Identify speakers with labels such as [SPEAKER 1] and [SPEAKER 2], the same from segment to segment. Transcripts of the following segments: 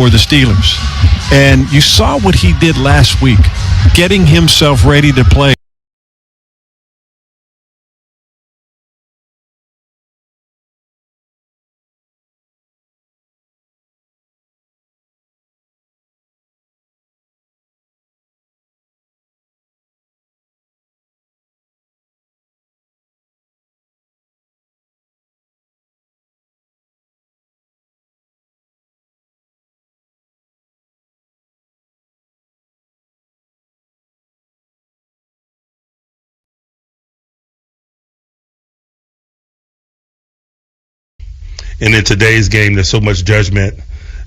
[SPEAKER 1] for the Steelers. And you saw what he did last week, getting himself ready to play.
[SPEAKER 2] And in today's game, there's so much judgment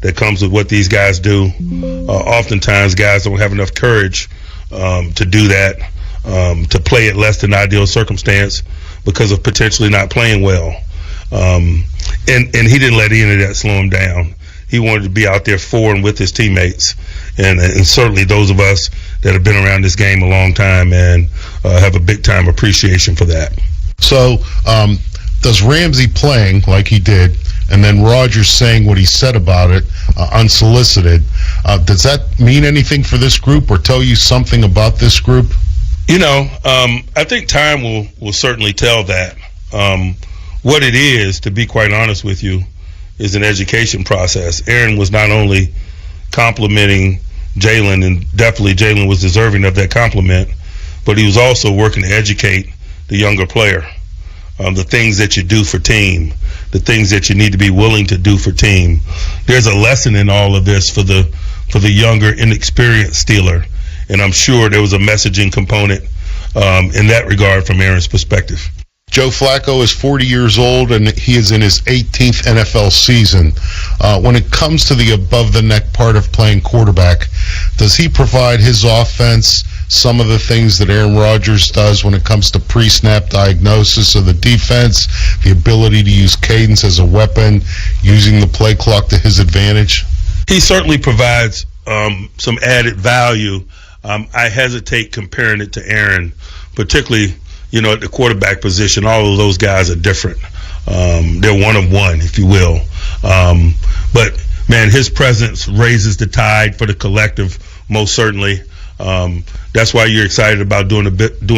[SPEAKER 2] that comes with what these guys do. Oftentimes, guys don't have enough courage to do that, to play at less than ideal circumstance because of potentially not playing well. And he didn't let any of that slow him down. He wanted to be out there for and with his teammates. And certainly those of us that have been around this game a long time and have a big-time appreciation for that.
[SPEAKER 3] So does Ramsey playing like he did and then Rodgers saying what he said about it unsolicited, does that mean anything for this group or tell you something about this group?
[SPEAKER 2] You know, I think time will certainly tell that. What it is, to be quite honest with you, is an education process. Aaron was not only complimenting Jaylen, and definitely Jaylen was deserving of that compliment, but he was also working to educate the younger player. The things that you do for team, the things that you need to be willing to do for team. There's a lesson in all of this for the younger, inexperienced Steeler, and I'm sure there was a messaging component in that regard from Aaron's perspective.
[SPEAKER 3] Joe Flaco is 40 years old, and he is in his 18th NFL season. When it comes to the above-the-neck part of playing quarterback, does he provide his offense some of the things that Aaron Rodgers does when it comes to pre-snap diagnosis of the defense, the ability to use cadence as a weapon, using the play clock to his advantage?
[SPEAKER 2] He certainly provides some added value. I hesitate comparing it to Aaron, particularly at the quarterback position. All of those guys are different. They're one of one, if you will. But, man, his presence raises the tide for the collective, most certainly. That's why you're excited about doing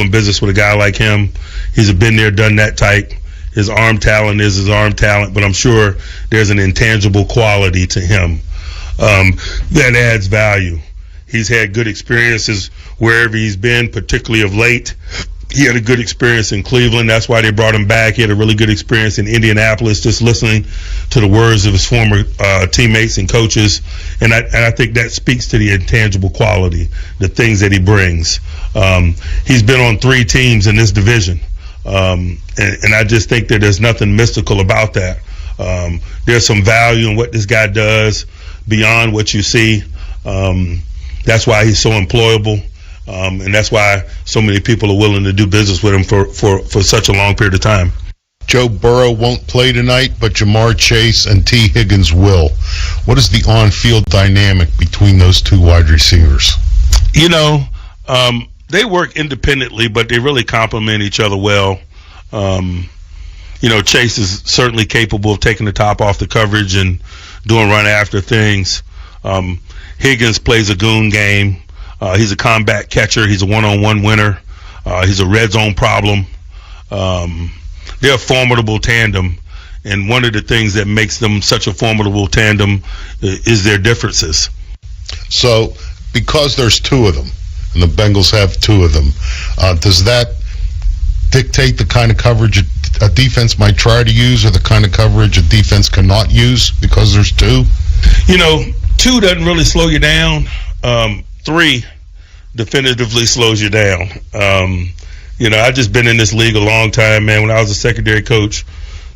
[SPEAKER 2] business with a guy like him. He's a been there, done that type. His arm talent is his arm talent, but I'm sure there's an intangible quality to him that adds value. He's had good experiences wherever he's been, particularly of late. He had a good experience in Cleveland. That's why they brought him back. He had a really good experience in Indianapolis, just listening to the words of his former teammates and coaches. And I think that speaks to the intangible quality, the things that he brings. He's been on 3 teams in this division. And I just think that there's nothing mystical about that. There's some value in what this guy does beyond what you see. That's why he's so employable. And that's why so many people are willing to do business with him for such a long period of time.
[SPEAKER 3] Joe Burrow won't play tonight, but Jamarr Chase and T. Higgins will. What is the on-field dynamic between those two wide receivers?
[SPEAKER 2] They work independently, but they really complement each other well. Chase is certainly capable of taking the top off the coverage and doing run-after things. Higgins plays a goon game. He's a combat catcher. He's a one-on-one winner. He's a red zone problem. They're a formidable tandem, and one of the things that makes them such a formidable tandem is their differences.
[SPEAKER 3] So, because there's 2 of them, and the Bengals have 2 of them, does that dictate the kind of coverage a defense might try to use, or the kind of coverage a defense cannot use because there's 2?
[SPEAKER 2] 2 doesn't really slow you down. 3 definitively slows you down. I've just been in this league a long time, man. When I was a secondary coach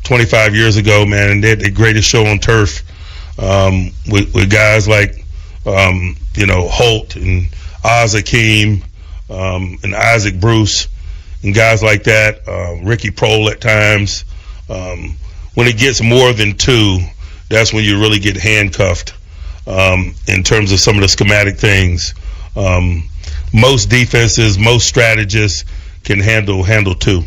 [SPEAKER 2] 25 years ago, man, and they had the greatest show on turf with guys like, Holt and Oz Hakeem and Isaac Bruce and guys like that, Ricky Prohl at times. When it gets more than 2, that's when you really get handcuffed in terms of some of the schematic things. Most defenses, most strategists can handle 2.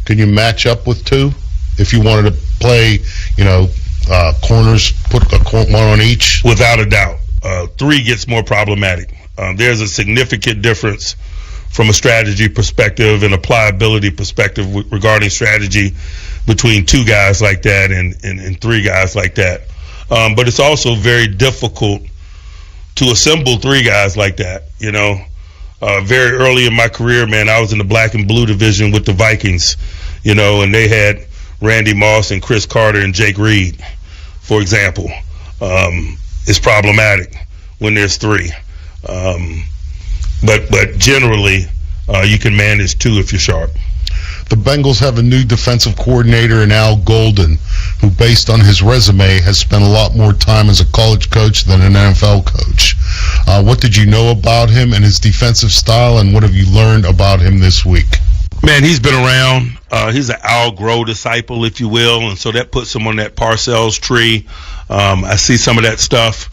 [SPEAKER 3] Can you match up with 2? If you wanted to play, corners, put one on each?
[SPEAKER 2] Without a doubt. 3 gets more problematic. There's a significant difference from a strategy perspective and a pliability perspective regarding strategy between 2 guys like that and 3 guys like that. But it's also very difficult to assemble 3 guys like that. Very early in my career, man, I was in the black and blue division with the Vikings, and they had Randy Moss and Chris Carter and Jake Reed, for example. It's problematic when there's 3. But generally, you can manage 2 if you're sharp.
[SPEAKER 3] The Bengals have a new defensive coordinator in Al Golden, who, based on his resume, has spent a lot more time as a college coach than an NFL coach. What did you know about him and his defensive style, and what have you learned about him this week?
[SPEAKER 2] Man, he's been around. He's an Al Groh disciple, if you will, and so that puts him on that Parcells tree. I see some of that stuff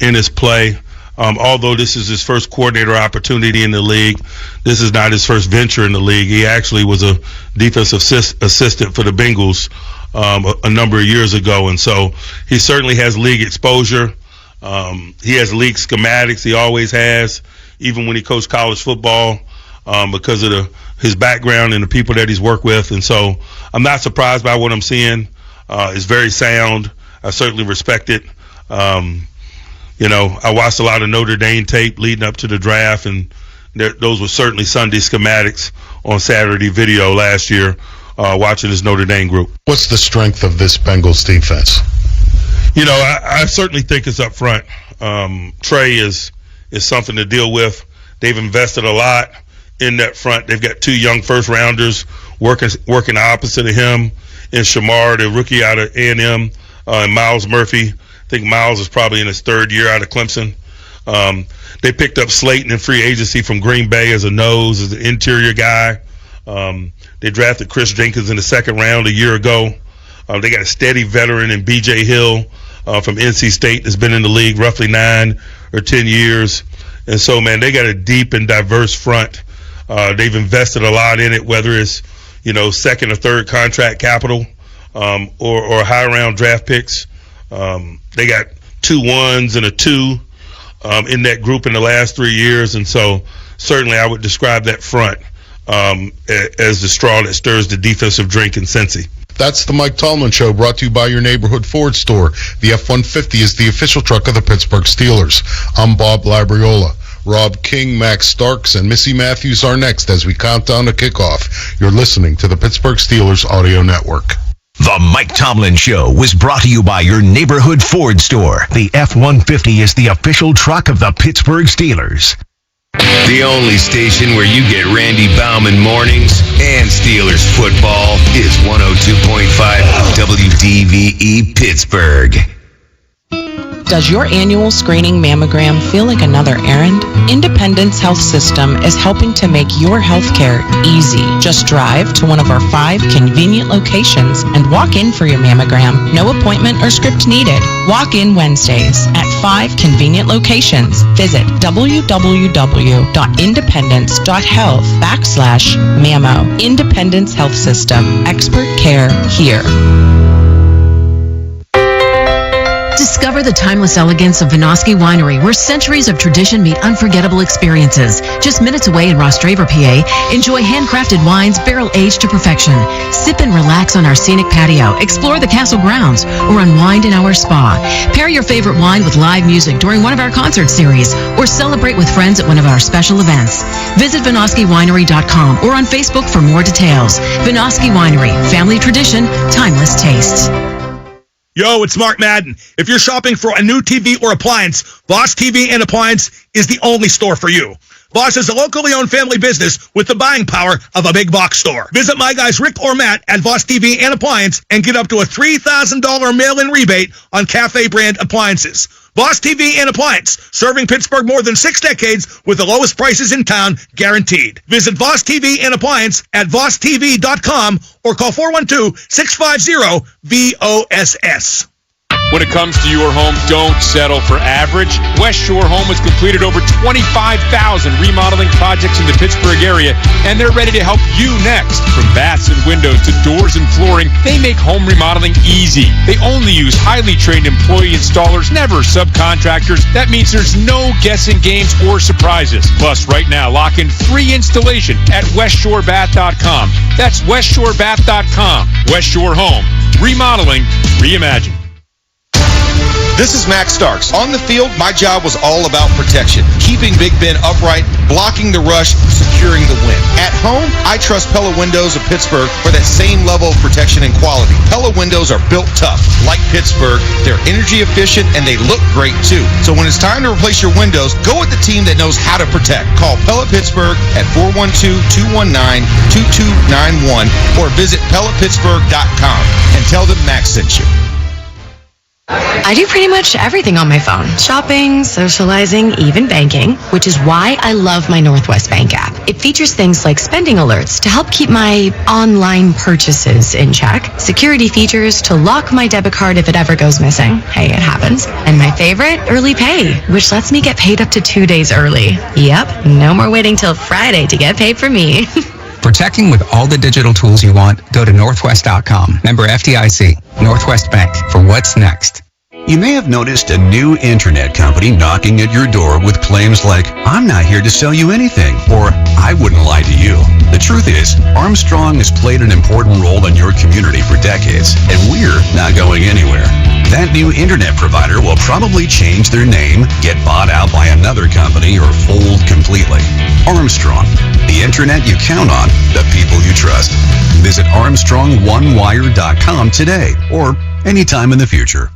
[SPEAKER 2] in his play. Although this is his first coordinator opportunity in the league, this is not his first venture in the league. He actually was a defensive assistant for the Bengals a number of years ago, and so he certainly has league exposure. He has league schematics. He always has, even when he coached college football, because of his background and the people that he's worked with. And so I'm not surprised by what I'm seeing. It's very sound. I certainly respect it. I watched a lot of Notre Dame tape leading up to the draft, and those were certainly Sunday schematics on Saturday video last year, watching this Notre Dame group.
[SPEAKER 3] What's the strength of this Bengals defense?
[SPEAKER 2] I certainly think it's up front. Trey is something to deal with. They've invested a lot in that front. They've got 2 young first-rounders working opposite of him in Shamar, the rookie out of A&M, and Miles Murphy. I think Miles is probably in his 3rd year out of Clemson. They picked up Slayton in free agency from Green Bay as an interior guy. They drafted Chris Jenkins in the 2nd round a year ago. They got a steady veteran in B.J. Hill from NC State that's been in the league roughly 9 or 10 years. And so, man, they got a deep and diverse front. They've invested a lot in it, whether it's, 2nd or 3rd contract capital or high-round draft picks. They got 2 1s and a 2 in that group in the last 3 years. And so certainly I would describe that front as the straw that stirs the defensive drink in Cincy.
[SPEAKER 3] That's the Mike Tomlin Show, brought to you by your neighborhood Ford store. The F-150 is the official truck of the Pittsburgh Steelers. I'm Bob Labriola. Rob King, Max Starks, and Missy Matthews are next as we count down to kickoff. You're listening to the Pittsburgh Steelers Audio Network.
[SPEAKER 4] The Mike Tomlin Show was brought to you by your neighborhood Ford store. The F-150 is the official truck of the Pittsburgh Steelers.
[SPEAKER 5] The only station where you get Randy Baumann mornings and Steelers football is 102.5 WDVE Pittsburgh.
[SPEAKER 6] Does your annual screening mammogram feel like another errand? Independence Health System is helping to make your healthcare easy. Just drive to one of our 5 convenient locations and walk in for your mammogram. No appointment or script needed. Walk in Wednesdays at 5 convenient locations. Visit www.independence.health/mammo. Independence Health System. Expert care here.
[SPEAKER 7] Discover the timeless elegance of Vinoski Winery, where centuries of tradition meet unforgettable experiences. Just minutes away in Rostraver, PA, enjoy handcrafted wines barrel-aged to perfection. Sip and relax on our scenic patio, explore the castle grounds, or unwind in our spa. Pair your favorite wine with live music during one of our concert series, or celebrate with friends at one of our special events. Visit VinoskiWinery.com or on Facebook for more details. Vinoski Winery, family tradition, timeless tastes.
[SPEAKER 8] Yo, it's Mark Madden. If you're shopping for a new TV or appliance, Voss TV and Appliance is the only store for you. Voss is a locally owned family business with the buying power of a big box store. Visit my guys Rick or Matt at Voss TV and Appliance and get up to a $3,000 mail-in rebate on Cafe brand appliances. Voss TV and Appliance, serving Pittsburgh more than 6 decades with the lowest prices in town, guaranteed. Visit Voss TV and Appliance at VossTV.com or call 412-650-VOSS.
[SPEAKER 9] When it comes to your home, don't settle for average. West Shore Home has completed over 25,000 remodeling projects in the Pittsburgh area, and they're ready to help you next. From baths and windows to doors and flooring, they make home remodeling easy. They only use highly trained employee installers, never subcontractors. That means there's no guessing games or surprises. Plus, right now, lock in free installation at westshorebath.com. That's westshorebath.com. West Shore Home. Remodeling reimagined.
[SPEAKER 10] This is Max Starks. On the field, my job was all about protection, keeping Big Ben upright, blocking the rush, securing the win. At home, I trust Pella Windows of Pittsburgh for that same level of protection and quality. Pella Windows are built tough, like Pittsburgh. They're energy efficient, and they look great, too. So when it's time to replace your windows, go with the team that knows how to protect. Call Pella Pittsburgh at 412-219-2291 or visit PellaPittsburgh.com and tell them Max sent you.
[SPEAKER 7] I do pretty much everything on my phone. Shopping, socializing, even banking, which is why I love my Northwest Bank app. It features things like spending alerts to help keep my online purchases in check, security features to lock my debit card if it ever goes missing. Hey, it happens. And my favorite, early pay, which lets me get paid up to 2 days early. Yep, no more waiting till Friday to get paid for me.
[SPEAKER 11] Protecting with all the digital tools you want, go to Northwest.com. Member FDIC. Northwest Bank for what's next.
[SPEAKER 12] You may have noticed a new internet company knocking at your door with claims like, "I'm not here to sell you anything," or "I wouldn't lie to you." The truth is, Armstrong has played an important role in your community for decades, and we're not going anywhere. That new internet provider will probably change their name, get bought out by another company, or fold completely. Armstrong, the internet you count on, the people you trust. Visit ArmstrongOneWire.com today, or anytime in the future.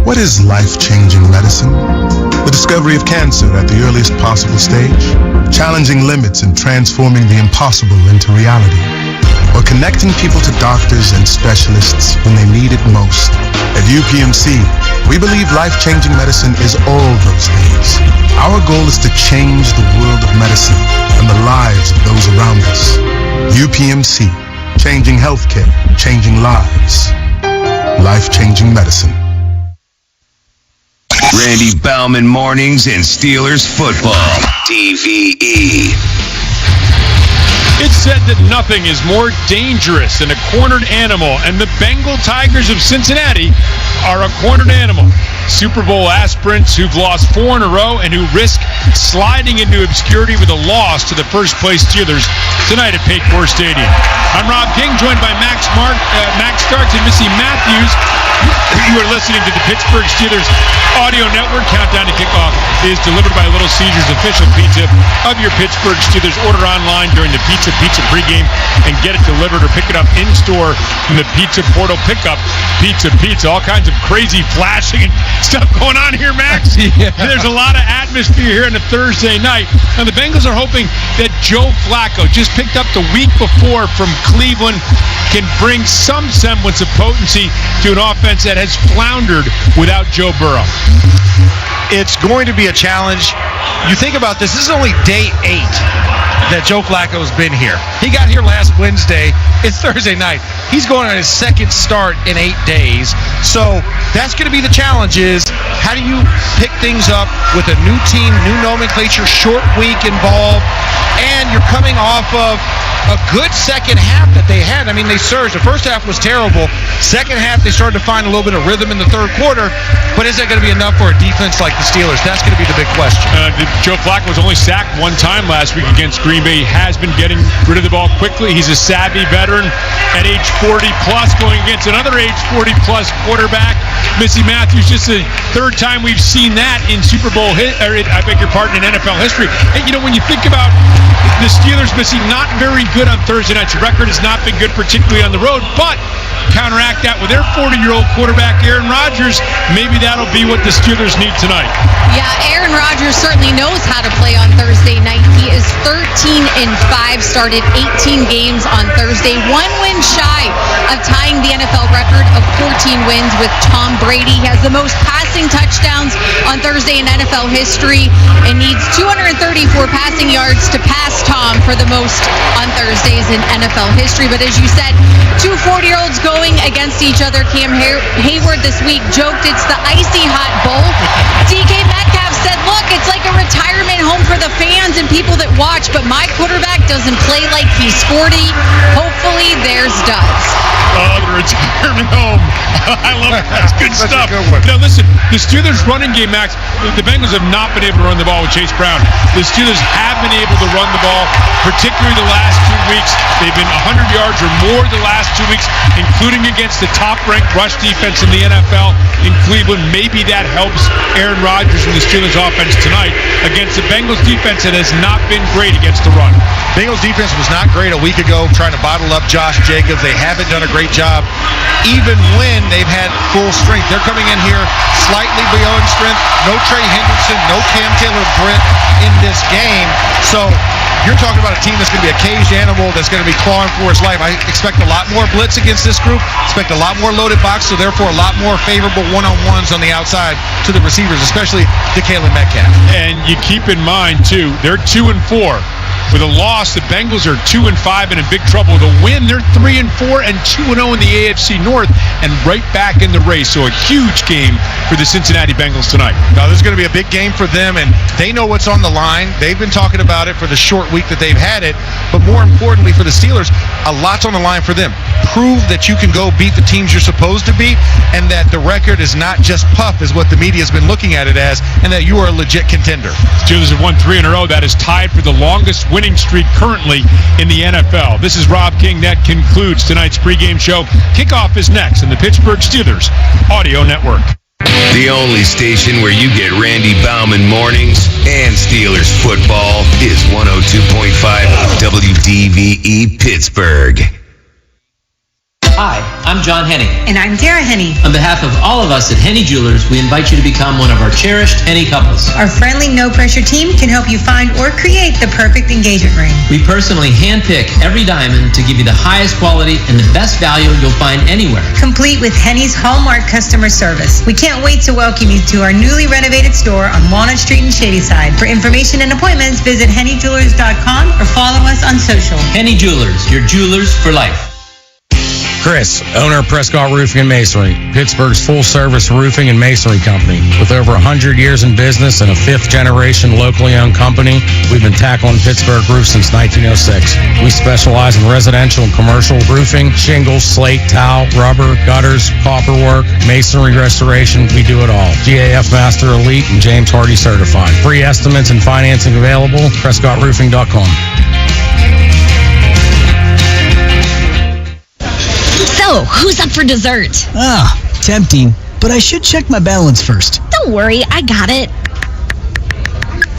[SPEAKER 13] What is life-changing medicine? The discovery of cancer at the earliest possible stage, challenging limits and transforming the impossible into reality, or connecting people to doctors and specialists when they need it most. At UPMC, we believe life-changing medicine is all those things. Our goal is to change the world of medicine and the lives of those around us. UPMC, changing healthcare, changing lives. Life-changing medicine.
[SPEAKER 5] Randy Baumann Mornings and Steelers Football. TVE.
[SPEAKER 1] It's said that nothing is more dangerous than a cornered animal, and the Bengal Tigers of Cincinnati are a cornered animal. Super Bowl aspirants who've lost 4 in a row and who risk sliding into obscurity with a loss to the first-place Steelers tonight at Paycor Stadium. I'm Rob King, joined by Max Starks and Missy Matthews. You are listening to the Pittsburgh Steelers Audio Network. Countdown to Kickoff is delivered by Little Caesars, official pizza of your Pittsburgh Steelers. Order online during the Pizza Pregame and get it delivered or pick it up in-store from the Pizza Portal Pickup. Pizza. All kinds of crazy flashing and stuff going on here, Max. Yeah. There's a lot of atmosphere here on a Thursday night. Now, the Bengals are hoping that Joe Flaco, just picked up the week before from Cleveland, can bring some semblance of potency to an offense that has floundered without Joe Burrow.
[SPEAKER 14] It's going to be a challenge. You think about this is only day 8 that Joe Flacco's been here. He got here last Wednesday. It's Thursday night. He's going on his second start in 8 days. So that's going to be the challenge, is how do you pick things up with a new team, new nomenclature, short week involved, and you're coming off of a good second half that they had. I mean, they surged. The first half was terrible. Second half, they started to find a little bit of rhythm in the third quarter. But is that going to be enough for a defense like the Steelers? That's going to be the big question.
[SPEAKER 1] Joe Flacco was only sacked 1 time last week against Green Bay. He has been getting rid of the ball quickly. He's a savvy veteran at age 40-plus, going against another age 40-plus quarterback. Missy Matthews, just the 3rd time we've seen that in Super Bowl in NFL history. And, when you think about the Steelers, Missy, not very good on Thursday nights. The record has not been good, particularly on the road, but counteract that with their 40-year-old quarterback, Aaron Rodgers. Maybe that'll be what the Steelers need tonight.
[SPEAKER 15] Yeah, Aaron Rodgers certainly knows how to play on Thursday night. He is 13-5, started 18 games on Thursday, 1 win shy of tying the NFL record of 14 wins with Tom Brady. He has the most passing touchdowns on Thursday in NFL history and needs 234 passing yards to pass Tom for the most on Thursdays in NFL history. But as you said, 2 40-year-olds going against each other. Cam Hayward this week joked it's the icy hot bowl. DK Metcalf said, look, it's like a retirement home for the fans and people that watch, but my quarterback doesn't play like he's 40. Hopefully theirs does.
[SPEAKER 1] Oh, the retirement home. I love it. That's good stuff. Now, listen, the Steelers' running game, Max, the Bengals have not been able to run the ball with Chase Brown. The Steelers have been able to run the ball, particularly the last 2 weeks. They've been 100 yards or more the last 2 weeks, including against the top-ranked rush defense in the NFL in Cleveland. Maybe that helps Aaron Rodgers and the Steelers' offense tonight against the Bengals' defense that has not been great against the run.
[SPEAKER 14] Bengals defense was not great a week ago trying to bottle up Josh Jacobs. They haven't done a great job even when they've had full strength. They're coming in here slightly beyond strength. No Trey Hendrickson, no Cam Taylor-Britt in this game. So you're talking about a team that's going to be a caged animal that's going to be clawing for its life. I expect a lot more blitz against this group. Expect a lot more loaded box, so therefore a lot more favorable one-on-ones on the outside to the receivers, especially to Jaylen Metcalf.
[SPEAKER 1] And you keep in mind, too, they're 2-4. With a loss, the Bengals are 2-5 and in big trouble. With a win, they're 3-4 and 2-0 in the AFC North and right back in the race. So a huge game for the Cincinnati Bengals tonight.
[SPEAKER 14] Now, this is going to be a big game for them, and they know what's on the line. They've been talking about it for the short week that they've had it. But more importantly for the Steelers, a lot's on the line for them. Prove that you can go beat the teams you're supposed to beat, and that the record is not just puff, is what the media has been looking at it as, and that you are a legit contender.
[SPEAKER 1] Steelers have won 3 in a row. That is tied for the longest winning streak currently in the NFL. This is Rob King. That concludes tonight's pregame show. Kickoff is next in the Pittsburgh Steelers Audio Network.
[SPEAKER 5] The only station where you get Randy Baumann mornings and Steelers football is 102.5 WDVE Pittsburgh.
[SPEAKER 16] Hi, I'm John Henning.
[SPEAKER 17] And I'm Tara Henning.
[SPEAKER 16] On behalf of all of us at Henny Jewelers, we invite you to become one of our cherished Henny couples.
[SPEAKER 17] Our friendly, no-pressure team can help you find or create the perfect engagement ring.
[SPEAKER 16] We personally handpick every diamond to give you the highest quality and the best value you'll find anywhere.
[SPEAKER 17] Complete with Henny's Hallmark customer service. We can't wait to welcome you to our newly renovated store on Walnut Street in Shadyside. For information and appointments, visit hennyjewelers.com or follow us on social.
[SPEAKER 16] Henny Jewelers, your jewelers for life.
[SPEAKER 18] Chris, owner of Prescott Roofing and Masonry, Pittsburgh's full-service roofing and masonry company. With over 100 years in business and a fifth-generation locally owned company, we've been tackling Pittsburgh roofs since 1906. We specialize in residential and commercial roofing, shingles, slate, tile, rubber, gutters, copper work, masonry restoration. We do it all. GAF Master Elite and James Hardy certified. Free estimates and financing available. PrescottRoofing.com.
[SPEAKER 19] So, who's up for dessert?
[SPEAKER 20] Tempting, but I should check my balance first.
[SPEAKER 19] Don't worry, I got it.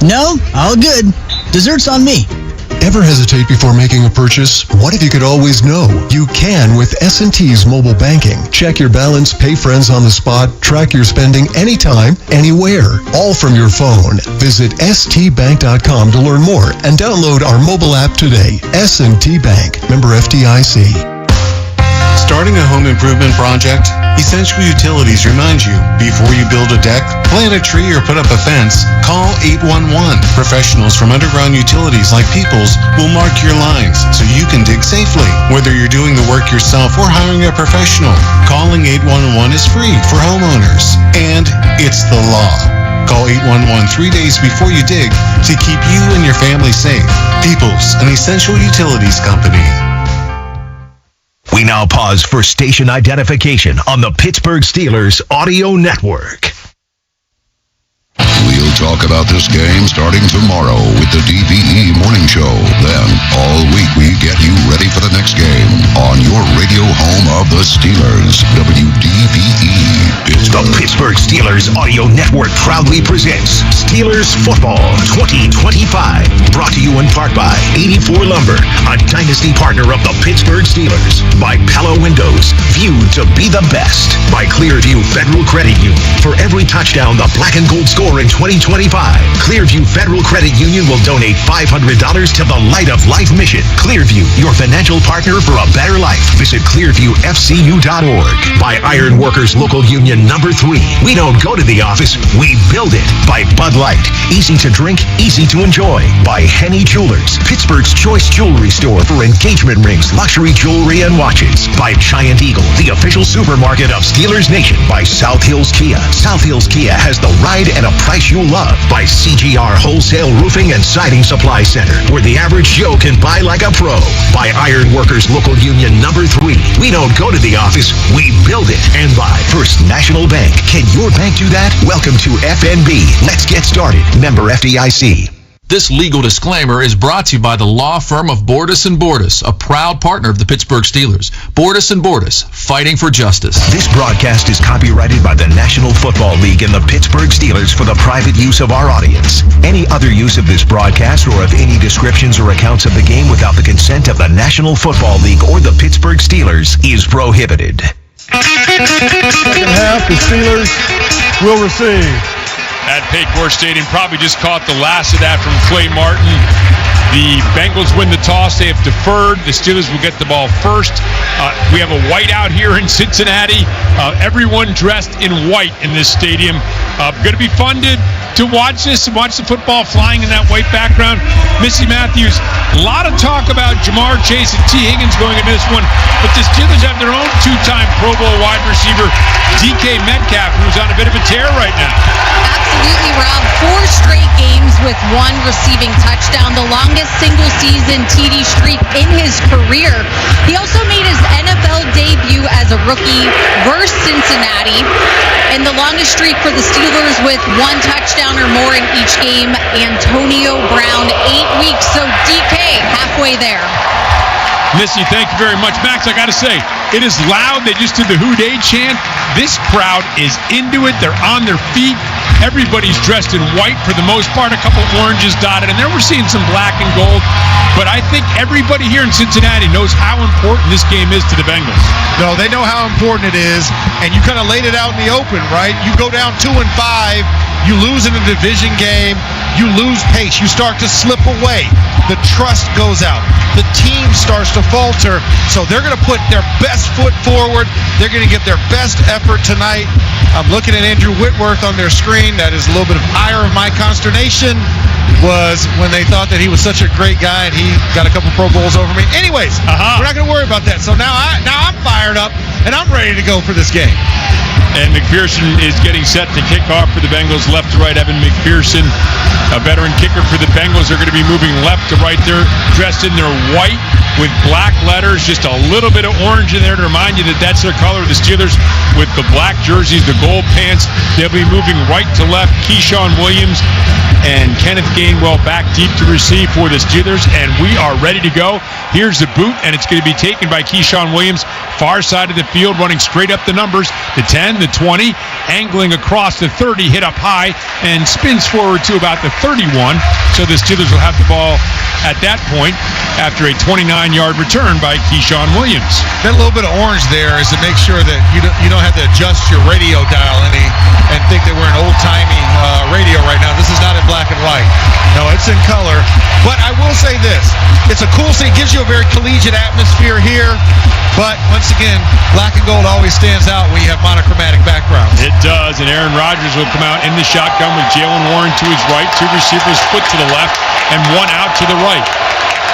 [SPEAKER 20] No, all good. Dessert's on me.
[SPEAKER 21] Ever hesitate before making a purchase? What if you could always know? You can with S&T's mobile banking. Check your balance, pay friends on the spot, track your spending anytime, anywhere, all from your phone. Visit stbank.com to learn more and download our mobile app today. S&T Bank, member FDIC.
[SPEAKER 22] Starting a home improvement project? Essential Utilities reminds you, before you build a deck, plant a tree, or put up a fence, call 811. Professionals from Underground Utilities like Peoples will mark your lines so you can dig safely. Whether you're doing the work yourself or hiring a professional, calling 811 is free for homeowners. And it's the law. Call 811 3 days before you dig to keep you and your family safe. Peoples, an Essential Utilities company.
[SPEAKER 4] We now pause for station identification on the Pittsburgh Steelers Audio Network.
[SPEAKER 23] We'll talk about this game starting tomorrow with the DVE Morning Show. Then, all week we get you ready for the next game on your radio home of the Steelers, WDVE Pittsburgh.
[SPEAKER 4] The Pittsburgh Steelers Audio Network proudly presents Steelers Football 2025. Brought to you in part by 84 Lumber, a dynasty partner of the Pittsburgh Steelers. By Pella Windows, viewed to be the best. By Clearview Federal Credit Union. For every touchdown the black and gold score in 2025, 2025. Clearview Federal Credit Union will donate $500 to the Light of Life mission. Clearview, your financial partner for a better life. Visit clearviewfcu.org. By Iron Workers Local Union number 3. We don't go to the office, we build it. By Bud Light, easy to drink, easy to enjoy. By Henny Jewelers, Pittsburgh's choice jewelry store for engagement rings, luxury jewelry, and watches. By Giant Eagle, the official supermarket of Steelers Nation. By South Hills Kia. South Hills Kia has the ride and a price you'll love. By CGR Wholesale Roofing and Siding Supply Center, where the average Joe can buy like a pro. By Iron Workers Local Union number 3. We don't go to the office, we build it. And by First National Bank. Can your bank do that? Welcome to FNB. Let's get started. Member FDIC.
[SPEAKER 2] This legal disclaimer is brought to you by the law firm of Bordis & Bordis, a proud partner of the Pittsburgh Steelers. Bordis & Bordis, fighting for justice.
[SPEAKER 4] This broadcast is copyrighted by the National Football League and the Pittsburgh Steelers for the private use of our audience. Any other use of this broadcast or of any descriptions or accounts of the game without the consent of the National Football League or the Pittsburgh Steelers is prohibited.
[SPEAKER 3] Second half, the Steelers will receive.
[SPEAKER 1] At Paycor Stadium, probably just caught the last of that from Clay Martin. The Bengals win the toss. They have deferred. The Steelers will get the ball first. We have a whiteout here in Cincinnati. Everyone dressed in white in this stadium. Going to be fun to watch this and watch the football flying in that white background. Missy Matthews, a lot of talk about Jamarr Chase and T. Higgins going into this one, but the Steelers have their own two-time Pro Bowl wide receiver, DK Metcalf, who's on a bit of a tear right now.
[SPEAKER 15] Absolutely, Rob. 4 straight games with 1 receiving touchdown, the longest single-season TD streak in his career. He also made his NFL debut as a rookie versus Cincinnati, and the longest streak for the Steelers with 1 touchdown or more in each game, Antonio Brown, 8 weeks. So DK, halfway there.
[SPEAKER 1] Missy, thank you very much. Max, I got to say, it is loud. They just did the Who Dey chant. This crowd is into it. They're on their feet. Everybody's dressed in white for the most part. A couple oranges dotted, and then we're seeing some black and gold. But I think everybody here in Cincinnati knows how important this game is to the Bengals.
[SPEAKER 14] No, they know how important it is, and you kind of laid it out in the open, right? You go down 2-5, you lose in a division game, you lose pace, you start to slip away. The trust goes out. The team starts to falter, so they're going to put their best foot forward. They're going to give their best effort tonight. I'm looking at Andrew Whitworth on their screen. That is a little bit of ire of my consternation was when they thought that he was such a great guy and he got a couple Pro Bowls over me. Anyways, we're not going to worry about that. So now I'm fired up and I'm ready to go for this game.
[SPEAKER 1] And McPherson is getting set to kick off for the Bengals. Left to right, Evan McPherson, a veteran kicker for the Bengals. They're going to be moving left to right. They're dressed in their white with black letters, just a little bit of orange in there to remind you that that's their color. The Steelers with the black jerseys, the gold pants. They'll be moving right to left. Keyshawn Williams and Kenneth Gainwell back deep to receive for the Steelers, and we are ready to go. Here's the boot, and it's going to be taken by Keyshawn Williams, far side of the field, running straight up the numbers, the 10, the 20, angling across the 30, hit up high, and spins forward to about the 31. So the Steelers will have the ball at that point after a 29-yard return by Keyshawn Williams.
[SPEAKER 14] That little bit of orange there is to make sure that you don't have to adjust your radio dial any and think that we're an old-timey radio right now. This is not in black and white. No, it's in color. But I will say this. It's a cool thing. It gives you a very collegiate atmosphere here. But once again, black and gold always stands out when you have monochromatic backgrounds.
[SPEAKER 1] It does. And Aaron Rodgers will come out in the shotgun with Jaylen Warren to his right, 2 receivers, foot to the left, and 1 out to the right.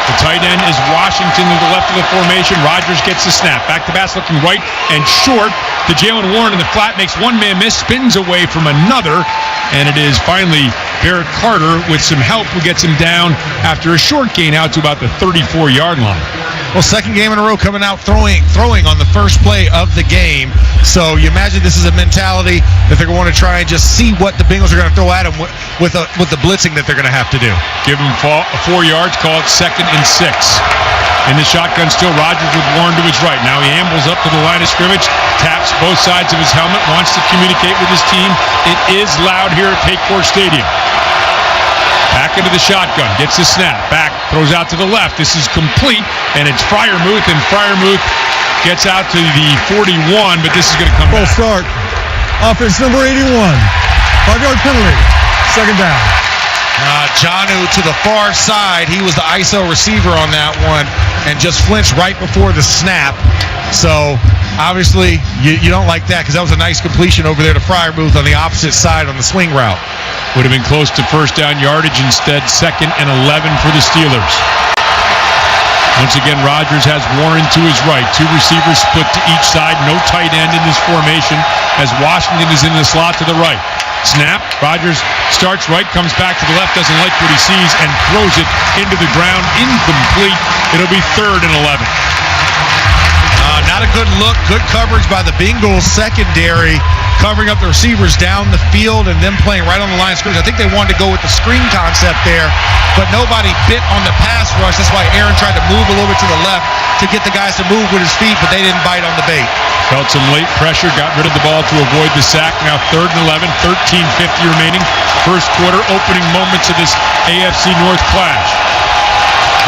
[SPEAKER 1] The tight end is Washington to the left of the formation. Rodgers gets the snap. Back to pass looking right and short. To Jaylen Warren in the flat, makes one man miss, spins away from another. And it is finally Barrett Carter with some help who gets him down after a short gain out to about the 34-yard line.
[SPEAKER 14] Well, second game in a row coming out throwing on the first play of the game. So you imagine this is a mentality that they're going to try and just see what the Bengals are going to throw at them with the blitzing that they're going to have to do.
[SPEAKER 1] Give them 4 yards, call it 2nd and 6. In the shotgun still, Rodgers with Warren to his right. Now he ambles up to the line of scrimmage, taps both sides of his helmet, wants to communicate with his team. It is loud here at Paycor Stadium. Back into the shotgun, gets the snap, back, throws out to the left. This is complete, and it's Freiermuth, and Freiermuth gets out to the 41, but this is going to come back.
[SPEAKER 3] Full start. Offense number 81. 5-yard penalty. Second down.
[SPEAKER 14] Jonnu to the far side. He was the ISO receiver on that one and just flinched right before the snap. So, obviously, you don't like that because that was a nice completion over there to Freiermuth on the opposite side on the swing route.
[SPEAKER 1] Would have been close to first down yardage. Instead, 2nd and 11 for the Steelers. Once again, Rodgers has Warren to his right. 2 receivers split to each side. No tight end in this formation as Washington is in the slot to the right. Snap. Rodgers starts right, comes back to the left, doesn't like what he sees, and throws it into the ground. Incomplete. It'll be 3rd and 11.
[SPEAKER 14] Not a good look. Good coverage by the Bengals secondary, covering up the receivers down the field and then playing right on the line of scrimmage. I think they wanted to go with the screen concept there, but nobody bit on the pass rush. That's why Aaron tried to move a little bit to the left to get the guys to move with his feet, but they didn't bite on the bait.
[SPEAKER 1] Felt some late pressure, got rid of the ball to avoid the sack. Now 3rd and 11, 13:50 remaining. First quarter opening moments of this AFC North clash.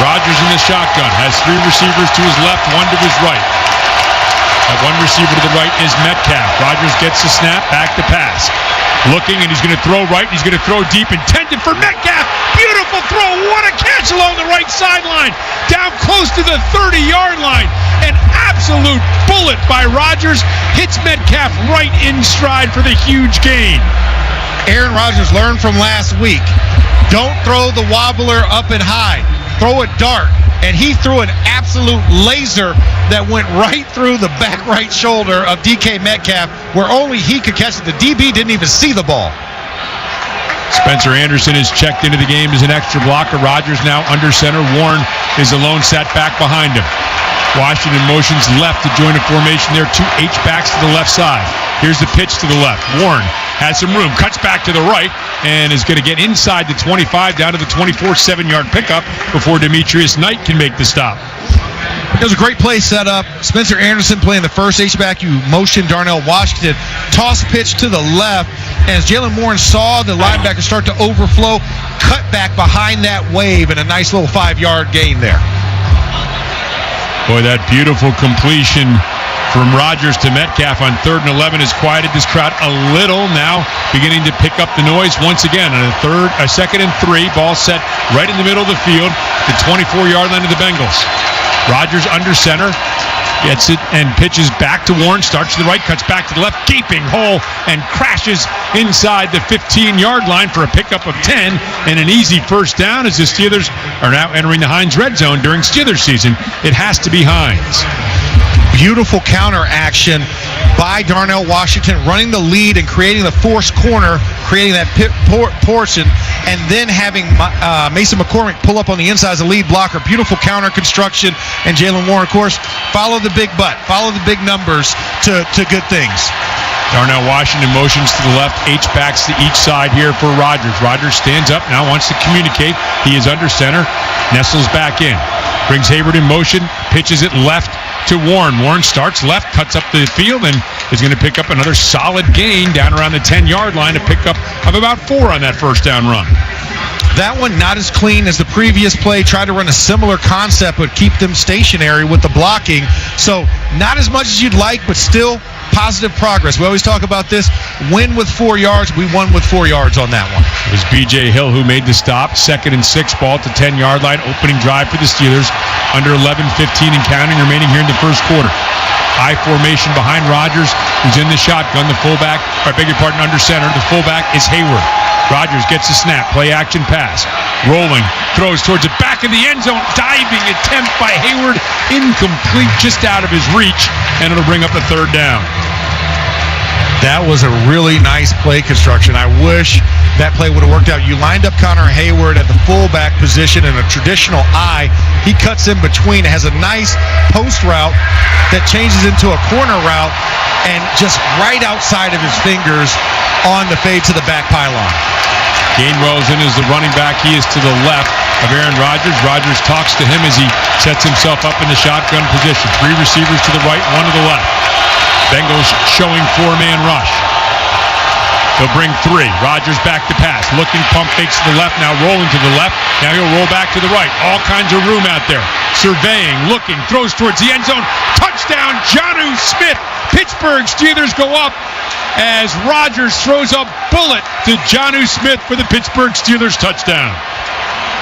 [SPEAKER 1] Rodgers in the shotgun, has 3 receivers to his left, 1 to his right. That 1 receiver to the right is Metcalf. Rodgers gets the snap, back to pass. Looking, and he's going to throw right, he's going to throw deep, intended for Metcalf. Beautiful throw, what a catch along the right sideline. Down close to the 30-yard line. An absolute bullet by Rodgers. Hits Metcalf right in stride for the huge gain.
[SPEAKER 14] Aaron Rodgers learned from last week. Don't throw the wobbler up and high. Throw a dart. And he threw an absolute laser that went right through the back right shoulder of DK Metcalf, where only he could catch it. The DB didn't even see the ball.
[SPEAKER 1] Spencer Anderson is checked into the game as an extra blocker. Rodgers now under center. Warren is alone, sat back behind him. Washington motions left to join a formation there. 2 H-backs to the left side. Here's the pitch to the left. Warren has some room, cuts back to the right, and is going to get inside the 25 down to the 24, 7-yard pickup before Demetrius Knight can make the stop.
[SPEAKER 14] It was a great play set up. Spencer Anderson playing the first H-back. You motion Darnell Washington. Toss pitch to the left. And as Jaylen Warren saw the linebacker start to overflow, cut back behind that wave and a nice little 5-yard gain there.
[SPEAKER 1] Boy, that beautiful completion from Rodgers to Metcalf on 3rd and 11 has quieted this crowd a little. Now beginning to pick up the noise once again on a 2nd and 3. Ball set right in the middle of the field, the 24-yard line of the Bengals. Rodgers under center, gets it and pitches back to Warren, starts to the right, cuts back to the left, gaping hole, and crashes inside the 15-yard line for a pickup of 10 and an easy first down as the Steelers are now entering the Heinz red zone during Steelers season. It has to be Heinz.
[SPEAKER 14] Beautiful counter action by Darnell Washington, running the lead and creating the forced corner, creating that portion, and then having Mason McCormick pull up on the inside as a lead blocker. Beautiful counter construction, and Jaylen Warren, of course, follow the big butt, follow the big numbers to good things.
[SPEAKER 1] Darnell Washington motions to the left, H-backs to each side here for Rodgers. Rodgers stands up now, wants to communicate. He is under center, nestles back in. Brings Hayward in motion, pitches it left to Warren. Warren starts left, cuts up the field, and is going to pick up another solid gain down around the 10-yard line, a pickup of about 4 on that first down run.
[SPEAKER 14] That one not as clean as the previous play. Tried to run a similar concept, but keep them stationary with the blocking. So not as much as you'd like, but still positive progress. We always talk about this. Win with 4 yards. We won with 4 yards on that one.
[SPEAKER 1] It was B.J. Hill who made the stop. 2nd and 6, ball at the 10-yard line. Opening drive for the Steelers. Under 11:15 and counting remaining here in the first quarter. High formation behind Rodgers, who's in the shotgun. The fullback, under center. The fullback is Hayward. Rodgers gets the snap. Play action pass. Rolling. Throws towards the back of the end zone. Diving attempt by Hayward. Incomplete, just out of his reach. And it'll bring up the 3rd down.
[SPEAKER 14] That was a really nice play construction. I wish that play would have worked out. You lined up Connor Hayward at the fullback position in a traditional I. He cuts in between. It has a nice post route that changes into a corner route and just right outside of his fingers on the fade to the back pylon.
[SPEAKER 1] Gainwell's in as the running back. He is to the left of Aaron Rodgers. Rodgers talks to him as he sets himself up in the shotgun position. 3 receivers to the right, 1 to the left. Bengals showing 4-man rush. They'll bring 3. Rodgers back to pass. Looking, pump fakes to the left, now rolling to the left. Now he'll roll back to the right. All kinds of room out there. Surveying, looking, throws towards the end zone. Touchdown, Jonnu Smith. Pittsburgh Steelers go up as Rodgers throws a bullet to Jonnu Smith for the Pittsburgh Steelers touchdown.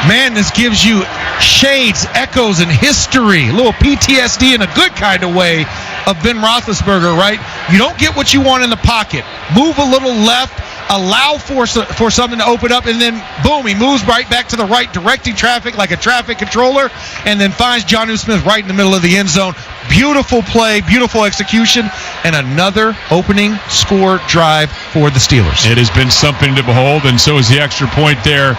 [SPEAKER 14] Man, this gives you shades, echoes, and history. A little PTSD in a good kind of way of Ben Roethlisberger, right? You don't get what you want in the pocket. Move a little left, allow for something to open up, and then, boom, he moves right back to the right, directing traffic like a traffic controller, and then finds Jonnu Smith right in the middle of the end zone. Beautiful play, beautiful execution, and another opening score drive for the Steelers.
[SPEAKER 1] It has been something to behold, and so is the extra point there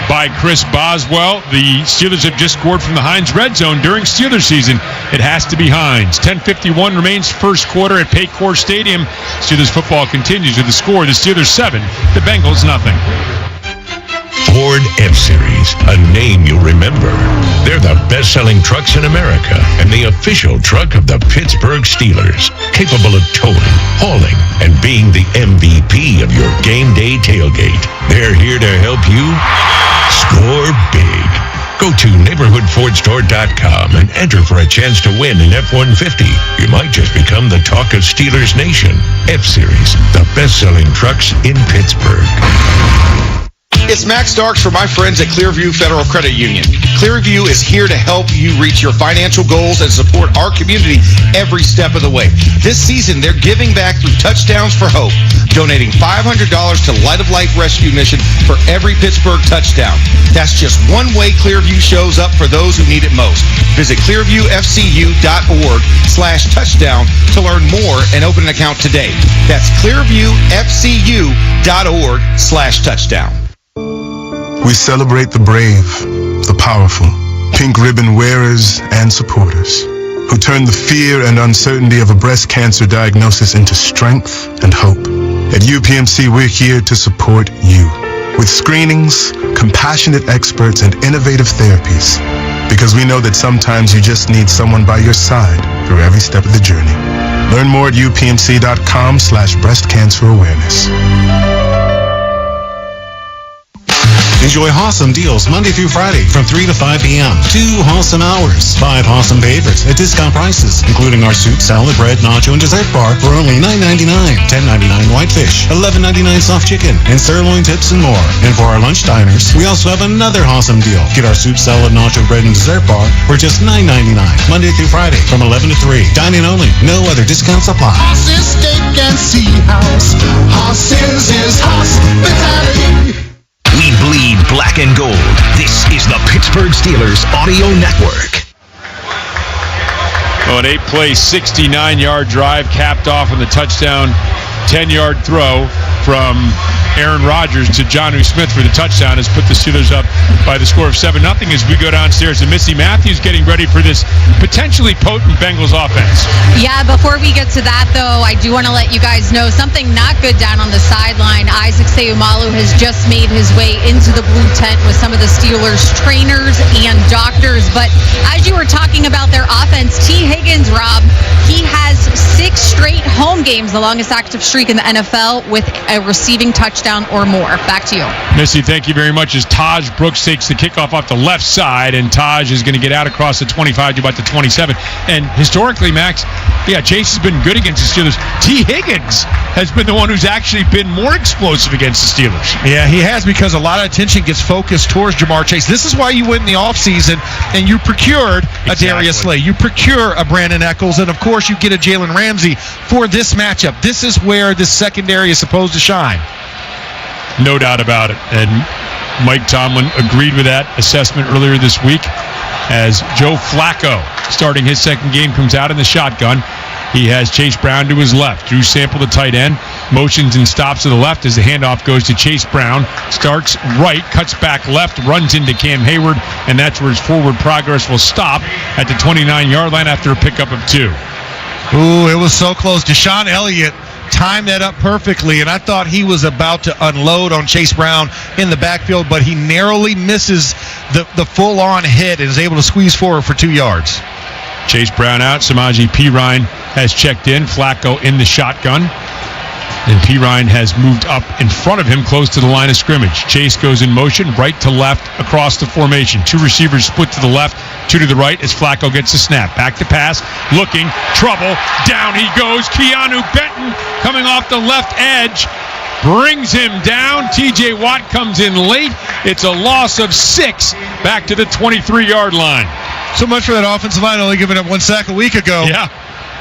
[SPEAKER 1] by Chris Boswell. The Steelers have just scored from the Heinz red zone during Steelers season. It has to be Heinz. 10:51 remains first quarter at Paycor Stadium. Steelers football continues with the score. The Steelers 7, the Bengals nothing.
[SPEAKER 4] Ford F-Series, a name you'll remember. They're the best-selling trucks in America and the official truck of the Pittsburgh Steelers. Capable of towing, hauling, and being the MVP of your game day tailgate. They're here to help you score big. Go to neighborhoodfordstore.com and enter for a chance to win an F-150. You might just become the talk of Steelers Nation. F-Series, the best-selling trucks in Pittsburgh.
[SPEAKER 10] It's Max Starks for my friends at Clearview Federal Credit Union. Clearview is here to help you reach your financial goals and support our community every step of the way. This season, they're giving back through Touchdowns for Hope, donating $500 to Light of Life Rescue Mission for every Pittsburgh touchdown. That's just one way Clearview shows up for those who need it most. Visit clearviewfcu.org/touchdown to learn more and open an account today. That's clearviewfcu.org/touchdown.
[SPEAKER 13] We celebrate the brave, the powerful, pink ribbon wearers and supporters who turn the fear and uncertainty of a breast cancer diagnosis into strength and hope. At UPMC, we're here to support you with screenings, compassionate experts, and innovative therapies, because we know that sometimes you just need someone by your side through every step of the journey. Learn more at upmc.com/breastcancerawareness.
[SPEAKER 22] Enjoy Hawesome deals Monday through Friday from 3 to 5 p.m. 2 Hawesome hours. 5 Hawesome favorites at discount prices, including our soup, salad, bread, nacho, and dessert bar for only $9.99. $10.99 whitefish, $11.99 soft chicken, and sirloin tips and more. And for our lunch diners, we also have another Hawesome deal. Get our soup, salad, nacho, bread, and dessert bar for just $9.99. Monday through Friday from 11 to 3. Dine-in only. No other discounts apply.
[SPEAKER 6] Hawes's Steak and Sea House. Hawes's is hospitality.
[SPEAKER 4] We bleed black and gold. This is the Pittsburgh Steelers Audio Network.
[SPEAKER 1] Well, an 8-play, 69-yard drive capped off on the touchdown, 10-yard throw from Aaron Rodgers to Jonnu Smith for the touchdown has put the Steelers up by the score of 7-0 as we go downstairs. And Missy Matthews getting ready for this potentially potent Bengals offense.
[SPEAKER 15] Yeah, before we get to that, though, I do want to let you guys know something not good down on the sideline. Isaac Seumalo has just made his way into the blue tent with some of the Steelers trainers and doctors. But as you were talking about their offense, T. Higgins, Rob, he has 6 straight home games, the longest active streak in the NFL, with a receiving touchdown or more. Back to you.
[SPEAKER 1] Missy, thank you very much. As Taj Brooks takes the kickoff off the left side, and Taj is going to get out across the 25 to about the 27. And historically, Max, yeah, Chase has been good against the Steelers. T. Higgins has been the one who's actually been more explosive against the Steelers.
[SPEAKER 14] Yeah, he has, because a lot of attention gets focused towards Jamarr Chase. This is why you went in the offseason and you procured a Darius Slay. You procure a Brandon Echols, and of course you get a Jalen Ramsey for this matchup. This is where this secondary is supposed to shine.
[SPEAKER 1] No doubt about it. And Mike Tomlin agreed with that assessment earlier this week as Joe Flaco, starting his second game, comes out in the shotgun. He has Chase Brown to his left. Drew Sample, the tight end, motions and stops to the left as the handoff goes to Chase Brown. Starts right, cuts back left, runs into Cam Hayward, and that's where his forward progress will stop at the 29-yard line after a pickup of 2.
[SPEAKER 14] Ooh, it was so close. Deshaun Elliott timed that up perfectly, and I thought he was about to unload on Chase Brown in the backfield, but he narrowly misses the full-on hit and is able to squeeze forward for 2 yards.
[SPEAKER 1] Chase Brown out. Samaje Perine has checked in. Flacco in the shotgun. And Pirine has moved up in front of him, close to the line of scrimmage. Chase goes in motion, right to left, across the formation. 2 receivers split to the left, 2 to the right as Flaco gets the snap. Back to pass, looking, trouble, down he goes. Keanu Benton coming off the left edge, brings him down. TJ Watt comes in late. It's a loss of 6 back to the 23-yard line.
[SPEAKER 14] So much for that offensive line only giving up 1 sack a week ago.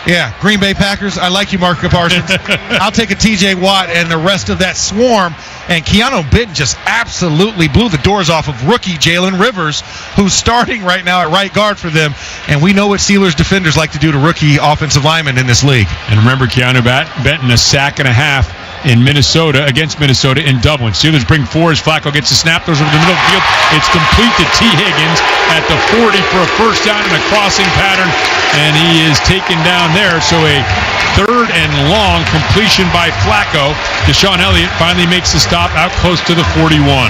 [SPEAKER 14] Yeah, Green Bay Packers, I like you, Mark Parsons. I'll take a TJ Watt and the rest of that swarm. And Keanu Benton just absolutely blew the doors off of rookie Jalen Rivers, who's starting right now at right guard for them. And we know what Steelers defenders like to do to rookie offensive linemen in this league.
[SPEAKER 1] And remember, Keanu Benton, a sack and a half in Minnesota, against Minnesota in Dublin. Steelers bring 4 as Flaco gets the snap, throws over the middle of the field. It's complete to T. Higgins at the 40 for a first down in a crossing pattern, and he is taken down there. So a 3rd and long completion by Flaco. Deshaun Elliott finally makes the stop out close to the 41.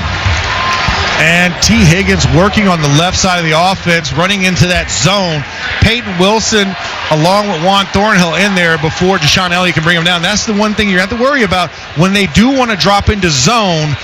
[SPEAKER 14] And T. Higgins working on the left side of the offense, running into that zone. Peyton Wilson along with Juan Thornhill in there before Deshaun Elliott can bring him down. That's the one thing you have to worry about when they do want to drop into zone.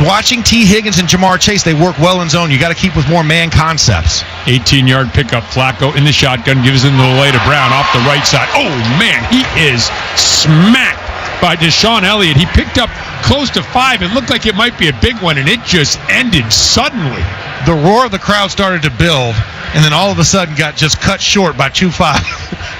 [SPEAKER 14] Watching T. Higgins and Jamar Chase, they work well in zone. You got to keep with more man concepts.
[SPEAKER 1] 18-yard pickup. Flaco in the shotgun, gives him the lay to Brown off the right side. Oh, man, he is smacked by Deshaun Elliott. He picked up close to 5. It looked like it might be a big one, and it just ended suddenly.
[SPEAKER 14] The roar of the crowd started to build, and then all of a sudden got just cut short by 2-5.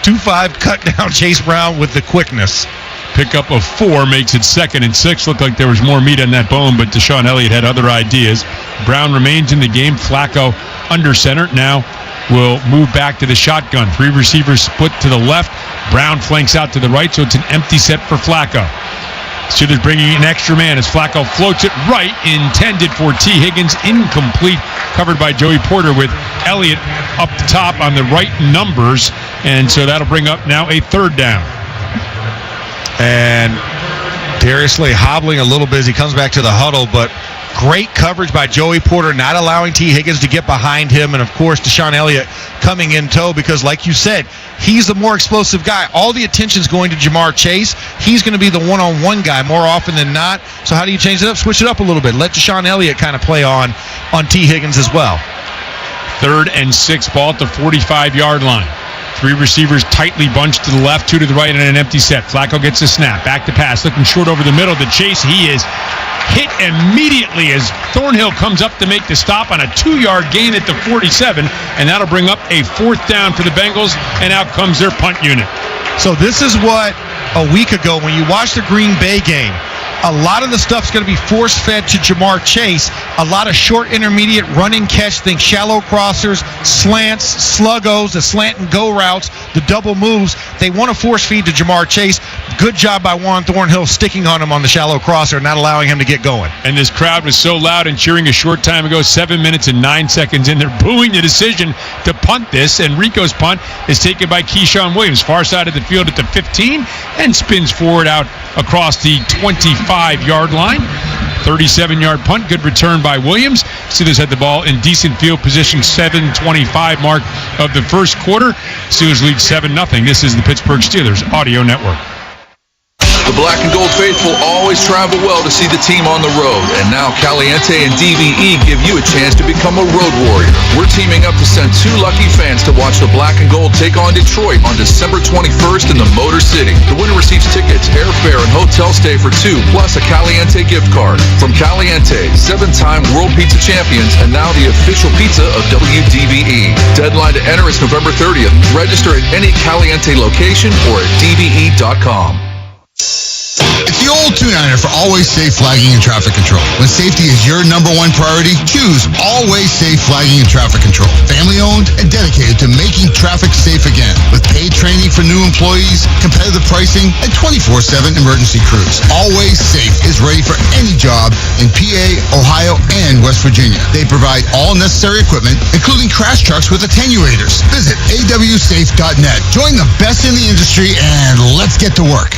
[SPEAKER 14] 2-5 cut down Chase Brown with the quickness.
[SPEAKER 1] Pickup of 4 makes it 2nd and 6. Looked like there was more meat on that bone, but Deshaun Elliott had other ideas. Brown remains in the game. Flaco under center. Now will move back to the shotgun. 3 receivers split to the left. Brown flanks out to the right, so it's an empty set for Flaco. Steelers bringing an extra man as Flaco floats it right, intended for T. Higgins, incomplete, covered by Joey Porter with Elliott up the top on the right numbers, and so that'll bring up now a 3rd down.
[SPEAKER 14] And Darius Slay hobbling a little bit as he comes back to the huddle, but great coverage by Joey Porter, not allowing T. Higgins to get behind him, and of course Deshaun Elliott coming in tow because, like you said, he's the more explosive guy. All the attention's going to Jamar Chase. He's going to be the one-on-one guy more often than not. So how do you change it up? Switch it up a little bit. Let Deshaun Elliott kind of play on T. Higgins as well.
[SPEAKER 1] 3rd and 6, ball at the 45-yard line. 3 receivers tightly bunched to the left, 2 to the right, and an empty set. Flaco gets a snap. Back to pass. Looking short over the middle to Chase. He is hit immediately as Thornhill comes up to make the stop on a 2-yard gain at the 47, and that'll bring up a 4th down for the Bengals, and out comes their punt unit.
[SPEAKER 14] So this is what a week ago when you watched the Green Bay game, a lot of the stuff's going to be force-fed to Jamar Chase. A lot of short, intermediate, running catch. Think shallow crossers, slants, sluggos, the slant and go routes, the double moves. They want to force-feed to Jamar Chase. Good job by Juan Thornhill sticking on him on the shallow crosser, not allowing him to get going.
[SPEAKER 1] And this crowd was so loud and cheering a short time ago, 7 minutes and 9 seconds in. They're booing the decision to punt this, and Rico's punt is taken by Keyshawn Williams, far side of the field at the 15, and spins forward out across the 25-yard line. 37-yard punt, good return by Williams. Steelers had the ball in decent field position, 7:25 mark of the first quarter. Steelers lead 7-0. This is the Pittsburgh Steelers Audio Network.
[SPEAKER 2] The black and gold faithful always travel well to see the team on the road, and now Caliente and DVE give you a chance to become a road warrior. We're teaming up to send 2 lucky fans to watch the black and gold take on Detroit on December 21st in the Motor City. The winner receives tickets, airfare, and hotel stay for 2, plus a Caliente gift card. From Caliente, 7-time World Pizza Champions, and now the official pizza of WDVE. Deadline to enter is November 30th. Register at any Caliente location or at dve.com.
[SPEAKER 7] It's the old 2-9er for Always Safe Flagging and Traffic Control. When safety is your #1 priority, choose Always Safe Flagging and Traffic Control. Family-owned and dedicated to making traffic safe again. With paid training for new employees, competitive pricing, and 24/7 emergency crews. Always Safe is ready for any job in PA, Ohio, and West Virginia. They provide all necessary equipment, including crash trucks with attenuators. Visit awsafe.net. Join the best in the industry, and let's get to work.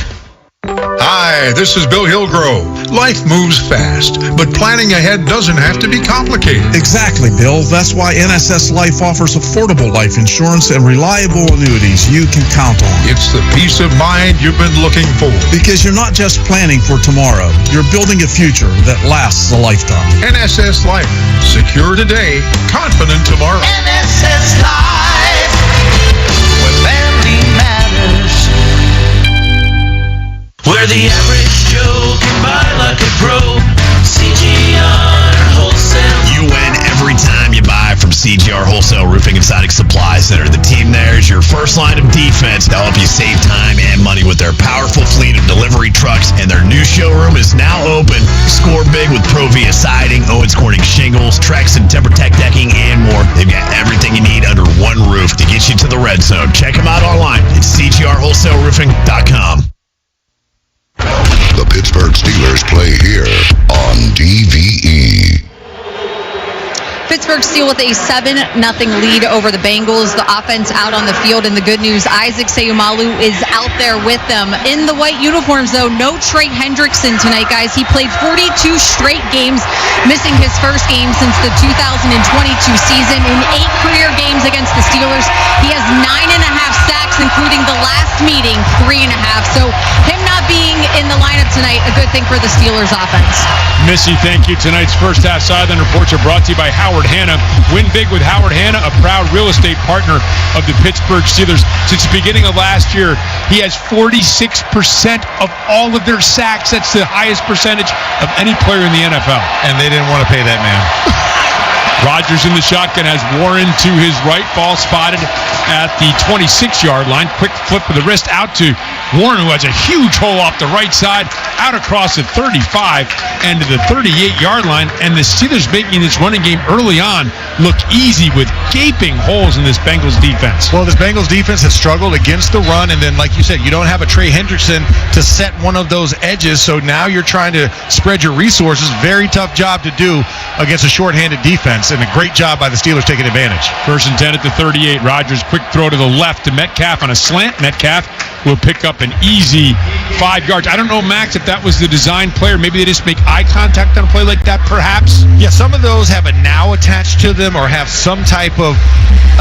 [SPEAKER 8] Hi, this is Bill Hillgrove. Life moves fast, but planning ahead doesn't have to be complicated.
[SPEAKER 9] Exactly, Bill. That's why NSS Life offers affordable life insurance and reliable annuities you can count on.
[SPEAKER 8] It's the peace of mind you've been looking for.
[SPEAKER 9] Because you're not just planning for tomorrow, you're building a future that lasts a lifetime.
[SPEAKER 8] NSS Life. Secure today, confident tomorrow.
[SPEAKER 6] NSS Life, where family matters.
[SPEAKER 11] Where the average Joe can buy like a pro. CGR Wholesale.
[SPEAKER 4] You win every time you buy from CGR Wholesale Roofing and Siding Supply Center. The team there is your first line of defense to help you save time and money with their powerful fleet of delivery trucks, and their new showroom is now open. Score big with Provia Siding, Owens Corning Shingles, Trex and TimberTech Decking, and more. They've got everything you need under one roof to get you to the red zone. Check them out online at cgrwholesaleroofing.com.
[SPEAKER 23] The Pittsburgh Steelers play here on DVE.
[SPEAKER 15] Pittsburgh Steel with a 7-0 lead over the Bengals. The offense out on the field, and the good news, Isaac Seumalo is out there with them. In the white uniforms, though, no Trey Hendrickson tonight, guys. He played 42 straight games, missing his first game since the 2022 season. In 8 career games against the Steelers, he has 9.5 sacks, including the last meeting, 3.5. So him not being in the lineup tonight, a good thing for the Steelers offense.
[SPEAKER 1] Missy, thank you. Tonight's first half sideline reports are brought to you by Howard Hanna. Win big with Howard Hanna, a proud real estate partner of the Pittsburgh Steelers. Since the beginning of last year, he has 46% of all of their sacks. That's the highest percentage of any player in the NFL.
[SPEAKER 14] And they didn't want to pay that man.
[SPEAKER 1] Rodgers in the shotgun has Warren to his right, ball spotted at the 26-yard line. Quick flip of the wrist out to Warren, who has a huge hole off the right side, out across the 35 and to the 38-yard line. And the Steelers making this running game early on look easy with gaping holes in this Bengals defense.
[SPEAKER 14] Well, this Bengals defense has struggled against the run, and then, like you said, you don't have a Trey Hendrickson to set one of those edges, so now you're trying to spread your resources. Very tough job to do against a shorthanded defense, and a great job by the Steelers taking advantage.
[SPEAKER 1] First and 10 at the 38. Rodgers, quick throw to the left to Metcalf on a slant. Metcalf will pick up an easy 5 yards. I don't know, Max, if that was the design play, or maybe they just make eye contact on a play like that, perhaps?
[SPEAKER 14] Yeah, some of those have a now attached to them or have some type of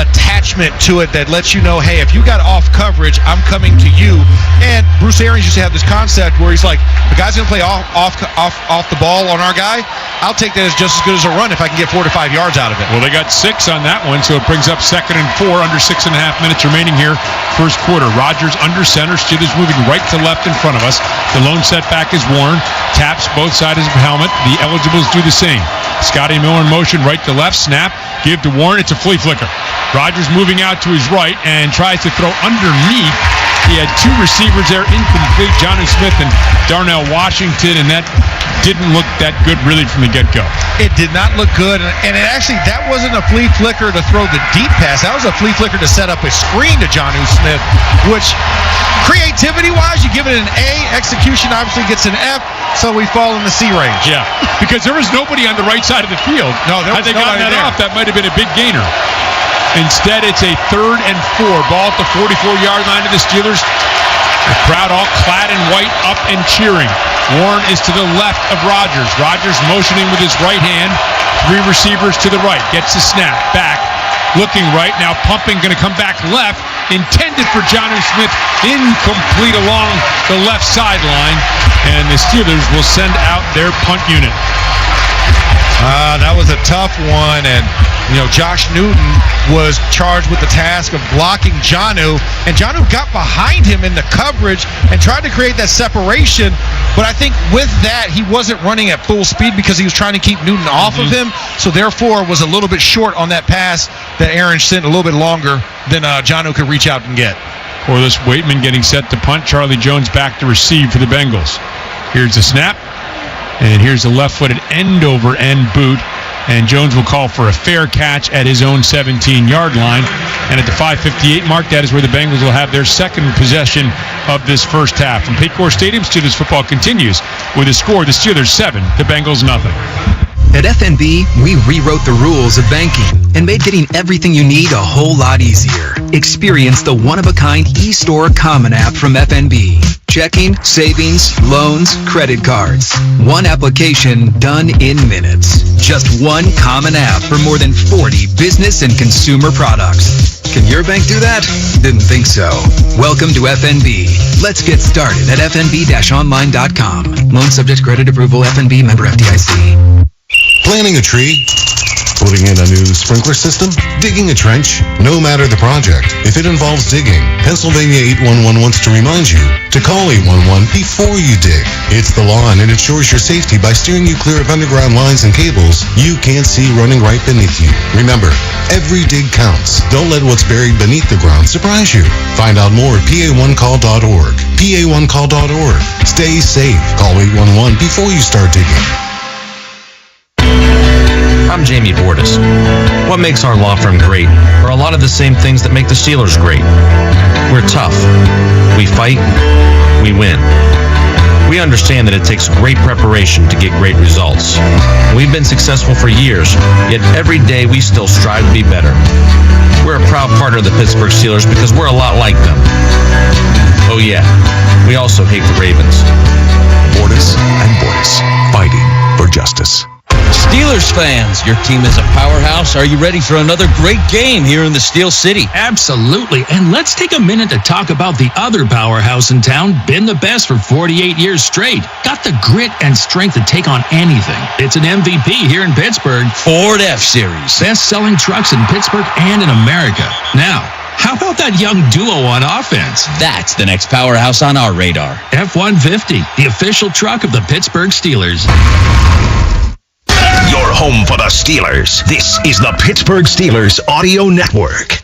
[SPEAKER 14] attachment to it that lets you know, hey, if you got off coverage, I'm coming to you. And Bruce Arians used to have this concept where he's like, the guy's going to play off the ball on our guy. I'll take that as just as good as a run if I can get 4 to 5 yards out of it.
[SPEAKER 1] Well, they got 6 on that one, so it brings up 2nd and 4, under 6.5 minutes remaining here. First quarter. Rodgers under center. Steelers moving right to left in front of us. The lone setback is Warren. Taps both sides of the helmet. The eligibles do the same. Scotty Miller in motion right to left. Snap. Give to Warren. It's a flea flicker. Rodgers moving out to his right and tries to throw underneath. He had 2 receivers there, incomplete, Jonnu Smith and Darnell Washington, and that didn't look that good really from the get-go.
[SPEAKER 14] It did not look good, and it actually, that wasn't a flea flicker to throw the deep pass. That was a flea flicker to set up a screen to Jonnu Smith, which creativity-wise, you give it an A. Execution obviously gets an F, so we fall in the C range.
[SPEAKER 1] Yeah, because there was nobody on the right side of the field.
[SPEAKER 14] No, there was
[SPEAKER 1] Had they gotten that
[SPEAKER 14] there.
[SPEAKER 1] off, that might have been a big gainer. Instead, it's a 3rd and 4. Ball at the 44-yard line of the Steelers. The crowd all clad in white, up and cheering. Warren is to the left of Rodgers. Rodgers motioning with his right hand. 3 receivers to the right. Gets the snap. Back. Looking right. Now pumping. Going to come back left. Intended for Jonnu Smith. Incomplete along the left sideline. And the Steelers will send out their punt unit.
[SPEAKER 14] That was a tough one, and Josh Newton was charged with the task of blocking Jonnu, and Jonnu got behind him in the coverage and tried to create that separation, but I think with that, he wasn't running at full speed because he was trying to keep Newton off of him, so therefore was a little bit short on that pass that Aaron sent a little bit longer than Jonnu could reach out and get.
[SPEAKER 1] Corliss Waitman getting set to punt. Charlie Jones back to receive for the Bengals. Here's the snap. And here's a left-footed end-over-end boot. And Jones will call for a fair catch at his own 17-yard line. And at the 5:58 mark, that is where the Bengals will have their second possession of this first half. From Paycor Stadium, Steelers football continues with a score: the Steelers 7, the Bengals nothing.
[SPEAKER 24] At FNB, we rewrote the rules of banking and made getting everything you need a whole lot easier. Experience the one-of-a-kind eStore Common app from FNB. checking, savings, loans, credit cards. One application done in minutes. Just one common app for more than 40 business and consumer products. Can your bank do that? Didn't think so. Welcome to FNB. Let's get started at fnb-online.com. Loan subject to credit approval. FNB member FDIC.
[SPEAKER 22] Planting a tree? Putting in a new sprinkler system? Digging a trench? No matter the project, if it involves digging, Pennsylvania 811 wants to remind you to call 811 before you dig. It's the law, and it ensures your safety by steering you clear of underground lines and cables you can't see running right beneath you. Remember, every dig counts. Don't let what's buried beneath the ground surprise you. Find out more at pa1call.org. pa1call.org. Stay safe. Call 811 before you start digging.
[SPEAKER 5] I'm Jamie Bordas. What makes our law firm great are a lot of the same things that make the Steelers great. We're tough. We fight. We win. We understand that it takes great preparation to get great results. We've been successful for years, yet every day we still strive to be better. We're a proud partner of the Pittsburgh Steelers because we're a lot like them. Oh yeah, we also hate the Ravens.
[SPEAKER 12] Bordas and Bordas, fighting for justice.
[SPEAKER 16] Steelers fans, your team is a powerhouse. Are you ready for another great game here in the Steel City?
[SPEAKER 17] Absolutely. And let's take a minute to talk about the other powerhouse in town, been the best for 48 years straight. Got the grit and strength to take on anything. It's an MVP here in Pittsburgh.
[SPEAKER 16] Ford F-Series.
[SPEAKER 17] Best-selling trucks in Pittsburgh and in America. Now, how about that young duo on offense?
[SPEAKER 16] That's the next powerhouse on our radar.
[SPEAKER 17] F-150, the official truck of the Pittsburgh Steelers.
[SPEAKER 4] Your home for the Steelers. This is the Pittsburgh Steelers Audio Network.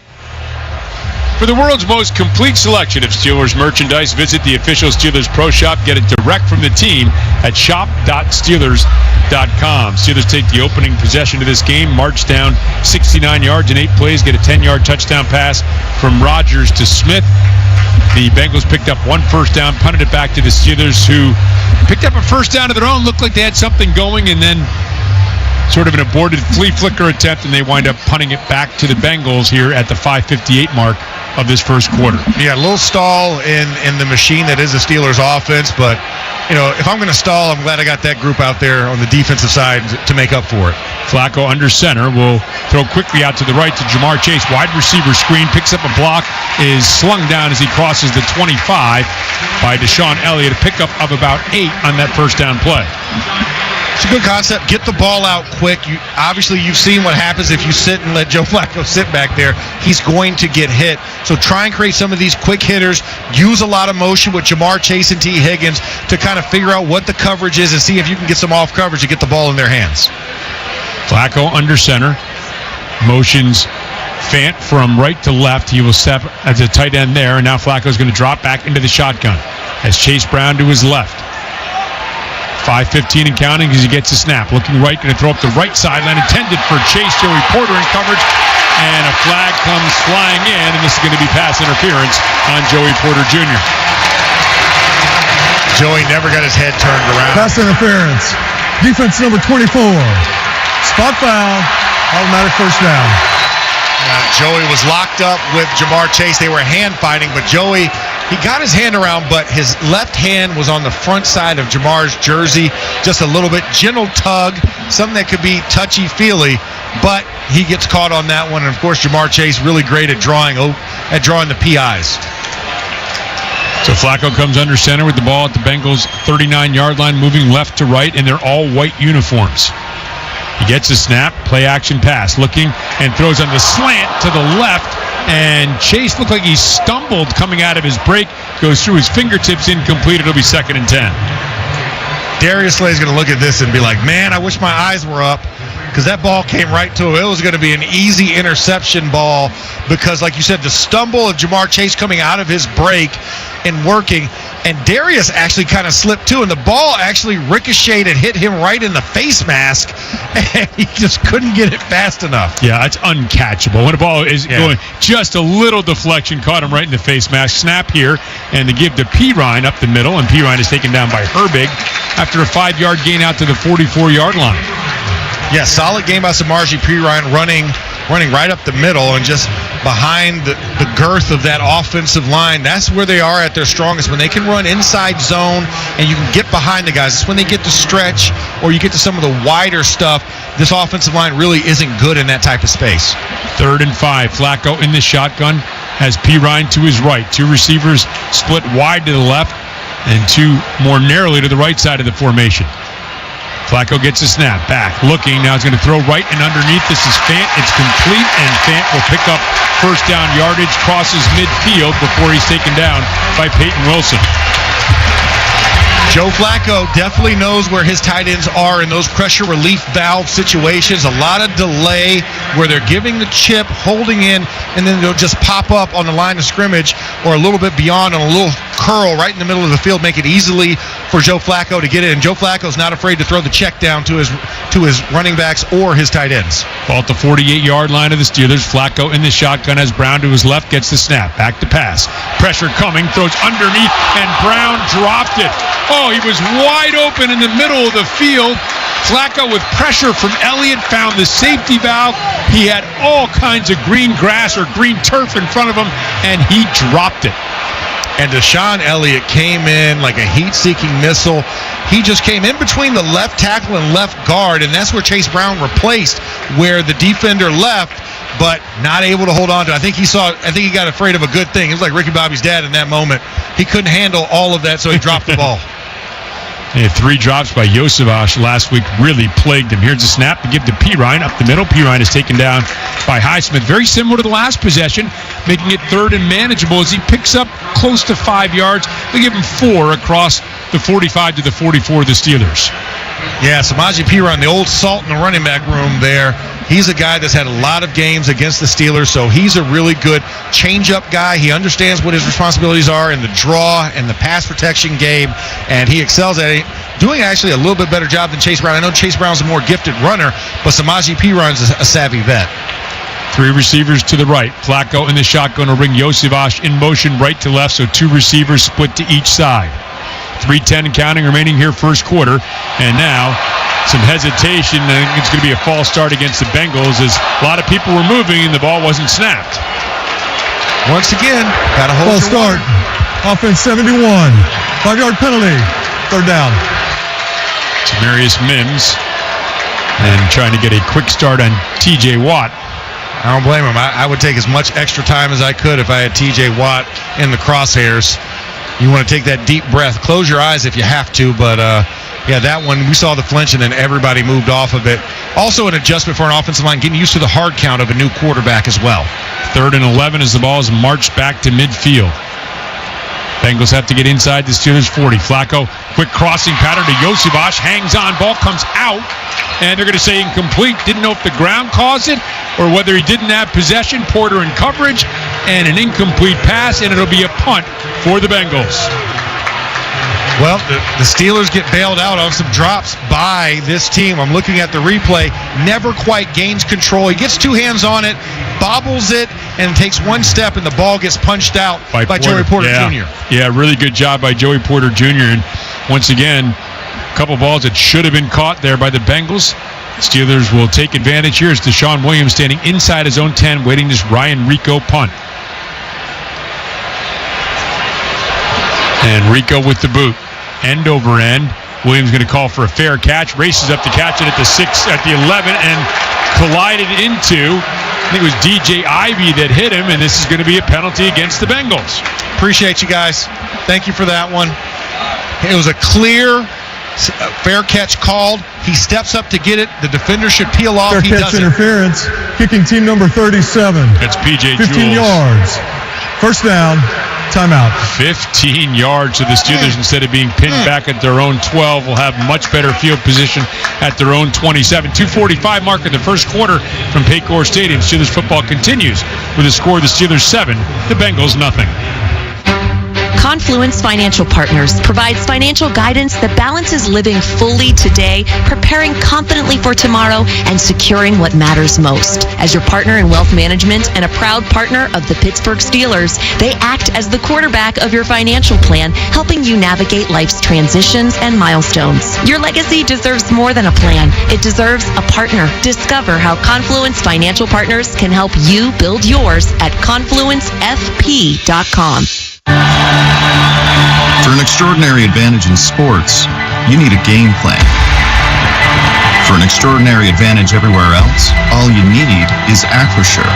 [SPEAKER 1] For the world's most complete selection of Steelers merchandise, visit the official Steelers Pro Shop. Get it direct from the team at shop.steelers.com. Steelers take the opening possession of this game, march down 69 yards in 8 plays, get a 10-yard touchdown pass from Rodgers to Smith. The Bengals picked up 1 first down, punted it back to the Steelers, who picked up a first down of their own, looked like they had something going, and then sort of an aborted flea flicker attempt, and they wind up punting it back to the Bengals here at the 5:58 mark of this first quarter.
[SPEAKER 14] Yeah, a little stall in the machine that is the Steelers offense, but you know, if I'm going to stall, I'm glad I got that group out there on the defensive side to make up for it.
[SPEAKER 1] Flaco under center will throw quickly out to the right to Jamarr Chase. Wide receiver screen, picks up a block, is slung down as he crosses the 25 by Deshaun Elliott. A pickup of about 8 on that first down play.
[SPEAKER 14] It's a good concept. Get the ball out quick. You've seen what happens if you sit and let Joe Flacco sit back there. He's going to get hit. So try and create some of these quick hitters. Use a lot of motion with Jamar Chase and T. Higgins to kind of figure out what the coverage is and see if you can get some off coverage to get the ball in their hands.
[SPEAKER 1] Flacco under center. Motions Fant from right to left. He will step as a tight end there. And now Flacco's going to drop back into the shotgun as Chase Brown to his left. 5:15 and counting as he gets a snap. Looking right, going to throw up the right sideline. Intended for Chase. Joey Porter in coverage. And a flag comes flying in, and this is going to be pass interference on Joey Porter Jr.
[SPEAKER 14] Joey never got his head turned around.
[SPEAKER 3] Pass interference. Defense number 24. Spot foul. Automatic first down.
[SPEAKER 14] Joey was locked up with Jamar Chase. They were hand fighting, but Joey, he got his hand around, but his left hand was on the front side of Jamar's jersey. Just a little bit gentle tug, something that could be touchy-feely, but he gets caught on that one. And, of course, Jamar Chase really great at drawing the PIs.
[SPEAKER 1] So Flacco comes under center with the ball at the Bengals' 39-yard line, moving left to right, and they're all white uniforms. He gets a snap, play action pass, looking and throws on the slant to the left, and Chase looked like he stumbled coming out of his break, goes through his fingertips, incomplete. It'll be 2nd and 10.
[SPEAKER 14] Darius Slay's going to look at this and be like, man, I wish my eyes were up, because that ball came right to him. It was going to be an easy interception ball because, like you said, the stumble of Jamar Chase coming out of his break and working, and Darius actually kind of slipped too, and the ball actually ricocheted and hit him right in the face mask, and he just couldn't get it fast enough.
[SPEAKER 1] Yeah, it's uncatchable. When a ball is going just a little deflection, caught him right in the face mask. Snap here, and they give to Pirine up the middle, and Pirine is taken down by Herbig after a 5-yard gain out to the 44-yard line.
[SPEAKER 14] Yeah, solid game by Samaje Perine running running right up the middle and just behind the girth of that offensive line. That's where they are at their strongest, when they can run inside zone and you can get behind the guys. It's when they get to stretch or you get to some of the wider stuff. This offensive line really isn't good in that type of space.
[SPEAKER 1] 3rd and 5. Flaco in the shotgun has Pirine to his right. 2 receivers split wide to the left and 2 more narrowly to the right side of the formation. Flaco gets a snap, back, looking, now he's going to throw right and underneath. This is Fant, it's complete, and Fant will pick up first down yardage, crosses midfield before he's taken down by Peyton Wilson.
[SPEAKER 14] Joe Flacco definitely knows where his tight ends are in those pressure relief valve situations. A lot of delay where they're giving the chip, holding in, and then they'll just pop up on the line of scrimmage or a little bit beyond on a little curl right in the middle of the field, make it easily for Joe Flacco to get it. And Joe Flacco's not afraid to throw the check down to his running backs or his tight ends.
[SPEAKER 1] Ball at the 48-yard line of the Steelers. Flacco in the shotgun has Brown to his left, gets the snap. Back to pass. Pressure coming, throws underneath, and Brown dropped it. Oh, he was wide open in the middle of the field. Flaco with pressure from Elliott found the safety valve. He had all kinds of green grass or green turf in front of him, and he dropped it.
[SPEAKER 14] And Deshaun Elliott came in like a heat-seeking missile. He just came in between the left tackle and left guard, and that's where Chase Brown replaced, where the defender left, but not able to hold on to. I think he got afraid of a good thing. It was like Ricky Bobby's dad in that moment. He couldn't handle all of that, so he dropped the ball.
[SPEAKER 1] He had 3 drops by Josevich last week, really plagued him. Here's a snap to give to Pirine up the middle. Pirine is taken down by Highsmith. Very similar to the last possession, making it 3rd and manageable as he picks up close to 5 yards. They give him 4 across the 45 to the 44 of the Steelers.
[SPEAKER 14] Yeah, Samaje Perine, the old salt in the running back room there. He's a guy that's had a lot of games against the Steelers, so he's a really good change-up guy. He understands what his responsibilities are in the draw and the pass protection game, and he excels at it, doing actually a little bit better job than Chase Brown. I know Chase Brown's a more gifted runner, but Samaje Perine's a savvy vet.
[SPEAKER 1] 3 receivers to the right. Flaco in the shotgun will bring Josevich in motion right to left, so 2 receivers split to each side. 3:10 and counting remaining here first quarter, and now some hesitation. I think it's going to be a false start against the Bengals as a lot of people were moving and the ball wasn't snapped.
[SPEAKER 14] Once again, got to hold
[SPEAKER 3] false start. Offense 71. 5-yard penalty. 3rd down.
[SPEAKER 1] Tamarius Mims and trying to get a quick start on TJ Watt.
[SPEAKER 14] I don't blame him. I would take as much extra time as I could if I had TJ Watt in the crosshairs. You want to take that deep breath. Close your eyes if you have to, but yeah, that one, we saw the flinch and then everybody moved off of it. Also an adjustment for an offensive line, getting used to the hard count of a new quarterback as well.
[SPEAKER 1] 3rd and 11 as the ball is marched back to midfield. Bengals have to get inside the Steelers 40. Flaco, quick crossing pattern to Josevich, hangs on, ball comes out, and they're going to say incomplete. Didn't know if the ground caused it or whether he didn't have possession. Porter in coverage, and an incomplete pass, and it'll be a punt for the Bengals.
[SPEAKER 14] Well, the Steelers get bailed out on some drops by this team. I'm looking at the replay. Never quite gains control. He gets 2 hands on it, bobbles it, and takes 1 step, and the ball gets punched out by Joey Porter Jr.
[SPEAKER 1] Yeah, really good job by Joey Porter Jr. And once again, a couple balls that should have been caught there by the Bengals. Steelers will take advantage here as Deshaun Williams standing inside his own 10, waiting this Ryan Rico punt. And Rico with the boot. End over end. Williams going to call for a fair catch. Races up to catch it at the 11 and collided into, I think it was DJ Ivey that hit him, and this is going to be a penalty against the Bengals.
[SPEAKER 14] Appreciate you guys. Thank you for that one. It was a clear, fair catch called. He steps up to get it. The defender should peel off.
[SPEAKER 3] Fair catch interference. Kicking team number 37.
[SPEAKER 1] That's PJ
[SPEAKER 3] 15
[SPEAKER 1] Jules.
[SPEAKER 3] yards. First down. Timeout.
[SPEAKER 1] 15 yards to the Steelers instead of being pinned back at their own 12. Will have much better field position at their own 27. 2:45 mark in the first quarter from Paycor Stadium. Steelers football continues with a score of the Steelers 7, the Bengals nothing.
[SPEAKER 18] Confluence Financial Partners provides financial guidance that balances living fully today, preparing confidently for tomorrow, and securing what matters most. As your partner in wealth management and a proud partner of the Pittsburgh Steelers, they act as the quarterback of your financial plan, helping you navigate life's transitions and milestones. Your legacy deserves more than a plan. It deserves a partner. Discover how Confluence Financial Partners can help you build yours at confluencefp.com.
[SPEAKER 19] For an extraordinary advantage in sports, you need a game plan. For an extraordinary advantage everywhere else, all you need is Acrisure.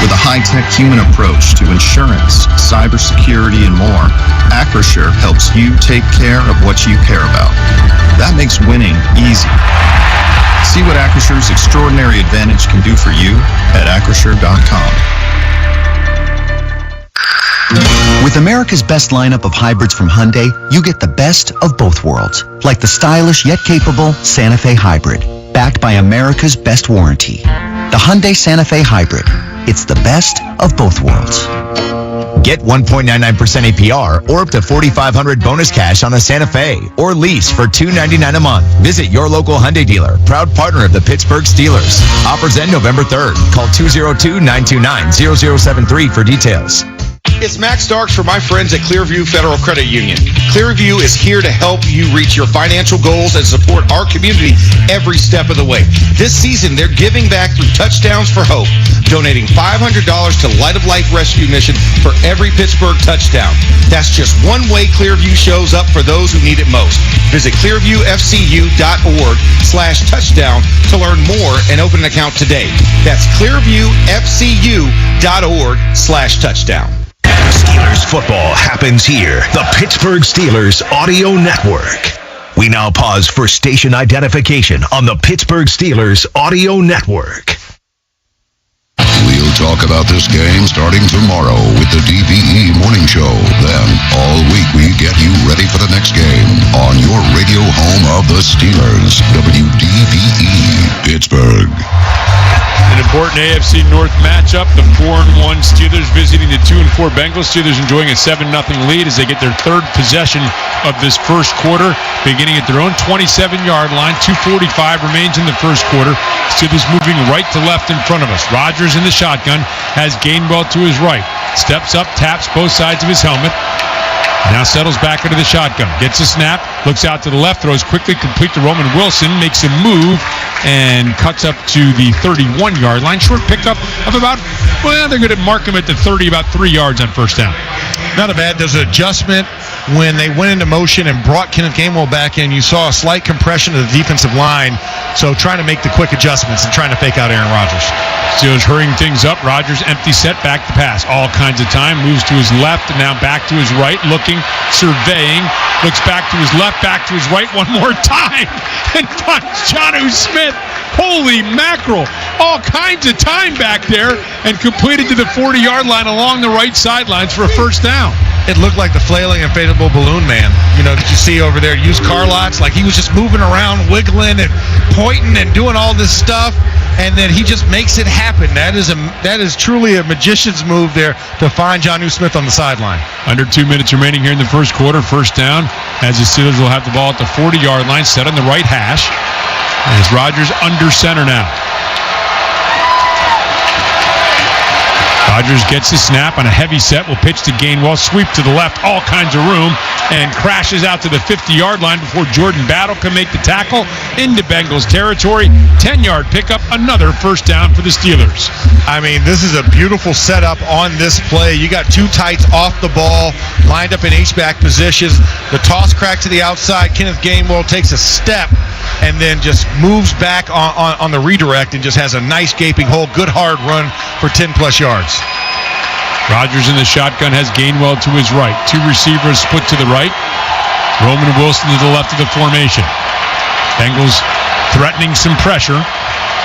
[SPEAKER 19] With a high-tech human approach to insurance, cybersecurity, and more, Acrisure helps you take care of what you care about. That makes winning easy. See what Acrissure's extraordinary advantage can do for you at Acrisure.com.
[SPEAKER 20] With America's best lineup of hybrids from Hyundai, you get the best of both worlds, like the stylish yet capable Santa Fe Hybrid, backed by America's best warranty. The Hyundai Santa Fe Hybrid. It's the best of both worlds.
[SPEAKER 21] Get 1.99% APR or up to $4,500 bonus cash on a Santa Fe or lease for $299 a month. Visit your local Hyundai dealer, proud partner of the Pittsburgh Steelers. Offers end November 3rd. Call 202-929-0073 for details.
[SPEAKER 10] It's Max Starks for my friends at Clearview Federal Credit Union. Clearview is here to help you reach your financial goals and support our community every step of the way. This season, they're giving back through Touchdowns for Hope, donating $500 to Light of Life Rescue Mission for every Pittsburgh touchdown. That's just one way Clearview shows up for those who need it most. Visit clearviewfcu.org/touchdown to learn more and open an account today. That's clearviewfcu.org/touchdown.
[SPEAKER 4] Steelers football happens here. The Pittsburgh Steelers Audio Network. We now pause for station identification on the Pittsburgh Steelers Audio Network.
[SPEAKER 23] We'll talk about this game starting tomorrow with the DVE Morning Show. Then, all week, we get you ready for the next game on your radio home of the Steelers, WDVE, Pittsburgh.
[SPEAKER 1] An important AFC North matchup. The 4-1 Steelers visiting the 2-4 Bengals. Steelers enjoying a 7-0 lead as they get their third possession of this first quarter, beginning at their own 27-yard line. 2:45 remains in the first quarter. Steelers moving right to left in front of us. Rodgers in the shotgun has Gainwell to his right. Steps up, taps both sides of his helmet. Now settles back into the shotgun. Gets a snap, looks out to the left, throws quickly, complete to Roman Wilson, makes a move, and cuts up to the 31-yard line. Short pickup of about, well, they're going to mark him at the 30, about 3 yards on first down.
[SPEAKER 14] Not a bad. There's an adjustment when they went into motion and brought Kenneth Gainwell back in. You saw a slight compression of the defensive line, so trying to make the quick adjustments and trying to fake out Aaron Rodgers.
[SPEAKER 1] Steelers hurrying things up. Rodgers empty set, back to pass. All kinds of time. Moves to his left and now back to his right. Looking, surveying. Looks back to his left, back to his right one more time. And finds Jonnu Smith. Holy mackerel. All kinds of time back there and completed to the 40-yard line along the right sidelines for a first down.
[SPEAKER 14] It looked like the flailing inflatable balloon man, that you see over there. Used car lots, like he was just moving around, wiggling and pointing and doing all this stuff, and then he just makes it happen. That is truly a magician's move there to find Jonnu Smith on the sideline.
[SPEAKER 1] Under 2 minutes remaining here in the first quarter. First down as the Steelers will have the ball at the 40-yard line, set on the right hash. As Rodgers under center now. Rodgers gets the snap on a heavy set, will pitch to Gainwell, sweep to the left, all kinds of room, and crashes out to the 50-yard line before Jordan Battle can make the tackle into Bengals territory. 10-yard pickup, another first down for the Steelers.
[SPEAKER 14] I mean, this is a beautiful setup on this play. You got two tights off the ball, lined up in H-back positions. The toss crack to the outside. Kenneth Gainwell takes a step and then just moves back on the redirect and just has a nice gaping hole. Good hard run for 10-plus yards.
[SPEAKER 1] Rodgers in the shotgun has Gainwell to his right. Two receivers split to the right. Roman Wilson to the left of the formation. Bengals threatening some pressure.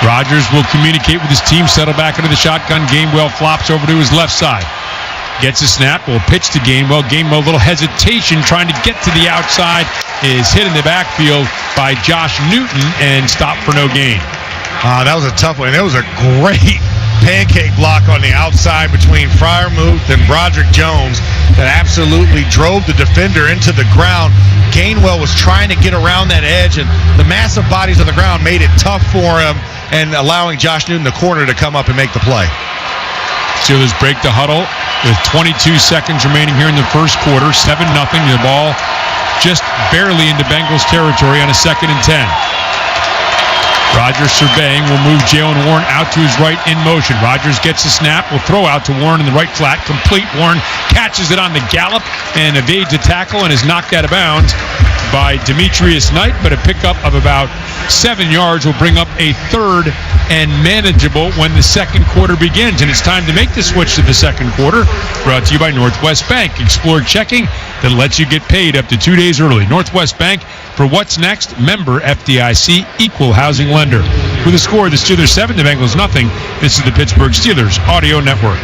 [SPEAKER 1] Rodgers will communicate with his team, settle back into the shotgun. Gainwell flops over to his left side. Gets a snap, will pitch to Gainwell. Gainwell, a little hesitation trying to get to the outside, is hit in the backfield by Josh Newton and stopped for no gain.
[SPEAKER 14] That was a tough one. That was a great pancake block on the outside between Freiermuth and Broderick Jones that absolutely drove the defender into the ground. Gainwell was trying to get around that edge, and the massive bodies on the ground made it tough for him, and allowing Josh Newton, the corner, to come up and make the play.
[SPEAKER 1] Steelers break the huddle with 22 seconds remaining here in the first quarter. 7-0. The ball just barely into Bengals territory on a 2nd and 10. Rodgers surveying, will move Jaylen Warren out to his right in motion. Rodgers gets the snap, will throw out to Warren in the right flat. Complete. Warren catches it on the gallop and evades a tackle and is knocked out of bounds by Demetrius Knight, but a pickup of about 7 yards will bring up a 3rd and manageable when the second quarter begins. And it's time to make the switch to the second quarter. Brought to you by Northwest Bank. Explore checking that lets you get paid up to 2 days early. Northwest Bank, for what's next, member FDIC, equal housing lender. With a score, the Steelers 7, the Bengals nothing. This is the Pittsburgh Steelers Audio Network.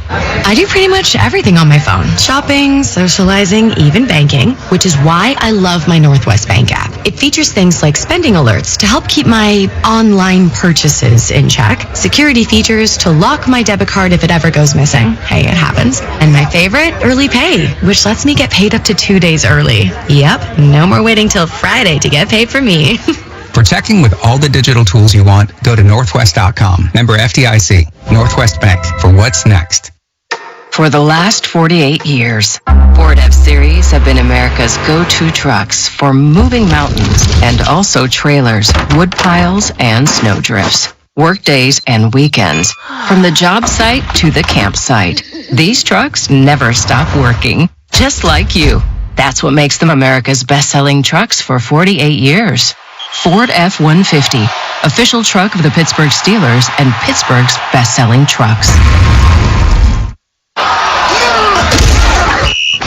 [SPEAKER 18] I do pretty much everything on my phone. Shopping, socializing, even banking, which is why I love my Northwest Bank app. It features things like spending alerts to help keep my online purchases in check, security features to lock my debit card if it ever goes missing. Hey, it happens. And my favorite, early pay, which lets me get paid up to 2 days early. Yep, no more waiting till Friday to get paid for me.
[SPEAKER 2] For checking with all the digital tools you want, go to northwest.com. Member FDIC. Northwest Bank. For what's next.
[SPEAKER 7] For the last 48 years, Ford F-Series have been America's go-to trucks for moving mountains and also trailers, wood piles, and snow drifts. Work days and weekends, from the job site to the campsite. These trucks never stop working, just like you. That's what makes them America's best-selling trucks for 48 years. Ford F-150, official truck of the Pittsburgh Steelers and Pittsburgh's best-selling trucks.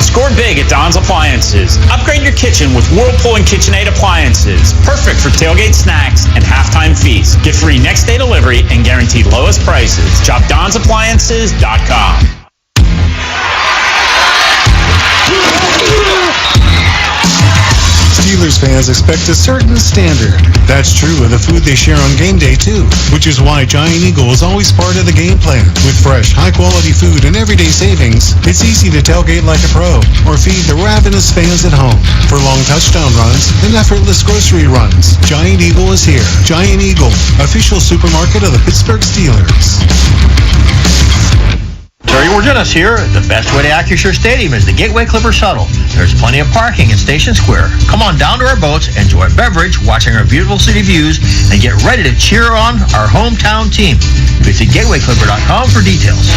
[SPEAKER 9] Score big at Don's Appliances. Upgrade your kitchen with Whirlpool and KitchenAid appliances. Perfect for tailgate snacks and halftime feasts. Get free next day delivery and guaranteed lowest prices. Shop Don'sAppliances.com.
[SPEAKER 22] Steelers fans expect a certain standard. That's true of the food they share on game day, too, which is why Giant Eagle is always part of the game plan. With fresh, high-quality food and everyday savings, it's easy to tailgate like a pro or feed the ravenous fans at home. For long touchdown runs and effortless grocery runs, Giant Eagle is here. Giant Eagle, official supermarket of the Pittsburgh Steelers.
[SPEAKER 13] Terry Wargenis here. The best way to Acrisure Stadium is the Gateway Clipper Shuttle. There's plenty of parking in Station Square. Come on down to our boats, enjoy a beverage, watching our beautiful city views, and get ready to cheer on our hometown team. Visit gatewayclipper.com for details.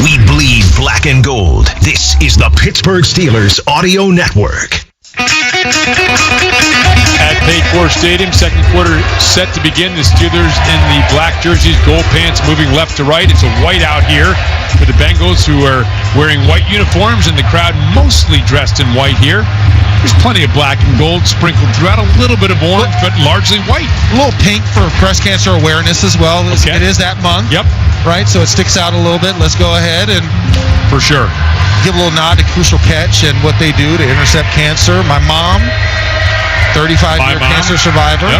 [SPEAKER 4] We bleed black and gold. This is the Pittsburgh Steelers Audio Network.
[SPEAKER 1] At Paycor Stadium, second quarter set to begin. The Steelers in the black jerseys, gold pants, moving left to right. It's a white out here for the Bengals, who are wearing white uniforms, and the crowd mostly dressed in white here. There's plenty of black and gold sprinkled throughout, a little bit of orange, but largely white.
[SPEAKER 14] A little pink for breast cancer awareness as well.
[SPEAKER 1] Okay.
[SPEAKER 14] It is that month.
[SPEAKER 1] Yep.
[SPEAKER 14] Right, so it sticks out a little bit. Let's go ahead and
[SPEAKER 1] for sure
[SPEAKER 14] give a little nod to Crucial Catch and what they do to intercept cancer. My mom, 35-year cancer survivor.
[SPEAKER 1] Yep.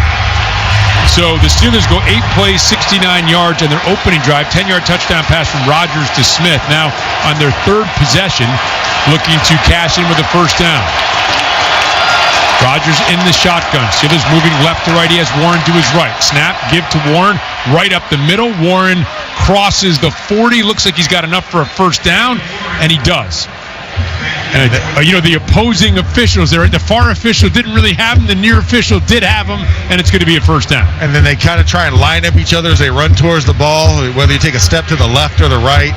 [SPEAKER 1] So the Steelers go 8 plays, 69 yards, and their opening drive, 10-yard touchdown pass from Rodgers to Smith. Now on their third possession, looking to cash in with a first down. Rodgers in the shotgun. Steelers moving left to right. He has Warren to his right. Snap, give to Warren, right up the middle. Warren crosses the 40. Looks like he's got enough for a first down, and he does. And, the opposing officials there, the far official didn't really have him. The near official did have him, and it's going to be a first down.
[SPEAKER 14] And then they kind of try and line up each other as they run towards the ball, whether you take a step to the left or the right.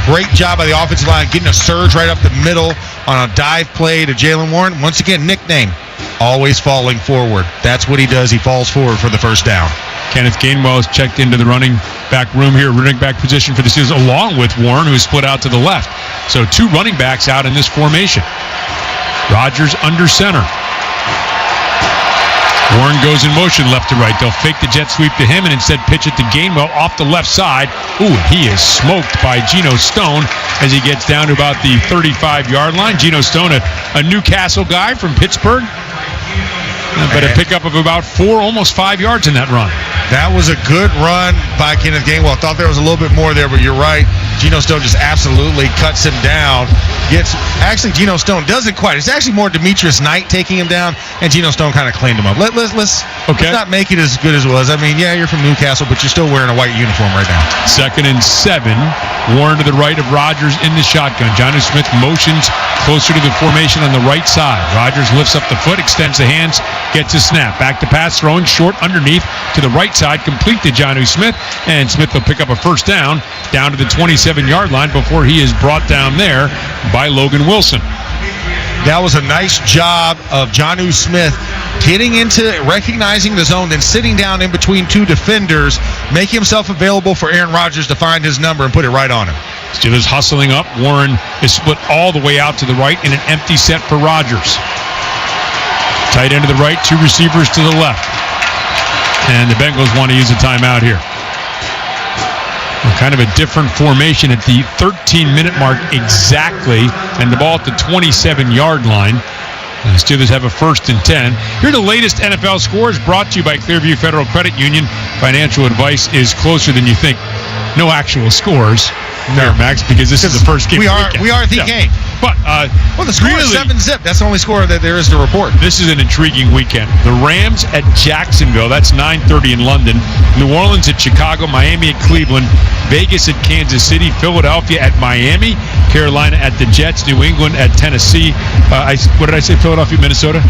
[SPEAKER 14] Great job by the offensive line getting a surge right up the middle on a dive play to Jaylen Warren. Once again, nickname, always falling forward. That's what he does. He falls forward for the first down.
[SPEAKER 1] Kenneth Gainwell is checked into the running back room here, running back position for the Steelers, along with Warren, who's split out to the left. So two running backs out in this formation. Rodgers under center. Warren goes in motion left to right. They'll fake the jet sweep to him and instead pitch it to Gainwell off the left side. Ooh, he is smoked by Geno Stone as he gets down to about the 35-yard line. Geno Stone, a Newcastle guy from Pittsburgh. But a pickup of about 4, almost 5 yards in that run.
[SPEAKER 14] That was a good run by Kenneth Gainwell. I thought there was a little bit more there, but you're right. Geno Stone just absolutely cuts him down. Actually, Geno Stone doesn't quite. It's actually more Demetrius Knight taking him down, and Geno Stone kind of cleaned him up. Let's not make it as good as it was. I mean, yeah, you're from Newcastle, but you're still wearing a white uniform right now.
[SPEAKER 1] 2nd and 7. Warren to the right of Rodgers in the shotgun. Jonnu Smith motions closer to the formation on the right side. Rodgers lifts up the foot, extends the hands, gets a snap. Back to pass, throwing short underneath to the right side, complete to Jonnu Smith, and Smith will pick up a first down to the 27-yard line before he is brought down there by Logan Wilson.
[SPEAKER 14] That was a nice job of Jonnu Smith getting into recognizing the zone, then sitting down in between two defenders, making himself available for Aaron Rodgers to find his number and put it right on him.
[SPEAKER 1] Steelers hustling up. Warren is split all the way out to the right in an empty set for Rodgers. Tight end to the right, 2 receivers to the left. And the Bengals want to use a timeout here. Kind of a different formation at the 13-minute mark exactly, and the ball at the 27-yard line. The Steelers have a 1st and 10. Here are the latest NFL scores brought to you by Clearview Federal Credit Union. Financial advice is closer than you think. No actual scores there, Max, because this is the first game.
[SPEAKER 14] We are the game.
[SPEAKER 1] But
[SPEAKER 14] the score is 7-zip. That's the only score that there is to report.
[SPEAKER 1] This is an intriguing weekend. The Rams at Jacksonville. That's 9:30 in London. New Orleans at Chicago. Miami at Cleveland. Vegas at Kansas City. Philadelphia at Miami. Carolina at the Jets. New England at Tennessee. What did I say? Philadelphia, Minnesota?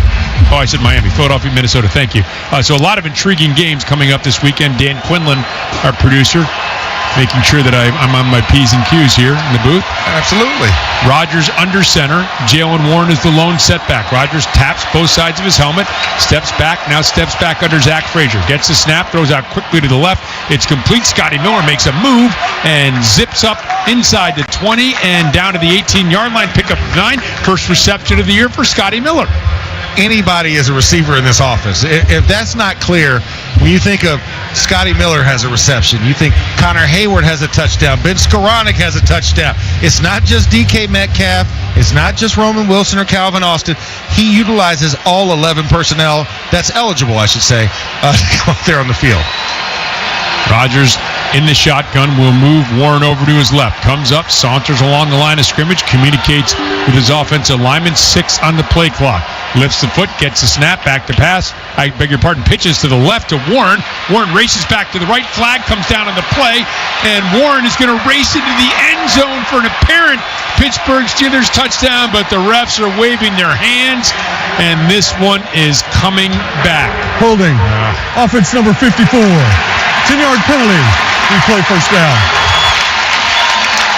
[SPEAKER 1] Oh, I said Miami. Philadelphia, Minnesota. Thank you. So a lot of intriguing games coming up this weekend. Dan Quinlan, our producer, making sure that I'm on my P's and Q's here in the booth.
[SPEAKER 14] Absolutely.
[SPEAKER 1] Rodgers under center. Jaylen Warren is the lone setback. Rodgers taps both sides of his helmet, steps back under Zach Frazier. Gets the snap, throws out quickly to the left. It's complete. Scotty Miller makes a move and zips up inside the 20 and down to the 18-yard line. Pickup 9. First reception of the year for Scotty Miller.
[SPEAKER 14] Anybody is a receiver in this offense. If that's not clear, when you think of Scotty Miller has a reception, you think Connor Hayward has a touchdown, Ben Skoranek has a touchdown. It's not just DK Metcalf. It's not just Roman Wilson or Calvin Austin. He utilizes all 11 personnel that's eligible, I should say, to go out there on the field.
[SPEAKER 1] Rodgers in the shotgun will move Warren over to his left. Comes up, saunters along the line of scrimmage, communicates with his offensive lineman. 6 on the play clock. Lifts the foot, gets the snap, back to pass. I beg your pardon, pitches to the left to Warren. Warren races back to the right. Flag comes down on the play, and Warren is going to race into the end zone for an apparent Pittsburgh Steelers touchdown, but the refs are waving their hands, and this one is coming back.
[SPEAKER 3] Holding. Offense number 54. 10-yard penalty. Replay first down.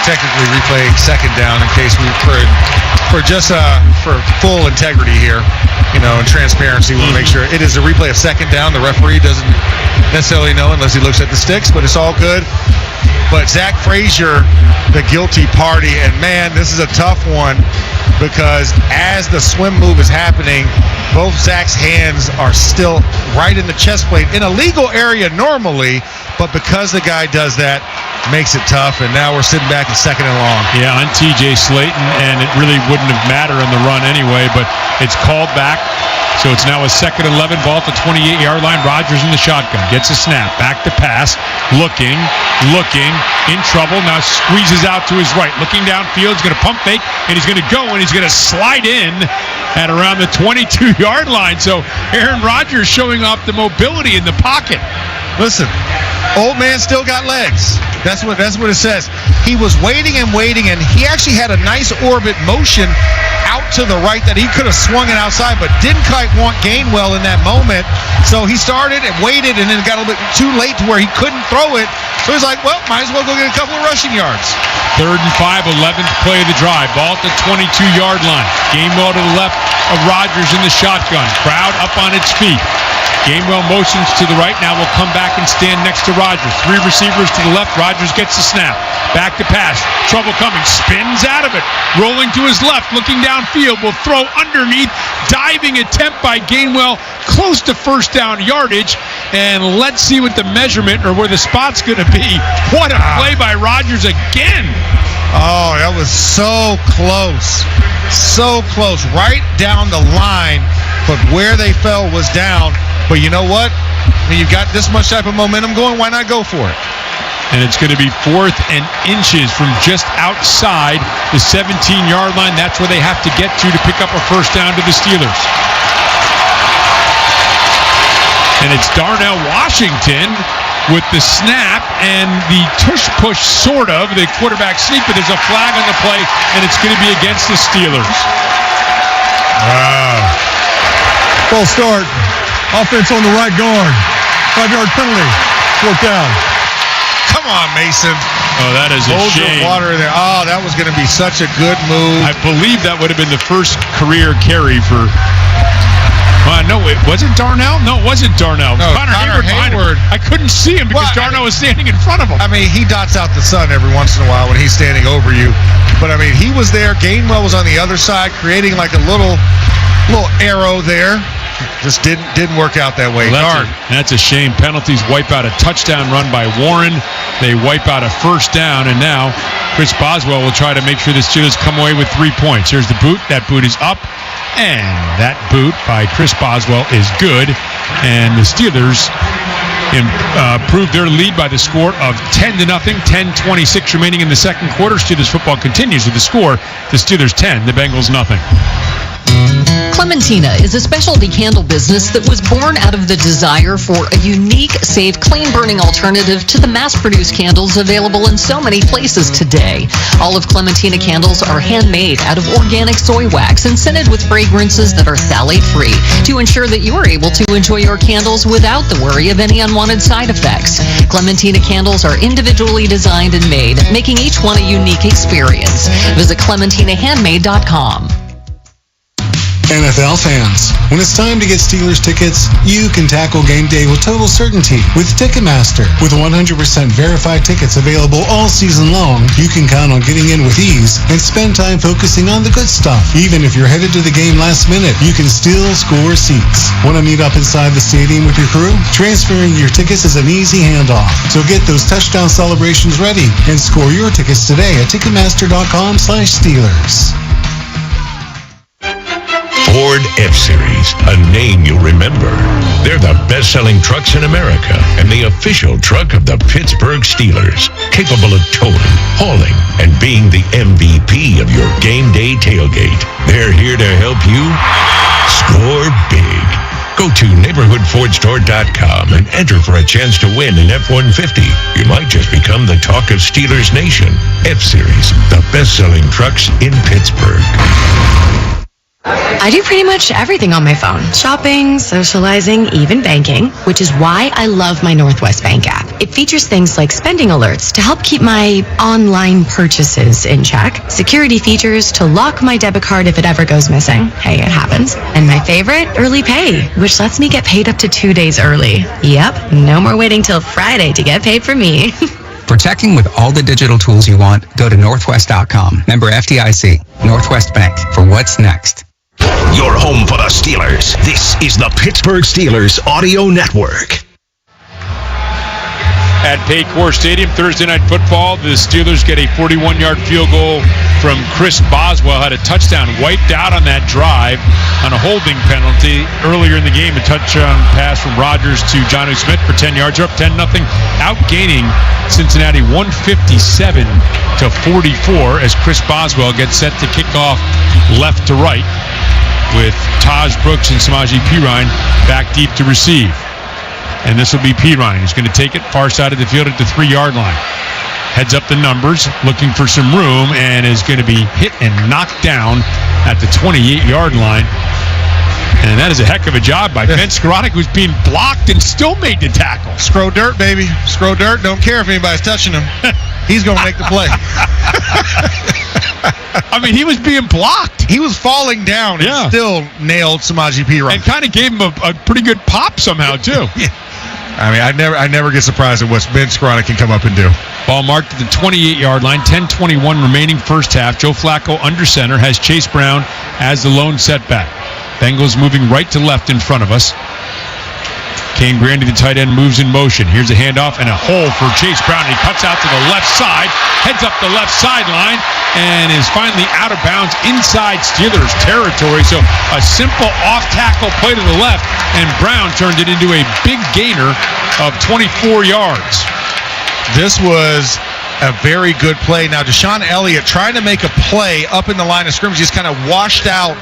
[SPEAKER 14] Technically replay second down in case we for full integrity here, and transparency. We want to make sure it is a replay of second down. The referee doesn't necessarily know unless he looks at the sticks, but it's all good. But Zach Frazier, the guilty party, and man, this is a tough one because as the swim move is happening, both Zach's hands are still right in the chest plate in a legal area normally, but because the guy does that, makes it tough, and now we're sitting back in 2nd and long.
[SPEAKER 1] Yeah, on TJ Slayton, and it really wouldn't have mattered on the run anyway, but it's called back. So it's now a 2nd and 11, ball at the 28-yard line. Rodgers in the shotgun, gets a snap, back to pass, looking, in trouble, now squeezes out to his right, looking downfield, he's going to pump fake, and he's going to go, and he's going to slide in at around the 22-yard line. So Aaron Rodgers showing off the mobility in the pocket.
[SPEAKER 14] Listen, old man still got legs. That's what it says. He was waiting, and he actually had a nice orbit motion out to the right that he could have swung it outside, but didn't quite want Gainwell in that moment. So he started and waited, and then it got a little bit too late to where he couldn't throw it. So he's like, well, might as well go get a couple of rushing yards.
[SPEAKER 1] 3rd and 5, 11th play of the drive. Ball at the 22-yard line. Gainwell to the left of Rodgers in the shotgun. Crowd up on its feet. Gainwell motions to the right. Now will come back and stand next to Rodgers. 3 receivers to the left. Rodgers gets the snap. Back to pass. Trouble coming. Spins out of it. Rolling to his left. Looking downfield. Will throw underneath. Diving attempt by Gainwell. Close to first down yardage. And let's see what the measurement or where the spot's going to be. What a play by Rodgers again.
[SPEAKER 14] Oh, that was so close. So close. Right down the line. but where they fell was down. But you know what? When you've got this much type of momentum going, why not go for it?
[SPEAKER 1] And it's going to be 4th and inches from just outside the 17-yard line. That's where they have to get to pick up a first down to the Steelers. And it's Darnell Washington with the snap and the tush-push, sort of, the quarterback sneak, but there's a flag on the play, and it's going to be against the Steelers.
[SPEAKER 3] Wow. False start. Offense on the right guard. 5-yard penalty. 4th down.
[SPEAKER 14] Come on, Mason.
[SPEAKER 1] Oh, that is a shame.
[SPEAKER 14] Hold your water there. Oh, that was going to be such a good move.
[SPEAKER 1] I believe that would have been the first career carry for... no, it wasn't Darnell? No, it wasn't Darnell.
[SPEAKER 14] No, Connor Hayward.
[SPEAKER 1] I couldn't see him because Darnell was standing in front of him.
[SPEAKER 14] I mean, he dots out the sun every once in a while when he's standing over you. But, I mean, he was there. Gainwell was on the other side, creating like a little arrow there. Just didn't work out that way.
[SPEAKER 1] Well, that's a shame. Penalties wipe out a touchdown run by Warren. They wipe out a first down, and now Chris Boswell will try to make sure the Steelers come away with 3 points. Here's the boot. That boot is up, and that boot by Chris Boswell is good. And the Steelers improved their lead by the score of 10-0. 10:26 remaining in the second quarter. Steelers football continues with the score: the Steelers 10, the Bengals nothing.
[SPEAKER 6] Clementina is a specialty candle business that was born out of the desire for a unique, safe, clean-burning alternative to the mass-produced candles available in so many places today. All of Clementina candles are handmade out of organic soy wax and scented with fragrances that are phthalate-free to ensure that you are able to enjoy your candles without the worry of any unwanted side effects. Clementina candles are individually designed and made, making each one a unique experience. Visit ClementinaHandmade.com.
[SPEAKER 22] NFL fans, when it's time to get Steelers tickets, you can tackle game day with total certainty with Ticketmaster. With 100% verified tickets available all season long, you can count on getting in with ease and spend time focusing on the good stuff. Even if you're headed to the game last minute, you can still score seats. Want to meet up inside the stadium with your crew? Transferring your tickets is an easy handoff. So get those touchdown celebrations ready and score your tickets today at Ticketmaster.com/Steelers.
[SPEAKER 4] Ford F-Series, a name you'll remember. They're the best-selling trucks in America and the official truck of the Pittsburgh Steelers. Capable of towing, hauling, and being the MVP of your game day tailgate. They're here to help you score big. Go to neighborhoodfordstore.com and enter for a chance to win an F-150. You might just become the talk of Steelers Nation. F-Series, the best-selling trucks in Pittsburgh.
[SPEAKER 8] I do pretty much everything on my phone. Shopping, socializing, even banking, which is why I love my Northwest Bank app. It features things like spending alerts to help keep my online purchases in check, security features to lock my debit card if it ever goes missing. Hey, it happens. And my favorite, early pay, which lets me get paid up to 2 days early. Yep, no more waiting till Friday to get paid for me.
[SPEAKER 2] Protecting with all the digital tools you want, go to Northwest.com. Member FDIC. Northwest Bank for what's next.
[SPEAKER 4] Your home for the Steelers. This is the Pittsburgh Steelers Audio Network.
[SPEAKER 1] At Paycor Stadium, Thursday Night Football, the Steelers get a 41-yard field goal from Chris Boswell. Had a touchdown wiped out on that drive on a holding penalty. Earlier in the game, a touchdown pass from Rodgers to Jonnu Smith for 10 yards. They're up 10-0, outgaining Cincinnati 157-44 as Chris Boswell gets set to kick off left to right, with Taj Brooks and Samaje Perine back deep to receive. And this will be Perine. He's going to take it far side of the field at the 3-yard line. Heads up the numbers, looking for some room, and is going to be hit and knocked down at the 28-yard line. And that is a heck of a job by Ben Skowronek, who's being blocked and still made the tackle.
[SPEAKER 14] Scroll dirt, baby. Scroll dirt. Don't care if anybody's touching him. He's going to make the play.
[SPEAKER 1] I mean, he was being blocked.
[SPEAKER 14] He was falling down and still nailed Samaje Perine.
[SPEAKER 1] And kind of gave him a pretty good pop somehow, too.
[SPEAKER 14] Yeah. I mean, I never get surprised at what Ben Skowronek can come up and do.
[SPEAKER 1] Ball marked at the 28-yard line, 10:21 remaining first half. Joe Flaco under center has Chase Brown as the lone setback. Bengals moving right to left in front of us. Kane Grandy, the tight end, moves in motion. Here's a handoff and a hole for Chase Brown. He cuts out to the left side, heads up the left sideline, and is finally out of bounds inside Steelers territory. So a simple off-tackle play to the left, and Brown turned it into a big gainer of 24 yards.
[SPEAKER 14] This was a very good play. Now, Deshaun Elliott trying to make a play up in the line of scrimmage. He's kind of washed out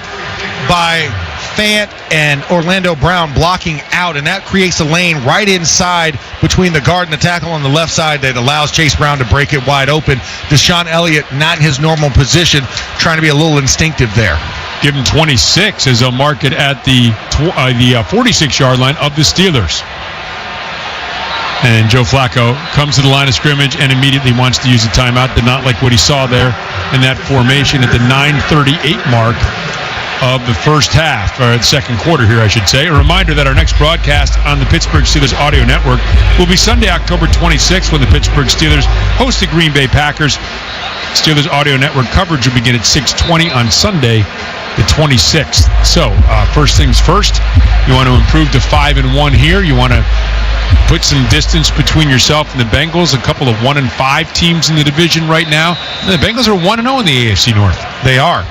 [SPEAKER 14] by Fant and Orlando Brown blocking out, and that creates a lane right inside between the guard and the tackle on the left side that allows Chase Brown to break it wide open. Deshaun Elliott not in his normal position, trying to be a little instinctive there.
[SPEAKER 1] Give him 26 as they'll mark it at the 46-yard line of the Steelers. And Joe Flaco comes to the line of scrimmage and immediately wants to use a timeout. Did not like what he saw there in that formation at the 9:38 mark of the first half, or the second quarter here, I should say. A reminder that our next broadcast on the Pittsburgh Steelers audio network will be Sunday, October 26th, when the Pittsburgh Steelers host the Green Bay Packers. Steelers audio network coverage will begin at 6:20 on Sunday, the 26th. So, first things first, you want to improve to 5-1 here. You want to put some distance between yourself and the Bengals, a couple of 1-5 teams in the division right now. The Bengals are 1-0 in the AFC North.
[SPEAKER 14] They are.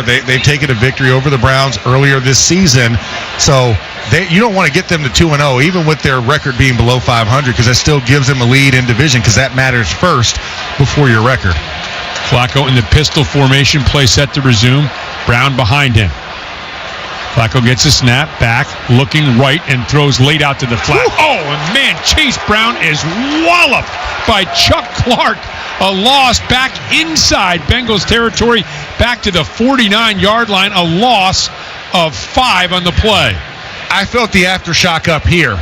[SPEAKER 14] They've taken a victory over the Browns earlier this season. So you don't want to get them to 2-0, even with their record being below 500, because that still gives them a lead in division, because that matters first before your record.
[SPEAKER 1] Flaco in the pistol formation, play set to resume. Brown behind him. Flaco gets a snap, back, looking right, and throws late out to the flat. Oh, and man, Chase Brown is walloped by Chuck Clark. A loss back inside Bengals territory, back to the 49-yard line. A loss of 5 on the play.
[SPEAKER 14] I felt the aftershock up here.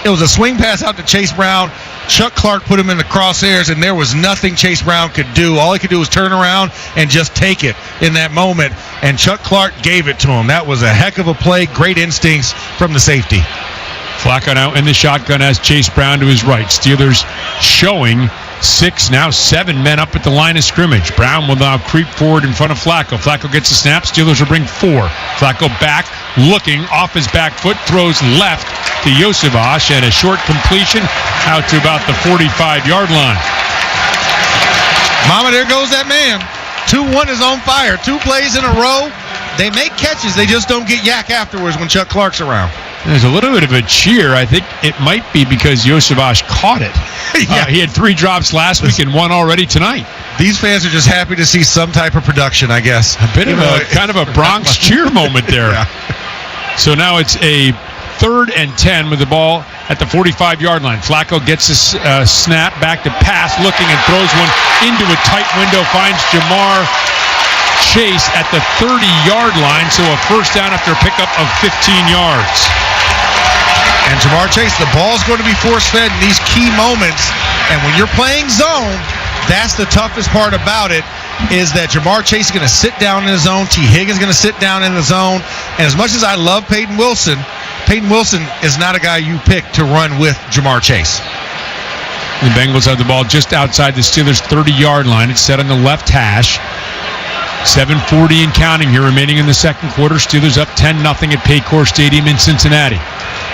[SPEAKER 14] It was a swing pass out to Chase Brown. Chuck Clark put him in the crosshairs, and there was nothing Chase Brown could do. All he could do was turn around and just take it in that moment, and Chuck Clark gave it to him. That was a heck of a play. Great instincts from the safety.
[SPEAKER 1] Flaco now in the shotgun as Chase Brown to his right. Steelers showing 6, now 7 men up at the line of scrimmage. Brown will now creep forward in front of Flaco. Flaco gets a snap. Steelers will bring 4. Flaco back, looking off his back foot, throws left to Yosevich, and a short completion out to about the 45-yard line.
[SPEAKER 14] Mama, there goes that man. 2-1 is on fire. 2 plays in a row. They make catches. They just don't get yak afterwards when Chuck Clark's around.
[SPEAKER 1] There's a little bit of a cheer. I think it might be because Yosevich caught it. Yeah. He had 3 drops last week and 1 already tonight.
[SPEAKER 14] These fans are just happy to see some type of production, I guess.
[SPEAKER 1] A bit of a kind of a Bronx cheer moment there. Yeah. So now it's a 3rd and 10 with the ball at the 45-yard line. Flaco gets a snap back to pass, looking and throws one into a tight window, finds Jamarr Chase at the 30-yard line, so a first down after a pickup of 15 yards.
[SPEAKER 14] And Jamarr Chase, the ball's going to be force-fed in these key moments, and when you're playing zone, that's the toughest part about it, is that Jamarr Chase is going to sit down in the zone, T. Higgins is going to sit down in the zone, and as much as I love Peyton Wilson is not a guy you pick to run with Jamarr Chase.
[SPEAKER 1] The Bengals have the ball just outside the Steelers' 30-yard line. It's set on the left hash. 7:40 and counting here remaining in the second quarter. Steelers up 10-0 at Paycor Stadium in Cincinnati.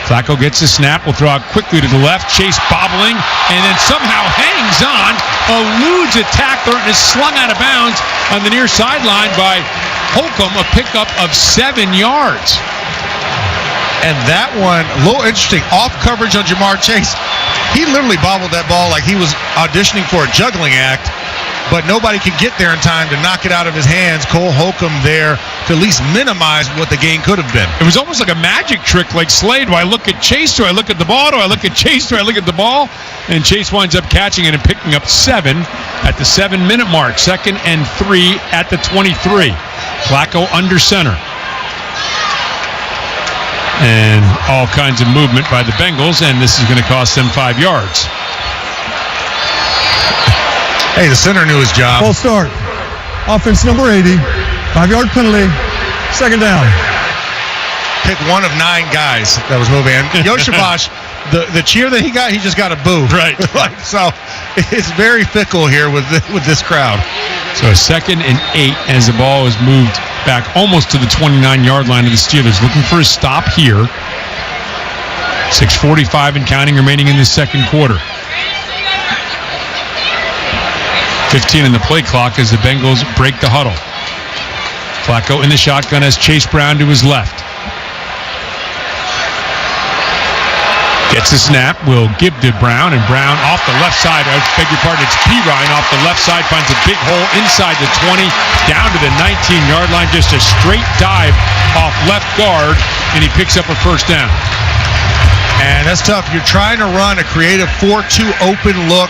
[SPEAKER 1] Flaco gets a snap, will throw out quickly to the left. Chase bobbling, and then somehow hangs on, eludes a tackler, and is slung out of bounds on the near sideline by Holcomb, a pickup of 7 yards.
[SPEAKER 14] And that one, a little interesting, off coverage on Jamarr Chase. He literally bobbled that ball like he was auditioning for a juggling act, but nobody could get there in time to knock it out of his hands. Cole Holcomb there to at least minimize what the game could have been.
[SPEAKER 1] It was almost like a magic trick, like Slade. Do I look at Chase? Do I look at the ball? Do I look at Chase? Do I look at the ball? And Chase winds up catching it and picking up 7 at the 7-minute mark. 2nd and 3 at the 23. Flaco under center. And all kinds of movement by the Bengals, and this is going to cost them 5 yards.
[SPEAKER 14] Hey, the center knew his job.
[SPEAKER 3] False start. Offense number 80. 5-yard penalty. 2nd down.
[SPEAKER 14] Pick one of 9 guys that was moving. And Yosevich, the cheer that he got, he just got a boo.
[SPEAKER 1] Right.
[SPEAKER 14] So it's very fickle here with this crowd.
[SPEAKER 1] So a 2nd and 8 as the ball is moved back almost to the 29-yard line of the Steelers. Looking for a stop here. 6:45 and counting remaining in the second quarter. 15 in the play clock as the Bengals break the huddle. Flaco in the shotgun has Chase Brown to his left. Gets the snap, will give to Brown, and Brown off the left side. I beg your pardon, it's Pirine off the left side, finds a big hole inside the 20, down to the 19-yard line. Just a straight dive off left guard, and he picks up a first down.
[SPEAKER 14] And that's tough. You're trying to run a creative 4-2 open look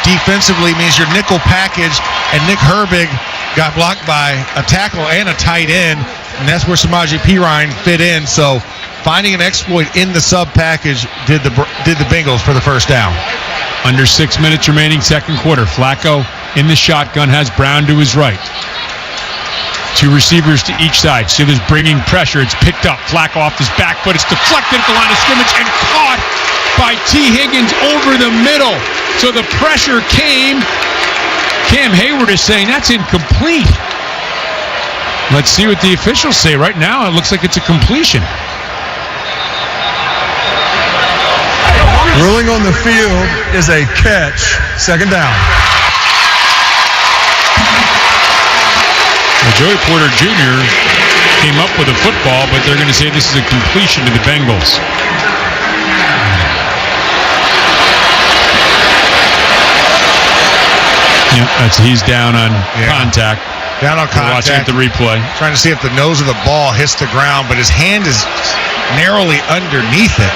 [SPEAKER 14] defensively, means your nickel package, and Nick Herbig got blocked by a tackle and a tight end, and that's where Samaje Perine fit in. So finding an exploit in the sub package did the Bengals for the first down.
[SPEAKER 1] Under 6 minutes remaining, second quarter. Flaco in the shotgun has Brown to his right. Two receivers to each side. Steelers bringing pressure. It's picked up. Flaco off his back foot. It's deflected at the line of scrimmage and caught by T. Higgins over the middle. So the pressure came. Cam Hayward is saying that's incomplete. Let's see what the officials say. Right now, it looks like it's a completion.
[SPEAKER 3] Ruling on the field is a catch. Second down.
[SPEAKER 1] Well, Joey Porter Jr. came up with a football, but they're going to say this is a completion to the Bengals. Yep, he's down on contact.
[SPEAKER 14] Down on contact.
[SPEAKER 1] We're watching at the replay.
[SPEAKER 14] Trying to see if the nose of the ball hits the ground, but his hand is narrowly underneath it.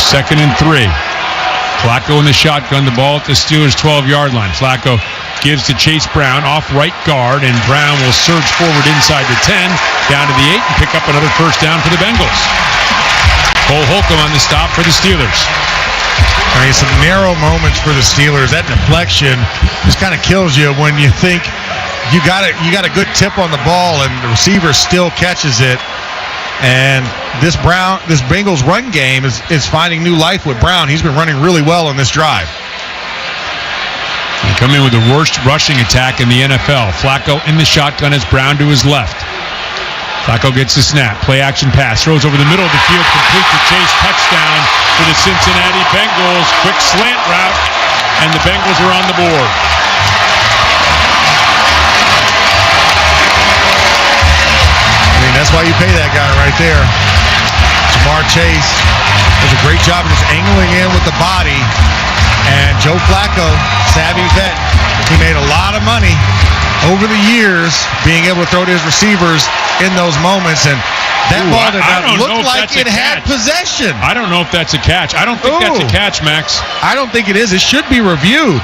[SPEAKER 1] Second and 3. Flaco in the shotgun, the ball at the Steelers' 12-yard line. Flaco gives to Chase Brown off right guard, and Brown will surge forward inside the 10, down to the 8, and pick up another first down for the Bengals. Cole Holcomb on the stop for the Steelers.
[SPEAKER 14] I mean, some narrow moments for the Steelers. That deflection just kind of kills you when you think you got a good tip on the ball and the receiver still catches it. And this Bengals run game is finding new life with Brown. He's been running really well on this drive.
[SPEAKER 1] They come in with the worst rushing attack in the NFL. Flaco in the shotgun as Brown to his left. Flaco gets the snap. Play action pass. Throws over the middle of the field. Complete to Chase. Touchdown for the Cincinnati Bengals. Quick slant route. And the Bengals are on the board.
[SPEAKER 14] I mean, that's why you pay that guy right there. Jamarr Chase does a great job of just angling in with the body. And Joe Flaco, savvy vet, he made a lot of money over the years being able to throw to his receivers in those moments. And that ball did not look like it had possession.
[SPEAKER 1] I don't know if that's a catch. I don't think that's a catch, Max.
[SPEAKER 14] I don't think it is. It should be reviewed.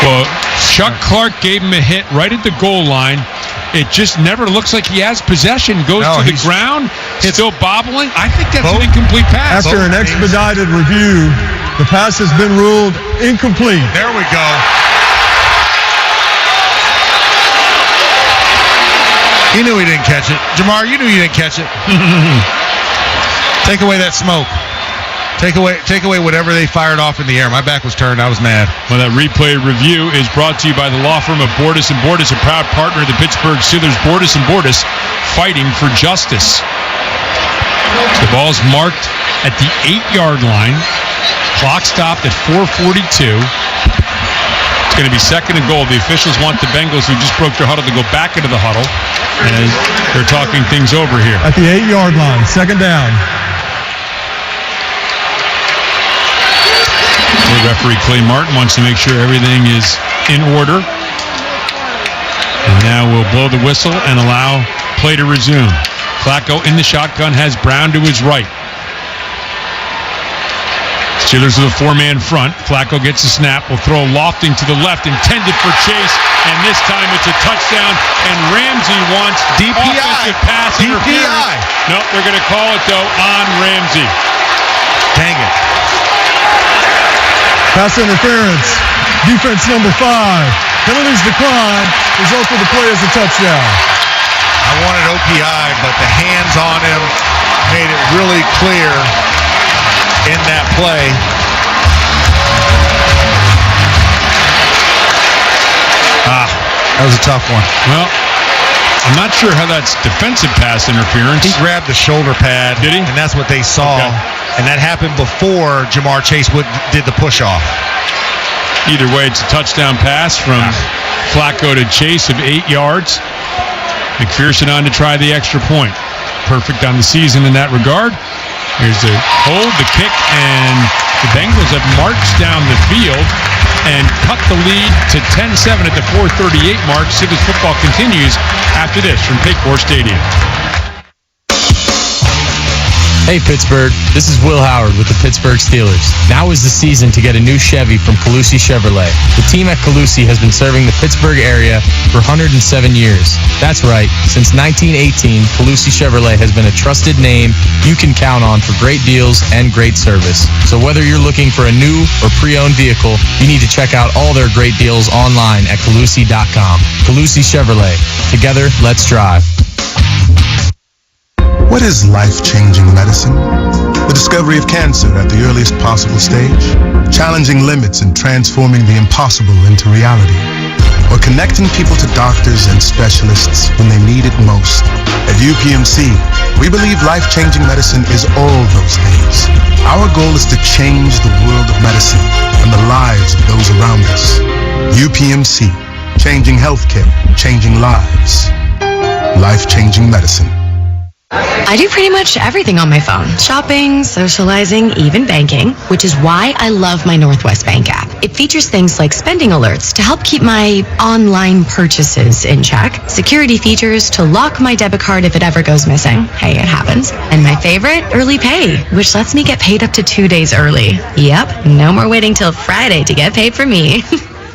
[SPEAKER 1] Well, Chuck Clark gave him a hit right at the goal line. It just never looks like he has possession. Goes to the ground. It's still bobbling. I think that's an incomplete pass.
[SPEAKER 3] After an expedited review, the pass has been ruled incomplete.
[SPEAKER 14] There we go. You knew he didn't catch it. Jamar, you knew you didn't catch it. Take away that smoke. Take away whatever they fired off in the air. My back was turned. I was mad.
[SPEAKER 1] Well, that replay review is brought to you by the law firm of Bordas & Bordas, a proud partner of the Pittsburgh Steelers. Bordas & Bordas, fighting for justice. The ball's marked at the 8-yard line. Clock stopped at 4:42. It's going to be second and goal. The officials want the Bengals, who just broke their huddle, to go back into the huddle. And they're talking things over here.
[SPEAKER 3] At the 8-yard line, second down.
[SPEAKER 1] Referee Clay Martin wants to make sure everything is in order. And now we'll blow the whistle and allow play to resume. Flaco in the shotgun has Brown to his right. Steelers with a 4-man front. Flaco gets a snap. Will throw lofting to the left, intended for Chase. And this time it's a touchdown. And Ramsey wants offensive pass interference. No, they're going to call it, though, on Ramsey.
[SPEAKER 14] Dang it.
[SPEAKER 3] Pass interference. Defense number 5. Penalties decline. Result of the play is a touchdown.
[SPEAKER 14] I wanted OPI, but the hands on him made it really clear in that play. That was a tough one.
[SPEAKER 1] Well, I'm not sure how that's defensive pass interference.
[SPEAKER 14] He grabbed the shoulder pad.
[SPEAKER 1] Did he?
[SPEAKER 14] And that's what they saw.
[SPEAKER 1] Okay.
[SPEAKER 14] And that happened before Jamarr Chase did the push-off.
[SPEAKER 1] Either way, it's a touchdown pass from Flaco to Chase of 8 yards. McPherson on to try the extra point. Perfect on the season in that regard. Here's the hold, the kick, and the Bengals have marched down the field and cut the lead to 10-7 at the 4:38 mark. Civic football continues after this from Paycor Stadium.
[SPEAKER 5] Hey Pittsburgh, this is Will Howard with the Pittsburgh Steelers. Now is the season to get a new Chevy from Calusi Chevrolet. The team at Calusi has been serving the Pittsburgh area for 107 years. That's right, since 1918, Calusi Chevrolet has been a trusted name you can count on for great deals and great service. So whether you're looking for a new or pre-owned vehicle, you need to check out all their great deals online at Calusi.com. Calusi Chevrolet. Together, let's drive.
[SPEAKER 11] What is life-changing medicine? The discovery of cancer at the earliest possible stage, challenging limits and transforming the impossible into reality, or connecting people to doctors and specialists when they need it most. At UPMC, we believe life-changing medicine is all those things. Our goal is to change the world of medicine and the lives of those around us. UPMC, changing healthcare, changing lives. Life-changing medicine.
[SPEAKER 8] I do pretty much everything on my phone. Shopping, socializing, even banking, which is why I love my Northwest Bank app. It features things like spending alerts to help keep my online purchases in check, security features to lock my debit card if it ever goes missing. Hey, it happens. And my favorite, early pay, which lets me get paid up to 2 days early. Yep, no more waiting till Friday to get paid for me.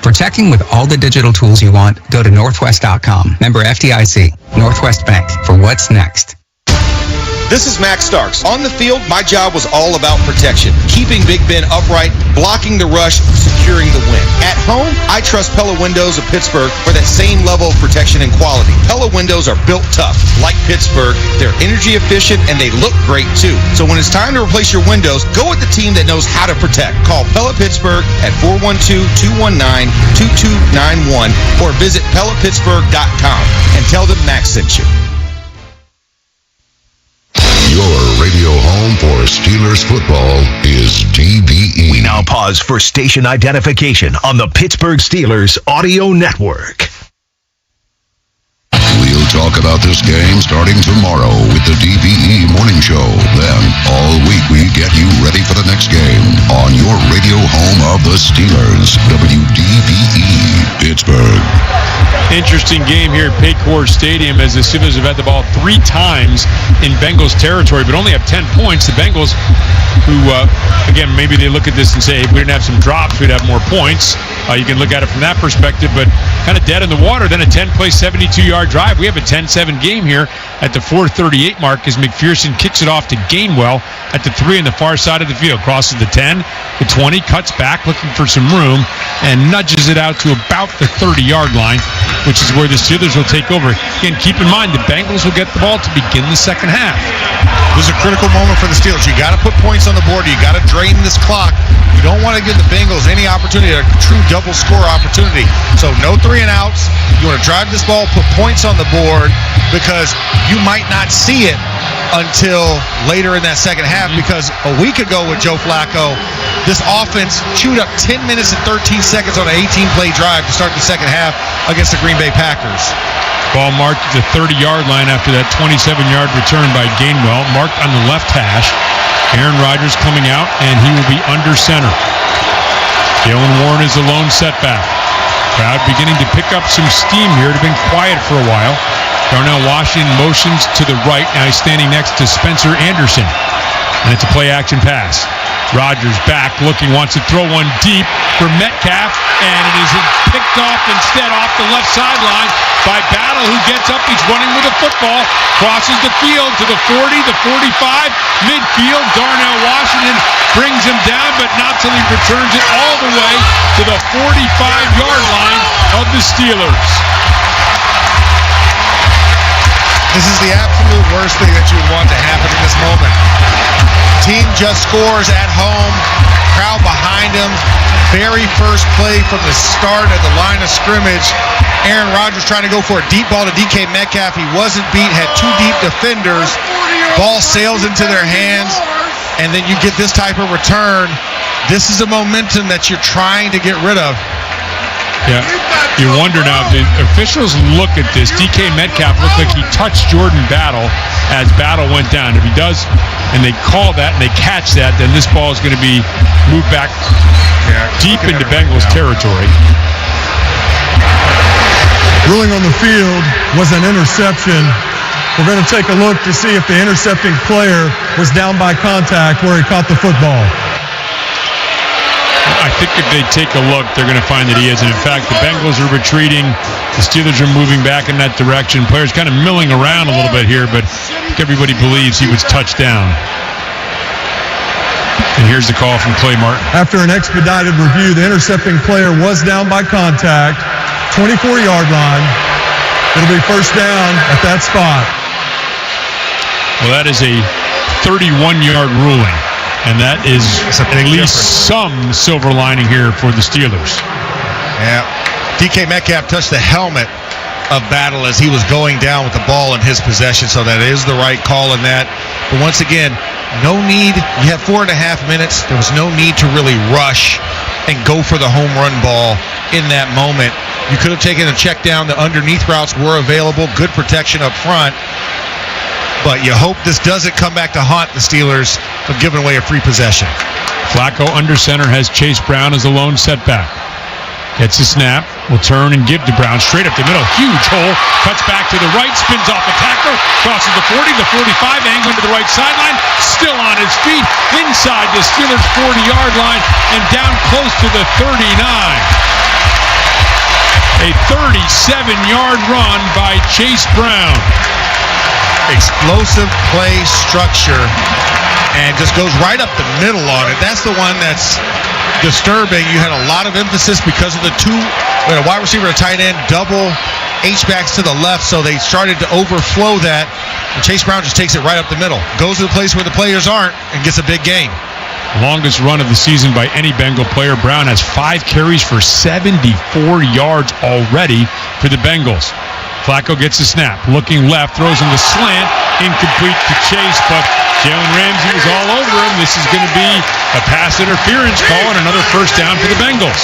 [SPEAKER 2] For checking with all the digital tools you want, go to Northwest.com. Member FDIC. Northwest Bank. For what's next.
[SPEAKER 10] This is Max Starks. On the field, my job was all about protection. Keeping Big Ben upright, blocking the rush, securing the win. At home, I trust Pella Windows of Pittsburgh for that same level of protection and quality. Pella Windows are built tough. Like Pittsburgh, they're energy efficient and they look great too. So when it's time to replace your windows, go with the team that knows how to protect. Call Pella Pittsburgh at 412-219-2291 or visit PellaPittsburgh.com and tell them Max sent you.
[SPEAKER 23] Your radio home for Steelers football is DBE.
[SPEAKER 4] We now pause for station identification on the Pittsburgh Steelers audio network.
[SPEAKER 23] We'll talk about this game starting tomorrow with the DBE Morning Show. Then, all week we get you ready for the next game on your radio home of the Steelers, WDBE, Pittsburgh.
[SPEAKER 1] Interesting game here at Paycor Stadium as the Steelers have had the ball 3 times in Bengals territory, but only have 10 points. The Bengals, who, again, maybe they look at this and say, if we didn't have some drops, we'd have more points. You can look at it from that perspective, but kind of dead in the water. Then a 10-play, 72-yard drive. We have a 10-7 game here at the 4:38 mark as McPherson kicks it off to Gainwell at the 3 on the far side of the field. Crosses the 10, the 20, cuts back looking for some room, and nudges it out to about the 30-yard line, which is where the Steelers will take over. Again, keep in mind, the Bengals will get the ball to begin the second half.
[SPEAKER 14] This is a critical moment for the Steelers. You got to put points on the board. You got to drain this clock. You don't want to give the Bengals any opportunity, a true double score opportunity. So no 3 and outs. You want to drive this ball, put points on the board, because you might not see it until later in that second half, because a week ago with Joe Flaco, this offense chewed up 10 minutes and 13 seconds on an 18-play drive to start the second half against the Green Bay Packers.
[SPEAKER 1] Ball marked at the 30-yard line after that 27-yard return by Gainwell, marked on the left hash. Aaron Rodgers coming out, and he will be under center. Jaylen Warren is the lone setback. Crowd beginning to pick up some steam here. It had been quiet for a while. Darnell Washington motions to the right. Now he's standing next to Spencer Anderson. And it's a play-action pass. Rodgers back, looking, wants to throw one deep for Metcalf, and it is picked off instead off the left sideline by Battle, who gets up. He's running with the football, crosses the field to the 40, the 45, midfield. Darnell Washington brings him down, but not till he returns it all the way to the 45-yard line of the Steelers.
[SPEAKER 14] This is the absolute worst thing that you would want to happen in this moment. Team just scores at home, crowd behind him, very first play from the start at the line of scrimmage, Aaron Rodgers trying to go for a deep ball to DK Metcalf. He wasn't beat, had two deep defenders. Ball sails into their hands, and then you get this type of return. This is a momentum that you're trying to get rid of.
[SPEAKER 1] Yeah, you wonder now, if the officials look at this, DK Metcalf looked like he touched Jordan Battle as Battle went down. If he does, and they call that and they catch that, then this ball is going to be moved back deep into Bengals territory.
[SPEAKER 3] Ruling on the field was an interception. We're going to take a look to see if the intercepting player was down by contact where he caught the football.
[SPEAKER 1] I think if they take a look, they're going to find that he is. And in fact, the Bengals are retreating. The Steelers are moving back in that direction. Players kind of milling around a little bit here, but everybody believes he was touched down. And here's the call from Clay Martin.
[SPEAKER 3] After an expedited review, the intercepting player was down by contact, 24-yard line. It'll be first down at that spot.
[SPEAKER 1] Well, that is a 31-yard ruling. And that is at least some silver lining here for the Steelers.
[SPEAKER 14] Yeah. DK Metcalf touched the helmet of Battle as he was going down with the ball in his possession, so that is the right call in that. But once again, no need. You have 4.5 minutes. There was no need to really rush and go for the home run ball in that moment. You could have taken a check down. The underneath routes were available. Good protection up front. But you hope this doesn't come back to haunt the Steelers of giving away a free possession.
[SPEAKER 1] Flacco under center has Chase Brown as a lone setback. Gets a snap, will turn and give to Brown straight up the middle. Huge hole, cuts back to the right, spins off a tackler, crosses the 40, the 45, angling to the right sideline, still on his feet, inside the Steelers' 40-yard line, and down close to the 39. A 37-yard run by Chase Brown.
[SPEAKER 14] Explosive play structure, and just goes right up the middle on it. That's the one that's disturbing. You had a lot of emphasis because of the two, a wide receiver, a tight end, double H-backs to the left, so they started to overflow that, and Chase Brown just takes it right up the middle. Goes to the place where the players aren't and gets a big gain.
[SPEAKER 1] Longest run of the season by any Bengal player. Brown has 5 carries for 74 yards already for the Bengals. Flacco gets a snap, looking left, throws him the slant, incomplete to Chase, but Jaylen Ramsey was all over him. This is going to be a pass interference call and another first down for the Bengals.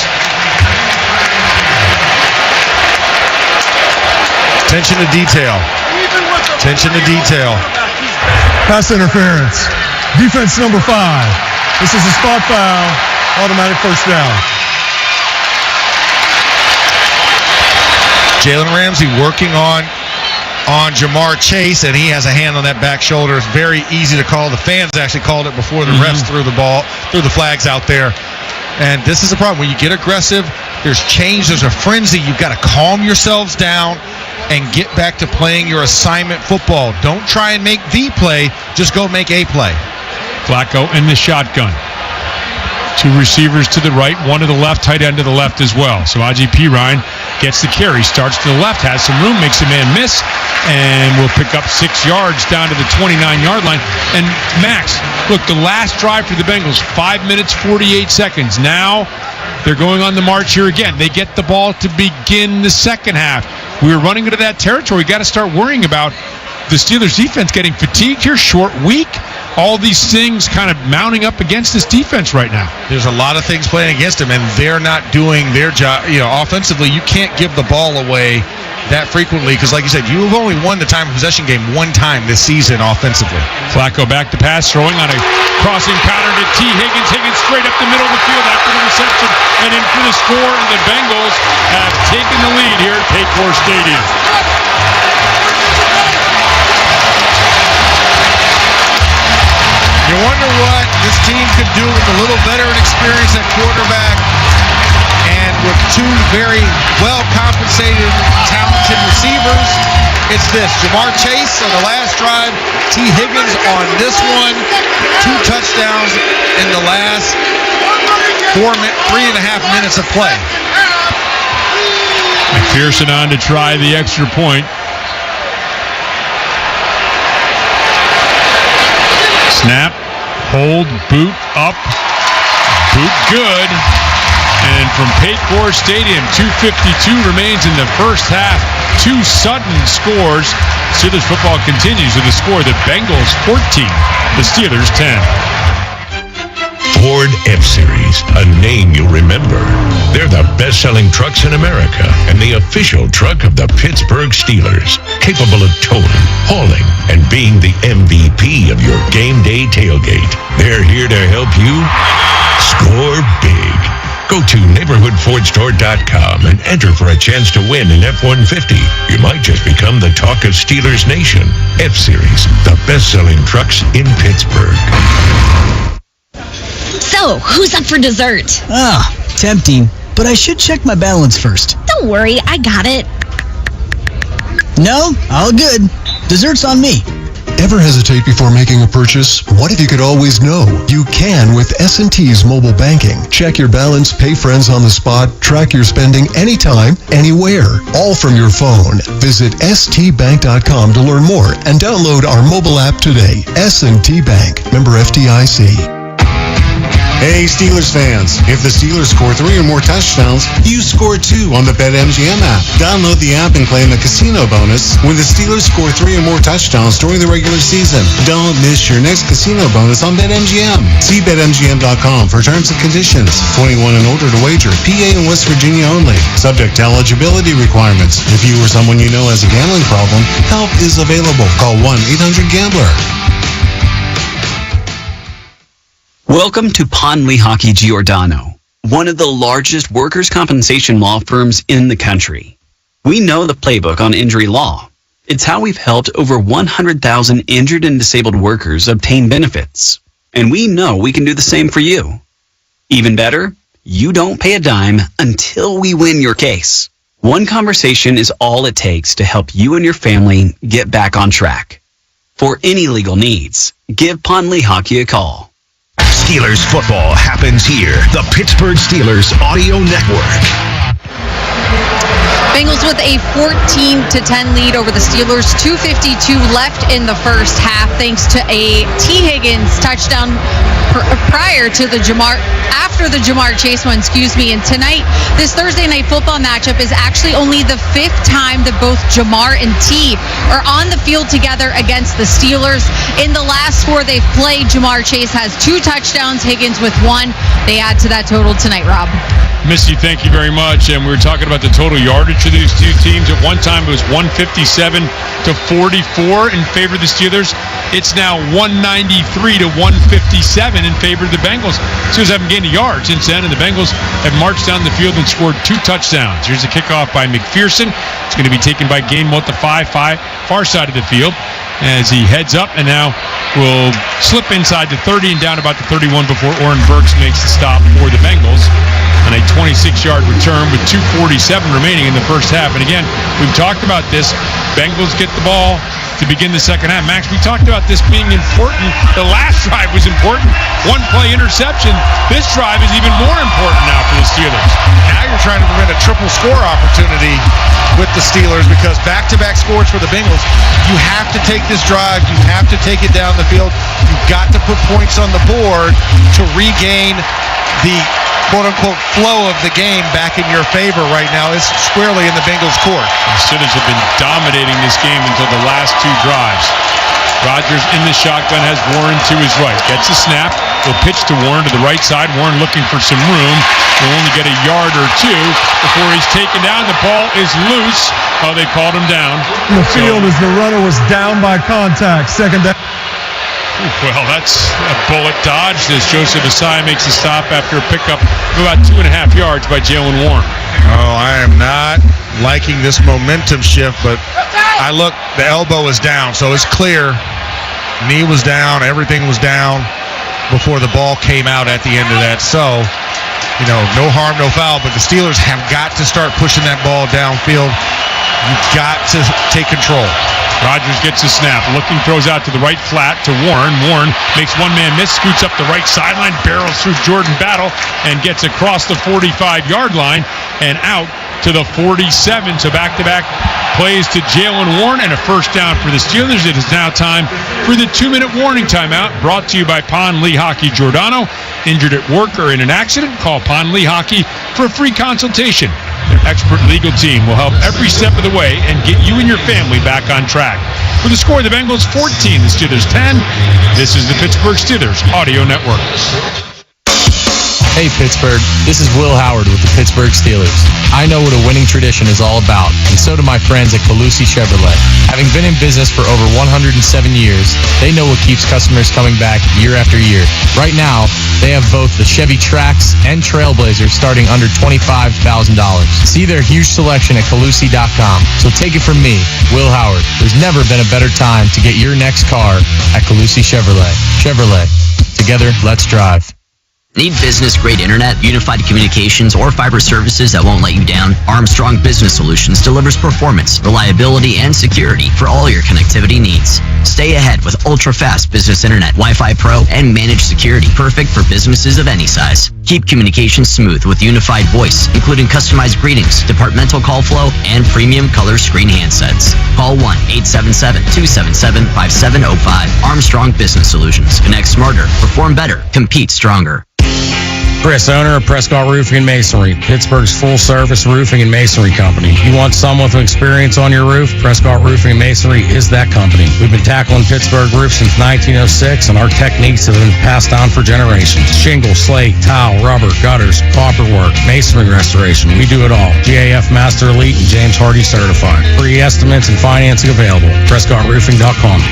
[SPEAKER 14] Attention to detail. Attention to detail.
[SPEAKER 3] Pass interference. Defense number 5. This is a spot foul. Automatic first down.
[SPEAKER 14] Jaylen Ramsey working on Jamarr Chase, and he has a hand on that back shoulder. It's very easy to call. The fans actually called it before the refs threw the flags out there. And this is the problem. When you get aggressive, there's change, there's a frenzy. You've got to calm yourselves down and get back to playing your assignment football. Don't try and make the play. Just go make a play.
[SPEAKER 1] Flacco in the shotgun. 2 receivers to the right, 1 to the left, tight end to the left as well. So Ajay Ryan gets the carry, starts to the left, has some room, makes a man miss, and will pick up 6 yards down to the 29-yard line. And Max, look, the last drive for the Bengals, 5 minutes, 48 seconds. Now they're going on the march here again. They get the ball to begin the second half. We were running into that territory. We've got to start worrying about the Steelers defense getting fatigued here, short week. All these things kind of mounting up against this defense right now.
[SPEAKER 14] There's a lot of things playing against them, and they're not doing their job. Offensively, you can't give the ball away that frequently because, like you said, you've only won the time of possession game 1 time this season offensively.
[SPEAKER 1] Flacco back to pass, throwing on a crossing pattern to T. Higgins. Higgins straight up the middle of the field after the reception and in for the score, and the Bengals have taken the lead here at Paycor Stadium.
[SPEAKER 14] You wonder what this team could do with a little veteran experience at quarterback and with 2 very well-compensated, talented receivers. It's this. Jamarr Chase on the last drive, T. Higgins on this one. 2 touchdowns in the last 3.5 minutes of play.
[SPEAKER 1] McPherson on to try the extra point. Snap, hold, boot, up, boot good. And from Paycor Stadium, 2:52 remains in the first half. 2 sudden scores. Steelers football continues with a score. The Bengals 14, the Steelers 10.
[SPEAKER 12] Ford F-Series, a name you'll remember. They're the best-selling trucks in America and the official truck of the Pittsburgh Steelers, capable of towing, hauling, and being the MVP of your game day tailgate. They're here to help you score big. Go to neighborhoodfordstore.com and enter for a chance to win an F-150. You might just become the talk of Steelers Nation. F-Series, the best-selling trucks in Pittsburgh.
[SPEAKER 15] So, who's up for dessert?
[SPEAKER 16] Tempting, but I should check my balance first.
[SPEAKER 15] Don't worry, I got it.
[SPEAKER 16] No, all good. Dessert's on me.
[SPEAKER 24] Ever hesitate before making a purchase? What if you could always know? You can with S&T's mobile banking. Check your balance, pay friends on the spot, track your spending anytime, anywhere, all from your phone. Visit stbank.com to learn more and download our mobile app today. S&T Bank, member FDIC.
[SPEAKER 22] Hey, Steelers fans. If the Steelers score 3 or more touchdowns, you score 2 on the BetMGM app. Download the app and claim the casino bonus when the Steelers score 3 or more touchdowns during the regular season. Don't miss your next casino bonus on BetMGM. See BetMGM.com for terms and conditions. 21 and older to wager. PA and West Virginia only. Subject to eligibility requirements. If you or someone you know has a gambling problem, help is available. Call 1-800-GAMBLER.
[SPEAKER 25] Welcome to Pond Lehocky Giordano, one of the largest workers' compensation law firms in the country. We know the playbook on injury law. It's how we've helped over 100,000 injured and disabled workers obtain benefits. And we know we can do the same for you. Even better, you don't pay a dime until we win your case. One conversation is all it takes to help you and your family get back on track. For any legal needs, give Pond Lehocky a call.
[SPEAKER 4] Steelers football happens here. The Pittsburgh Steelers Audio Network.
[SPEAKER 6] Bengals with a 14-10 lead over the Steelers. 2:52 left in the first half, thanks to a T. Higgins touchdown after the Jamarr Chase one, And tonight, this Thursday night football matchup is actually only the 5th time that both Jamar and T are on the field together against the Steelers. In the last 4 they've played, Jamarr Chase has 2 touchdowns, Higgins with 1. They add to that total tonight, Rob.
[SPEAKER 1] Missy, thank you very much. And we were talking about the total yardage of these two teams. At one time, it was 157 to 44 in favor of the Steelers. It's now 193 to 157 in favor of the Bengals. Steelers haven't gained a yard since then, and the Bengals have marched down the field and scored 2 touchdowns. Here's a kickoff by McPherson. It's going to be taken by Gainwell at the far side of the field as he heads up and now will slip inside the 30 and down about the 31 before Oren Burks makes the stop for the Bengals on a 26-yard return with 2:47 remaining in the first half. And again, we've talked about this. Bengals get the ball to begin the second half. Max, we talked about this being important. The last drive was important. 1-play interception. This drive is even more important now for the Steelers.
[SPEAKER 14] Now you're trying to prevent a triple score opportunity with the Steelers because back-to-back scores for the Bengals. You have to take this drive. You have to take it down the field. You've got to put points on the board to regain the quote-unquote flow of the game back in your favor right now. It's squarely in the Bengals' court.
[SPEAKER 1] The Steelers have been dominating this game until the last 2 drives. Rodgers in the shotgun has Warren to his right. Gets a snap. Will pitch to Warren to the right side. Warren looking for some room. Will only get a yard or 2 before he's taken down. The ball is loose. Oh, they called him down.
[SPEAKER 3] In the field as the runner was down by contact. Second down.
[SPEAKER 1] Well, that's a bullet dodged as Joseph Asai makes a stop after a pickup of about 2.5 yards by Jaylen Warren.
[SPEAKER 14] Oh, I am not liking this momentum shift, but the elbow is down, so it's clear. Knee was down, everything was down before the ball came out at the end of that. So, no harm, no foul, but the Steelers have got to start pushing that ball downfield. You've got to take control.
[SPEAKER 1] Rodgers gets a snap, looking, throws out to the right flat to Warren. Warren makes one-man miss, scoots up the right sideline, barrels through Jordan Battle, and gets across the 45-yard line and out to the 47. So back-to-back plays to Jaylen Warren and a first down for the Steelers. It is now time for the 2-minute warning timeout, brought to you by Pond Lee Hockey Giordano. Injured at work or in an accident? Call Pond Lee Hockey for a free consultation. Their expert legal team will help every step of the way and get you and your family back on track. For the score, the Bengals 14, the Steelers 10. This is the Pittsburgh Steelers Audio Network.
[SPEAKER 5] Hey Pittsburgh, this is Will Howard with the Pittsburgh Steelers. I know what a winning tradition is all about, and so do my friends at Calusi Chevrolet. Having been in business for over 107 years, they know what keeps customers coming back year after year. Right now, they have both the Chevy Trax and Trailblazer starting under $25,000. See their huge selection at Calusi.com. So take it from me, Will Howard. There's never been a better time to get your next car at Calusi Chevrolet. Chevrolet. Together, let's drive.
[SPEAKER 17] Need business-grade internet, unified communications, or fiber services that won't let you down? Armstrong Business Solutions delivers performance, reliability, and security for all your connectivity needs. Stay ahead with ultra-fast business internet, Wi-Fi Pro, and managed security, perfect for businesses of any size. Keep communications smooth with unified voice, including customized greetings, departmental call flow, and premium color screen handsets. Call 1-877-277-5705. Armstrong Business Solutions. Connect smarter, perform better, compete stronger.
[SPEAKER 18] Chris, owner of Prescott Roofing and Masonry, Pittsburgh's full-service roofing and masonry company. You want someone with experience on your roof? Prescott Roofing and Masonry is that company. We've been tackling Pittsburgh roofs since 1906, and our techniques have been passed on for generations. Shingle, slate, tile, rubber, gutters, copper work, masonry restoration. We do it all. GAF Master Elite and James Hardy certified. Free estimates and financing available. PrescottRoofing.com.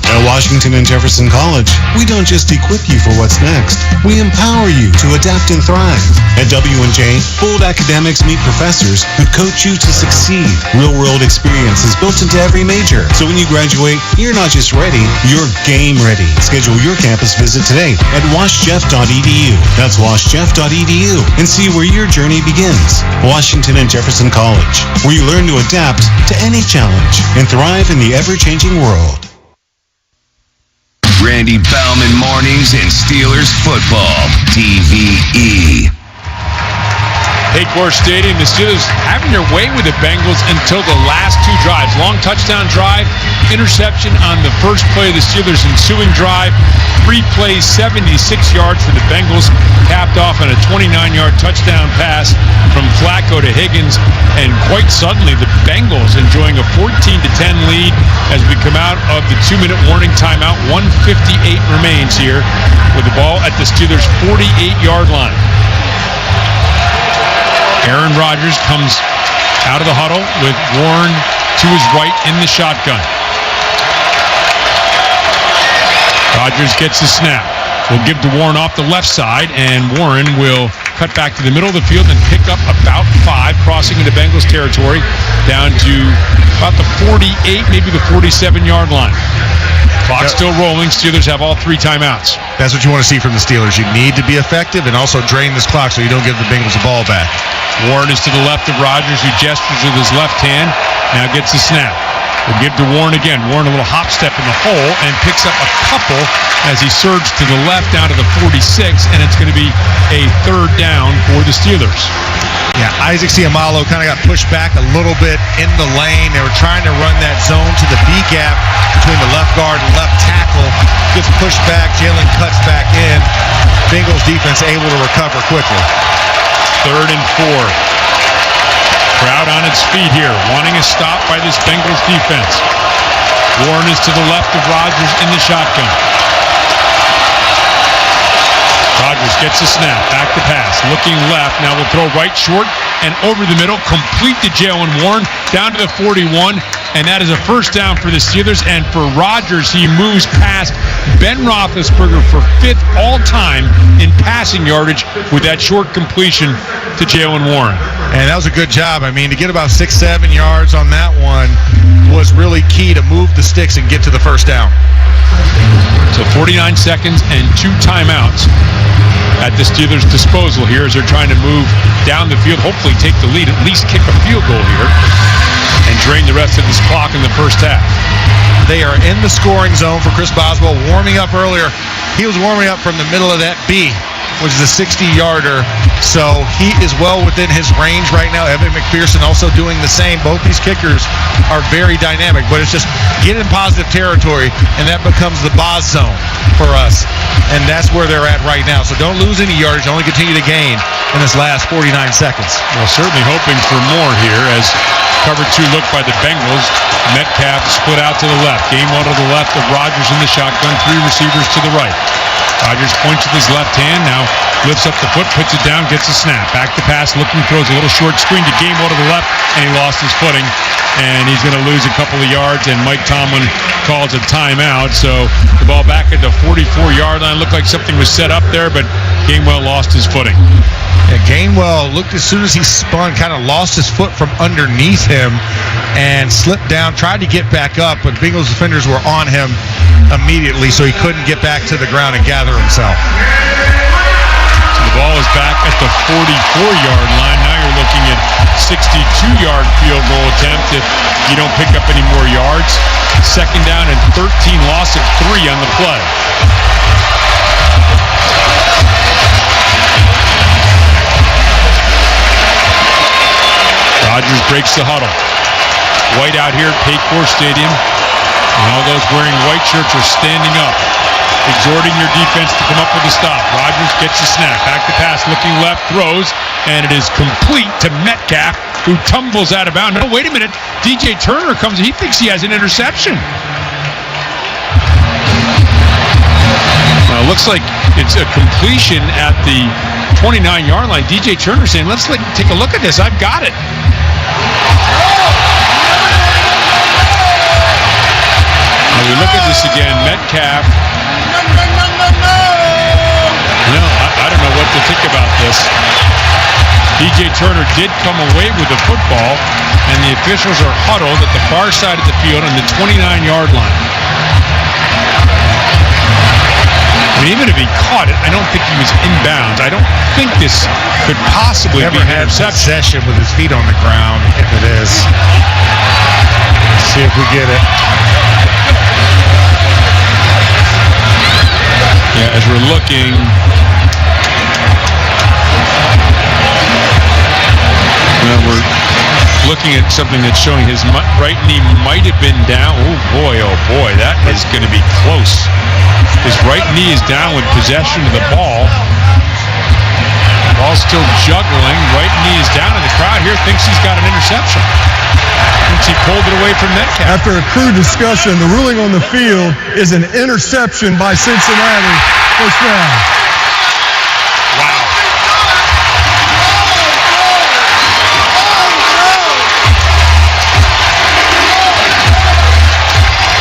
[SPEAKER 22] At Washington and Jefferson College, we don't just equip you for what's next. We empower you to adapt and thrive. At W&J, bold academics meet professors who coach you to succeed. Real-world experience is built into every major. So when you graduate, you're not just ready, you're game ready. Schedule your campus visit today at washjeff.edu. That's washjeff.edu, and see where your journey begins. Washington and Jefferson College, where you learn to adapt to any challenge and thrive in the ever-changing world.
[SPEAKER 23] Randy Baumann Mornings and Steelers Football, TVE.
[SPEAKER 1] Paycor Stadium, the Steelers having their way with the Bengals until the last two drives. Long touchdown drive, interception on the first play of the Steelers' ensuing drive. 3 plays, 76 yards for the Bengals, capped off on a 29-yard touchdown pass from Flaco to Higgins. And quite suddenly, the Bengals enjoying a 14-10 lead as we come out of the 2-minute warning timeout. 1:58 remains here with the ball at the Steelers' 48-yard line. Aaron Rodgers comes out of the huddle with Warren to his right in the shotgun. Rodgers gets the snap. Will give to Warren off the left side, and Warren will cut back to the middle of the field and pick up about 5, crossing into Bengals territory down to about the 48, maybe the 47-yard line. Clock still rolling. Steelers have all 3 timeouts.
[SPEAKER 14] That's what you want to see from the Steelers. You need to be effective and also drain this clock so you don't give the Bengals the ball back.
[SPEAKER 1] Warren is to the left of Rodgers, who gestures with his left hand. Now gets the snap. We'll give to Warren again. Warren a little hop step in the hole and picks up a couple as he surged to the left down to the 46, and it's going to be a 3rd down for the Steelers.
[SPEAKER 14] Yeah, Isaac Seumalo kind of got pushed back a little bit in the lane. They were trying to run that zone to the B gap between the left guard and left tackle. Gets pushed back. Jaylen cuts back in. Bengals defense able to recover quickly.
[SPEAKER 1] 3rd and 4. Crowd on its feet here, wanting a stop by this Bengals defense. Warren is to the left of Rodgers in the shotgun. Rodgers gets the snap, back to pass, looking left. Now will throw right short and over the middle, complete to Jaylen Warren, down to the 41, and that is a 1st down for the Steelers. And for Rodgers, he moves past Ben Roethlisberger for 5th all-time in passing yardage with that short completion to Jaylen Warren.
[SPEAKER 14] And that was a good job. I mean, to get about 6-7 yards on that one was really key to move the sticks and get to the 1st down.
[SPEAKER 1] So 49 seconds and 2 timeouts at the Steelers' disposal here as they're trying to move down the field, hopefully take the lead, at least kick a field goal here, and drain the rest of this clock in the first half.
[SPEAKER 14] They are in the scoring zone for Chris Boswell, warming up earlier. He was warming up from the middle of that B, which is a 60-yarder So he is well within his range right now. Evan McPherson also doing the same. Both these kickers are very dynamic, but it's just get in positive territory, and that becomes the boss zone for us. And that's where they're at right now. So don't lose any yardage. Only continue to gain in this last 49 seconds.
[SPEAKER 1] Well, certainly hoping for more here as cover 2 look by the Bengals. Metcalf split out to the left. Game 1 to the left of Rodgers in the shotgun. 3 receivers to the right. Rodgers points with his left hand. Now lifts up the foot, puts it down, gets a snap. Back to pass, looking, throws a little short screen to Game 1 to the left, and he lost his footing. And he's going to lose a couple of yards, and Mike Tomlin calls a timeout. So the ball back at the 44-yard line. Looked like something was set up there, but Gainwell lost his footing.
[SPEAKER 14] Yeah, Gainwell looked as soon as he spun, kind of lost his foot from underneath him and slipped down, tried to get back up, but Bengals defenders were on him immediately, so he couldn't get back to the ground and gather himself.
[SPEAKER 1] So the ball is back at the 44-yard line. Now you're looking at 62-yard field goal attempt if you don't pick up any more yards. 2nd down and 13, loss of 3 on the play. Rodgers breaks the huddle. White out here at Paycor Stadium. And all those wearing white shirts are standing up, exhorting your defense to come up with a stop. Rodgers gets the snap. Back to pass, looking left, throws, and it is complete to Metcalf, who tumbles out of bounds. No, wait a minute. DJ Turner comes. He thinks he has an interception. Looks like it's a completion at the 29-yard line. DJ Turner saying, let's take a look at this. I've got it. Now we look at this again. Metcalf. No, I don't know what to think about this. DJ Turner did come away with the football, and the officials are huddled at the far side of the field on the 29-yard line. I mean, even if he caught it, I don't think he was inbounds. I don't think this could possibly be an interception.
[SPEAKER 14] Possession with his feet on the ground, if it is. Let's see if we get it.
[SPEAKER 1] Yeah, as we're looking, well, we're looking at something that's showing his right knee might have been down. Oh boy, that is going to be close. His right knee is down with possession of the ball. Ball's still juggling. Right knee is down, and the crowd here thinks he's got an interception. Thinks he pulled it away from Metcalf.
[SPEAKER 3] After a crew discussion, the ruling on the field is an interception by Cincinnati. First down.
[SPEAKER 1] Wow.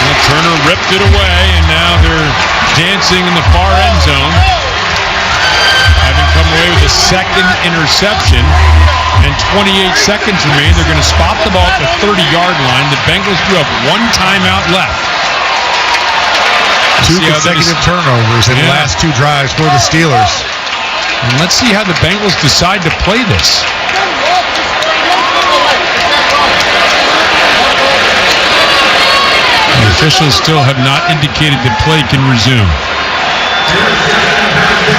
[SPEAKER 1] Well, Turner ripped it away, and now they're dancing in the far end zone. Having come away with a 2nd interception, and 28 seconds remain. They're going to spot the ball at the 30-yard line. The Bengals do have 1 timeout left.
[SPEAKER 14] 2 consecutive turnovers in the last 2 drives for the Steelers.
[SPEAKER 1] And let's see how the Bengals decide to play this. The officials still have not indicated that play can resume.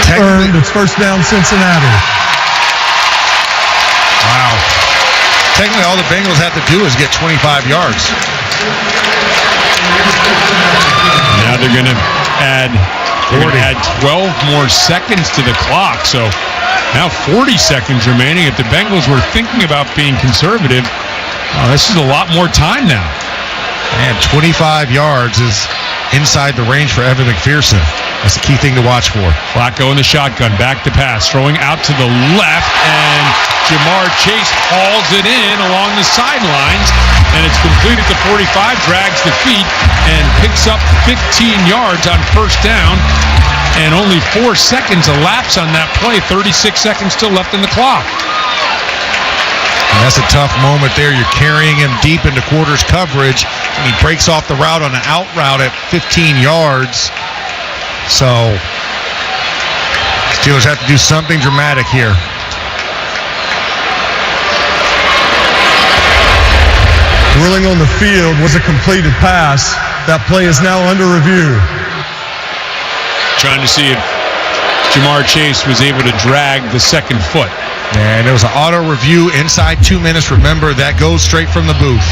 [SPEAKER 3] It's first down, Cincinnati.
[SPEAKER 14] Wow. Technically, all the Bengals have to do is get 25 yards.
[SPEAKER 1] Now they're going to add 12 more seconds to the clock. So now 40 seconds remaining. If the Bengals were thinking about being conservative, this is a lot more time now.
[SPEAKER 14] And 25 yards is inside the range for Evan McPherson. That's the key thing to watch for.
[SPEAKER 1] Flaco in the shotgun, back to pass, throwing out to the left, and Jamarr Chase hauls it in along the sidelines, and it's complete at the 45, drags the feet, and picks up 15 yards on first down, and only 4 seconds elapse on that play, 36 seconds still left in the clock.
[SPEAKER 14] And that's a tough moment there. You're carrying him deep into quarters coverage, and he breaks off the route on an out route at 15 yards. So, Steelers have to do something dramatic here.
[SPEAKER 3] The ruling on the field was a completed pass. That play is now under review.
[SPEAKER 1] Trying to see if Jamarr Chase was able to drag the second foot.
[SPEAKER 14] And there was an auto review inside 2 minutes. Remember, that goes straight from the booth.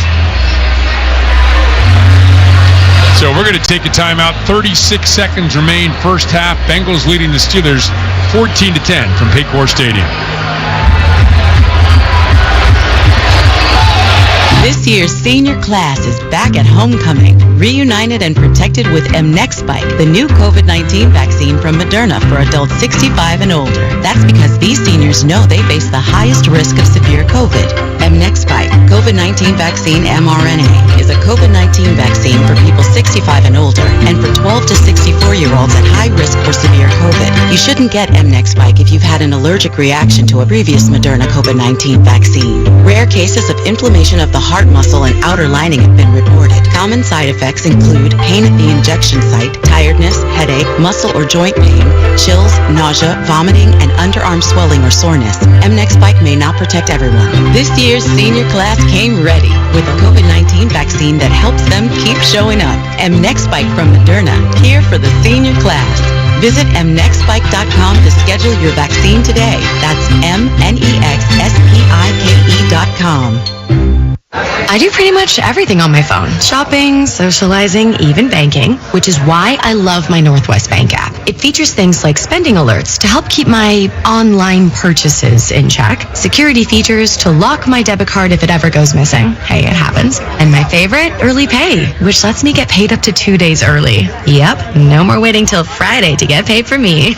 [SPEAKER 1] So we're going to take a timeout. 36 seconds remain first half. Bengals leading the Steelers 14-10 from Paycor Stadium.
[SPEAKER 7] This year's senior class is back at homecoming, reunited and protected with mNEXSpike, the new COVID-19 vaccine from Moderna for adults 65 and older. That's because these seniors know they face the highest risk of severe COVID. mNEXSpike, COVID-19 vaccine mRNA, is a COVID-19 vaccine for people 65 and older and for 12 to 64-year-olds at high risk for severe COVID. You shouldn't get mNEXSpike if you've had an allergic reaction to a previous Moderna COVID-19 vaccine. Rare cases of inflammation of the heart muscle and outer lining have been reported. Common side effects include pain at the injection site, tiredness, headache, muscle or joint pain, chills, nausea, vomiting, and underarm swelling or soreness. mNEXSpike may not protect everyone. This year's senior class came ready with a COVID-19 vaccine that helps them keep showing up. mNEXSpike from Moderna, here for the senior class. Visit mnexspike.com to schedule your vaccine today. That's mnexspike.com.
[SPEAKER 8] I do pretty much everything on my phone. Shopping, socializing, even banking, which is why I love my Northwest Bank app. It features things like spending alerts to help keep my online purchases in check, security features to lock my debit card if it ever goes missing. Hey, it happens. And my favorite, early pay, which lets me get paid up to 2 days early. Yep, no more waiting till Friday to get paid for me.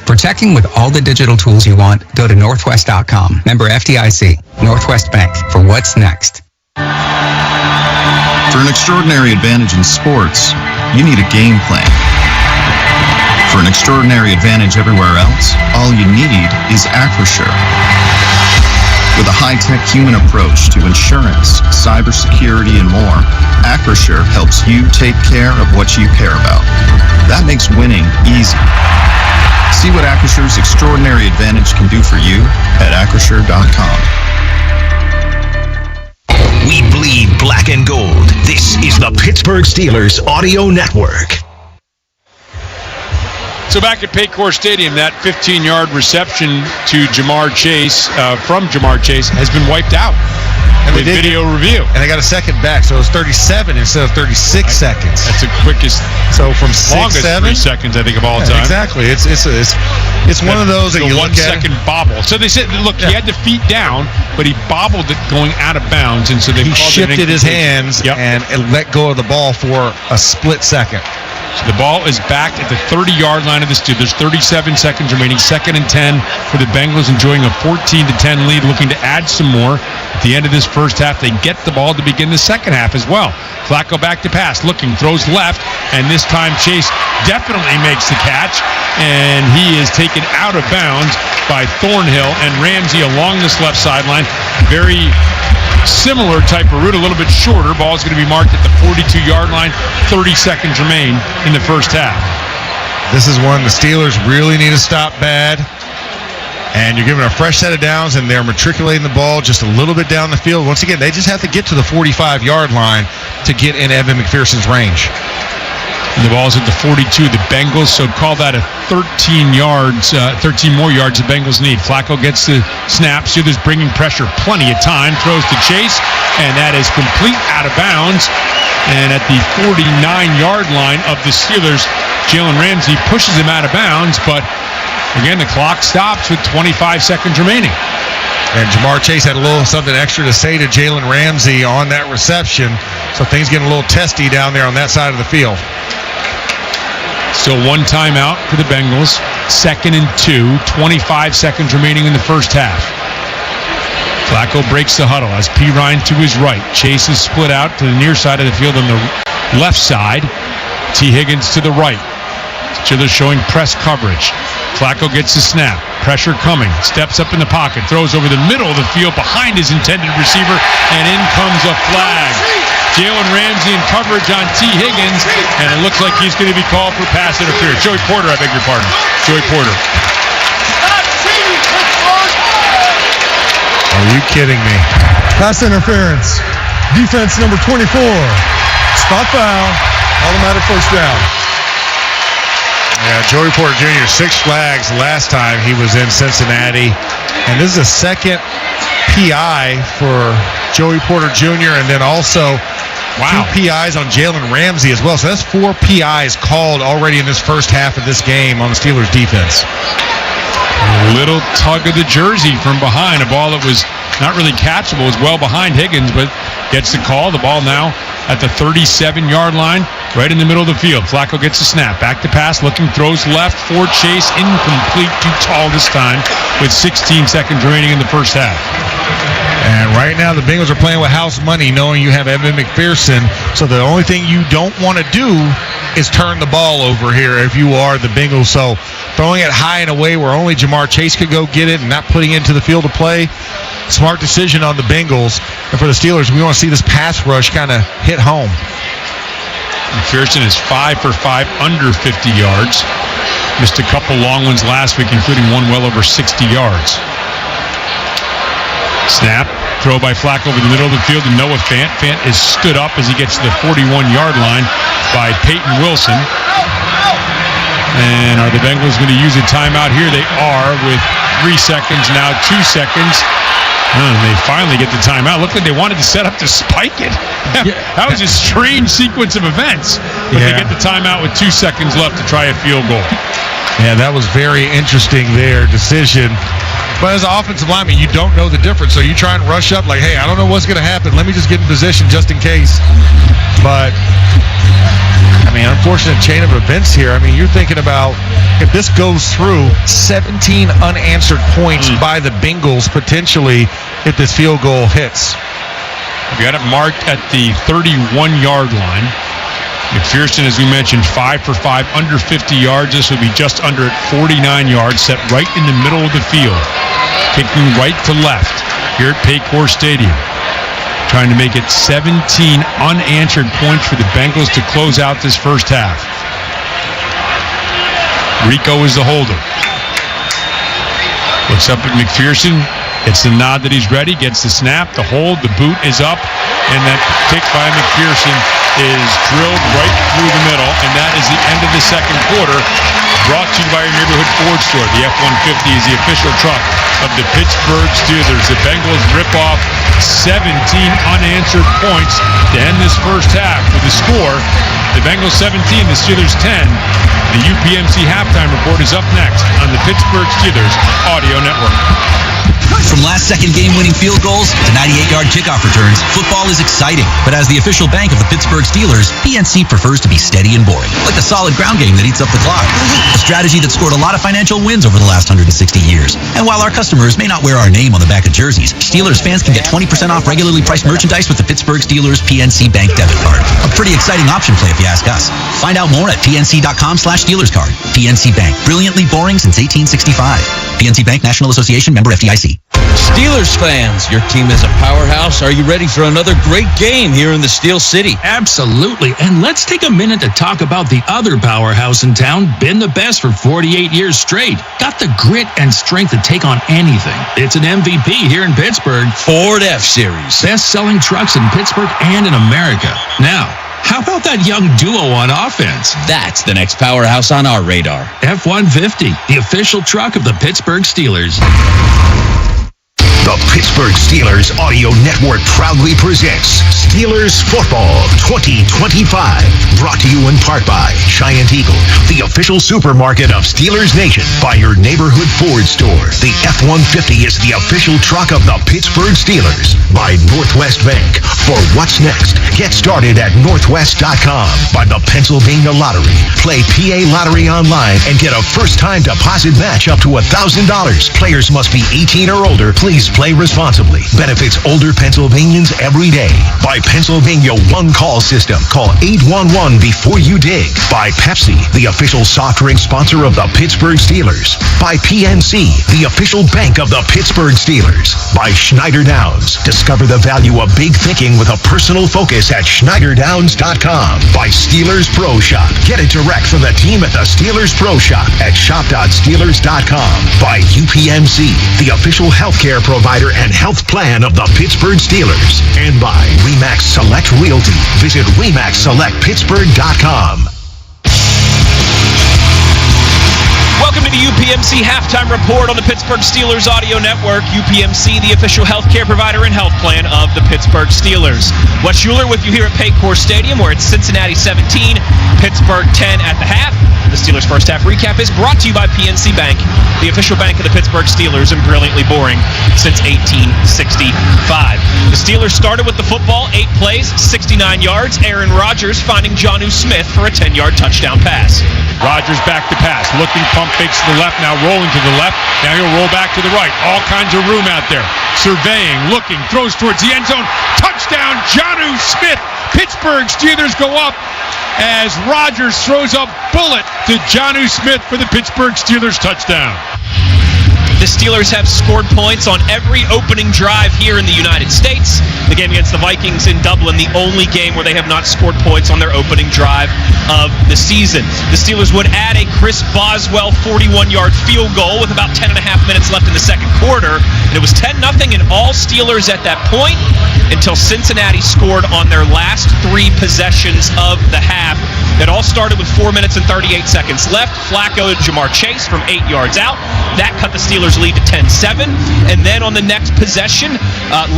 [SPEAKER 2] Protecting with all the digital tools you want, go to Northwest.com. Member FDIC, Northwest Bank, for what's next.
[SPEAKER 9] For an extraordinary advantage in sports, you need a game plan. For an extraordinary advantage everywhere else, all you need is Acrisure. With a high-tech human approach to insurance, cybersecurity, and more, Acrisure helps you take care of what you care about. That makes winning easy. See what Acrissure's extraordinary advantage can do for you at Acrisure.com.
[SPEAKER 4] We bleed black and gold. This is the Pittsburgh Steelers Audio Network.
[SPEAKER 1] So back at Paycor Stadium, that 15-yard reception to Jamarr Chase, from Jamarr Chase, has been wiped out. And with video review.
[SPEAKER 14] And they got a second back, so it was 37 instead of 36 seconds.
[SPEAKER 1] That's the quickest,
[SPEAKER 14] so from
[SPEAKER 1] longest 3 seconds, I think, of all time.
[SPEAKER 14] Exactly. It's one of those that you look at.
[SPEAKER 1] 1 second bobble. So they said, look, he had the feet down, but he bobbled it going out of bounds, and so he
[SPEAKER 14] shifted his hands and let go of the ball for a split second.
[SPEAKER 1] So the ball is back at the 30-yard line of the Steelers. 37 seconds remaining. 2nd and 10 for the Bengals, enjoying a 14-10 lead, looking to add some more. At the end of this first half, they get the ball to begin the second half as well. Flaco back to pass, looking, throws left, and this time Chase definitely makes the catch, and he is taken out of bounds by Thornhill and Ramsey along this left sideline. Very similar type of route, a little bit shorter. Ball is going to be marked at the 42-yard line. 30 seconds remain in the first half.
[SPEAKER 14] This is one the Steelers really need to stop bad. And you're giving a fresh set of downs, and they're matriculating the ball just a little bit down the field. Once again, they just have to get to the 45-yard line to get in Evan McPherson's range.
[SPEAKER 1] And the ball's at the 42. The Bengals, so call that a 13 more yards the Bengals need. Flaco gets the snap. Steelers bringing pressure plenty of time. Throws to Chase, and that is complete out of bounds. And at the 49-yard line of the Steelers, Jaylen Ramsey pushes him out of bounds, but again, the clock stops with 25 seconds remaining.
[SPEAKER 14] And Jamarr Chase had a little something extra to say to Jaylen Ramsey on that reception, so things getting a little testy down there on that side of the field.
[SPEAKER 1] Still one timeout for the Bengals. 2nd and 2, 25 seconds remaining in the first half. Flaco breaks the huddle as P. Ryan to his right. Chase is split out to the near side of the field on the left side. T. Higgins to the right. Steelers showing press coverage. Flaco gets the snap. Pressure coming. Steps up in the pocket. Throws over the middle of the field behind his intended receiver. And in comes a flag. Jaylen Ramsey in coverage on T. Higgins. And it looks like he's going to be called for pass interference. Joey Porter, I beg your pardon. Joey Porter.
[SPEAKER 14] Are you kidding me?
[SPEAKER 3] Pass interference. Defense number 24. Spot foul. Automatic first down.
[SPEAKER 14] Yeah, Joey Porter Jr., 6 flags last time he was in Cincinnati. And this is a second PI for Joey Porter Jr. and then also 2 PIs on Jalen Ramsey as well. So that's 4 PIs called already in this first half of this game on the Steelers defense.
[SPEAKER 1] A little tug of the jersey from behind. A ball that was not really catchable. It was well behind Higgins, but gets the call. The ball now at the 37-yard line, right in the middle of the field. Flaco gets a snap. Back to pass, looking, throws left for Chase. Incomplete, too tall this time with 16 seconds remaining in the first half.
[SPEAKER 14] And right now the Bengals are playing with house money, knowing you have Evan McPherson. So the only thing you don't want to do is turn the ball over here if you are the Bengals. So throwing it high and away where only Jamarr Chase could go get it and not putting it into the field of play. Smart decision on the Bengals. And for the Steelers, we want to see this pass rush kind of hit home.
[SPEAKER 1] McPherson is 5 for 5 under 50 yards. Missed a couple long ones last week, including one well over 60 yards. Snap, throw by Flaco over the middle of the field to Noah Fant. Fant is stood up as he gets to the 41-yard line by Peyton Wilson. And are the Bengals going to use a timeout here? They are with 3 seconds, now 2 seconds. And they finally get the timeout. Looked like they wanted to set up to spike it. That was a strange sequence of events. But they get the timeout with 2 seconds left to try a field goal.
[SPEAKER 14] Yeah, that was very interesting there, decision. But as an offensive lineman, you don't know the difference. So you try and rush up like, hey, I don't know what's going to happen. Let me just get in position just in case. But, I mean, unfortunate chain of events here. I mean, you're thinking about if this goes through, 17 unanswered points by the Bengals potentially if this field goal hits.
[SPEAKER 1] We got it marked at the 31-yard line. McPherson, as we mentioned, 5 for 5 under 50 yards. This would be just under at 49 yards, set right in the middle of the field. Kicking right to left here at Paycor Stadium. Trying to make it 17 unanswered points for the Bengals to close out this first half. Rico is the holder. Looks up at McPherson. Gets the nod that he's ready. Gets the snap, the hold, the boot is up. And that kick by McPherson is drilled right through the middle. And that is the end of the second quarter. Brought to you by your neighborhood Ford store. The F-150 is the official truck of the Pittsburgh Steelers. The Bengals rip off 17 unanswered points to end this first half with the score. The Bengals 17, the Steelers 10. The UPMC halftime report is up next on the Pittsburgh Steelers Audio Network.
[SPEAKER 11] From last-second game-winning field goals to 98-yard kickoff returns, football is exciting. But as the official bank of the Pittsburgh Steelers, PNC prefers to be steady and boring, like a solid ground game that eats up the clock. A strategy that scored a lot of financial wins over the last 160 years. And while our customers may not wear our name on the back of jerseys, Steelers fans can get 20% off regularly priced merchandise with the Pittsburgh Steelers PNC Bank debit card. A pretty exciting option play if you ask us. Find out more at pnc.com/SteelersCard. PNC Bank, brilliantly boring since 1865. PNC Bank, National Association, member FDIC.
[SPEAKER 13] Steelers fans, your team is a powerhouse. Are you ready for another great game here in the Steel City?
[SPEAKER 19] Absolutely. And let's take a minute to talk about the other powerhouse in town, been the best for 48 years straight. Got the grit and strength to take on anything. It's an MVP here in Pittsburgh.
[SPEAKER 13] Ford F-Series.
[SPEAKER 19] Best-selling trucks in Pittsburgh and in America. Now, how about that young duo on offense?
[SPEAKER 13] That's the next powerhouse on our radar.
[SPEAKER 19] F-150, the official truck of the Pittsburgh Steelers.
[SPEAKER 4] The Pittsburgh Steelers Audio Network proudly presents Steelers Football 2025. Brought to you in part by Giant Eagle, the official supermarket of Steelers Nation, by your neighborhood Ford store. The F-150 is the official truck of the Pittsburgh Steelers. By Northwest Bank. For what's next, get started at northwest.com. By the Pennsylvania Lottery. Play PA Lottery online and get a first-time deposit match up to $1,000. Players must be 18 or older. Please play responsibly. Benefits older Pennsylvanians every day. By Pennsylvania One Call System. Call 811 before you dig. By Pepsi, the official soft drink sponsor of the Pittsburgh Steelers. By PNC, the official bank of the Pittsburgh Steelers. By Schneider Downs. Discover the value of big thinking with a personal focus at schneiderdowns.com. By Steelers Pro Shop. Get it direct from the team at the Steelers Pro Shop at shop.steelers.com. By UPMC, the official healthcare provider and health plan of the Pittsburgh Steelers. And by RE/MAX Select Realty. Visit RE/MAXSelectPittsburgh.com.
[SPEAKER 10] listening to UPMC Halftime Report on the Pittsburgh Steelers Audio Network. UPMC, the official healthcare provider and health plan of the Pittsburgh Steelers. Wes Schuler with you here at Paycor Stadium, where it's Cincinnati 17, Pittsburgh 10 at the half. The Steelers' first half recap is brought to you by PNC Bank, the official bank of the Pittsburgh Steelers, and brilliantly boring since 1865. The Steelers started with the football, 8 plays, 69 yards. Aaron Rodgers finding Jonnu Smith for a 10-yard touchdown pass.
[SPEAKER 1] Rodgers back to pass, looking, pump fakes to the left, now rolling to the left. Now he'll roll back to the right. All kinds of room out there. Surveying, looking, throws towards the end zone. Touchdown, Jonnu Smith. Pittsburgh Steelers go up as Rodgers throws a bullet to Jonnu Smith for the Pittsburgh Steelers touchdown.
[SPEAKER 10] The Steelers have scored points on every opening drive here in the United States. The game against the Vikings in Dublin, the only game where they have not scored points on their opening drive of the season. The Steelers would add a Chris Boswell 41-yard field goal with about 10 and a half minutes left in the second quarter. And it was 10-0 and all Steelers at that point until Cincinnati scored on their last 3 possessions of the half. It all started with 4 minutes and 38 seconds left. Flaco to Jamarr Chase from 8 yards out. That cut the Steelers lead to 10-7. And then on the next possession,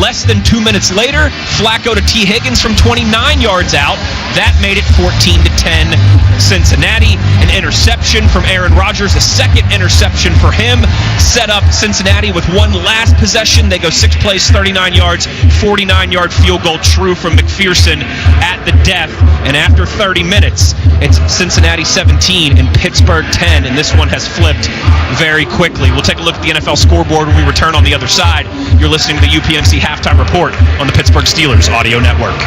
[SPEAKER 10] less than 2 minutes later, Flaco to T. Higgins from 29 yards out. That made it 14-10 Cincinnati. An interception from Aaron Rodgers, a second interception for him, set up Cincinnati with one last possession. They go 6 plays, 39 yards, 49-yard field goal true from McPherson at the death. And after 30 minutes, it's Cincinnati 17 and Pittsburgh 10, and this one has flipped very quickly. We'll take a look at the NFL scoreboard when we return on the other side. You're listening to the UPMC Halftime Report on the Pittsburgh Steelers Audio Network.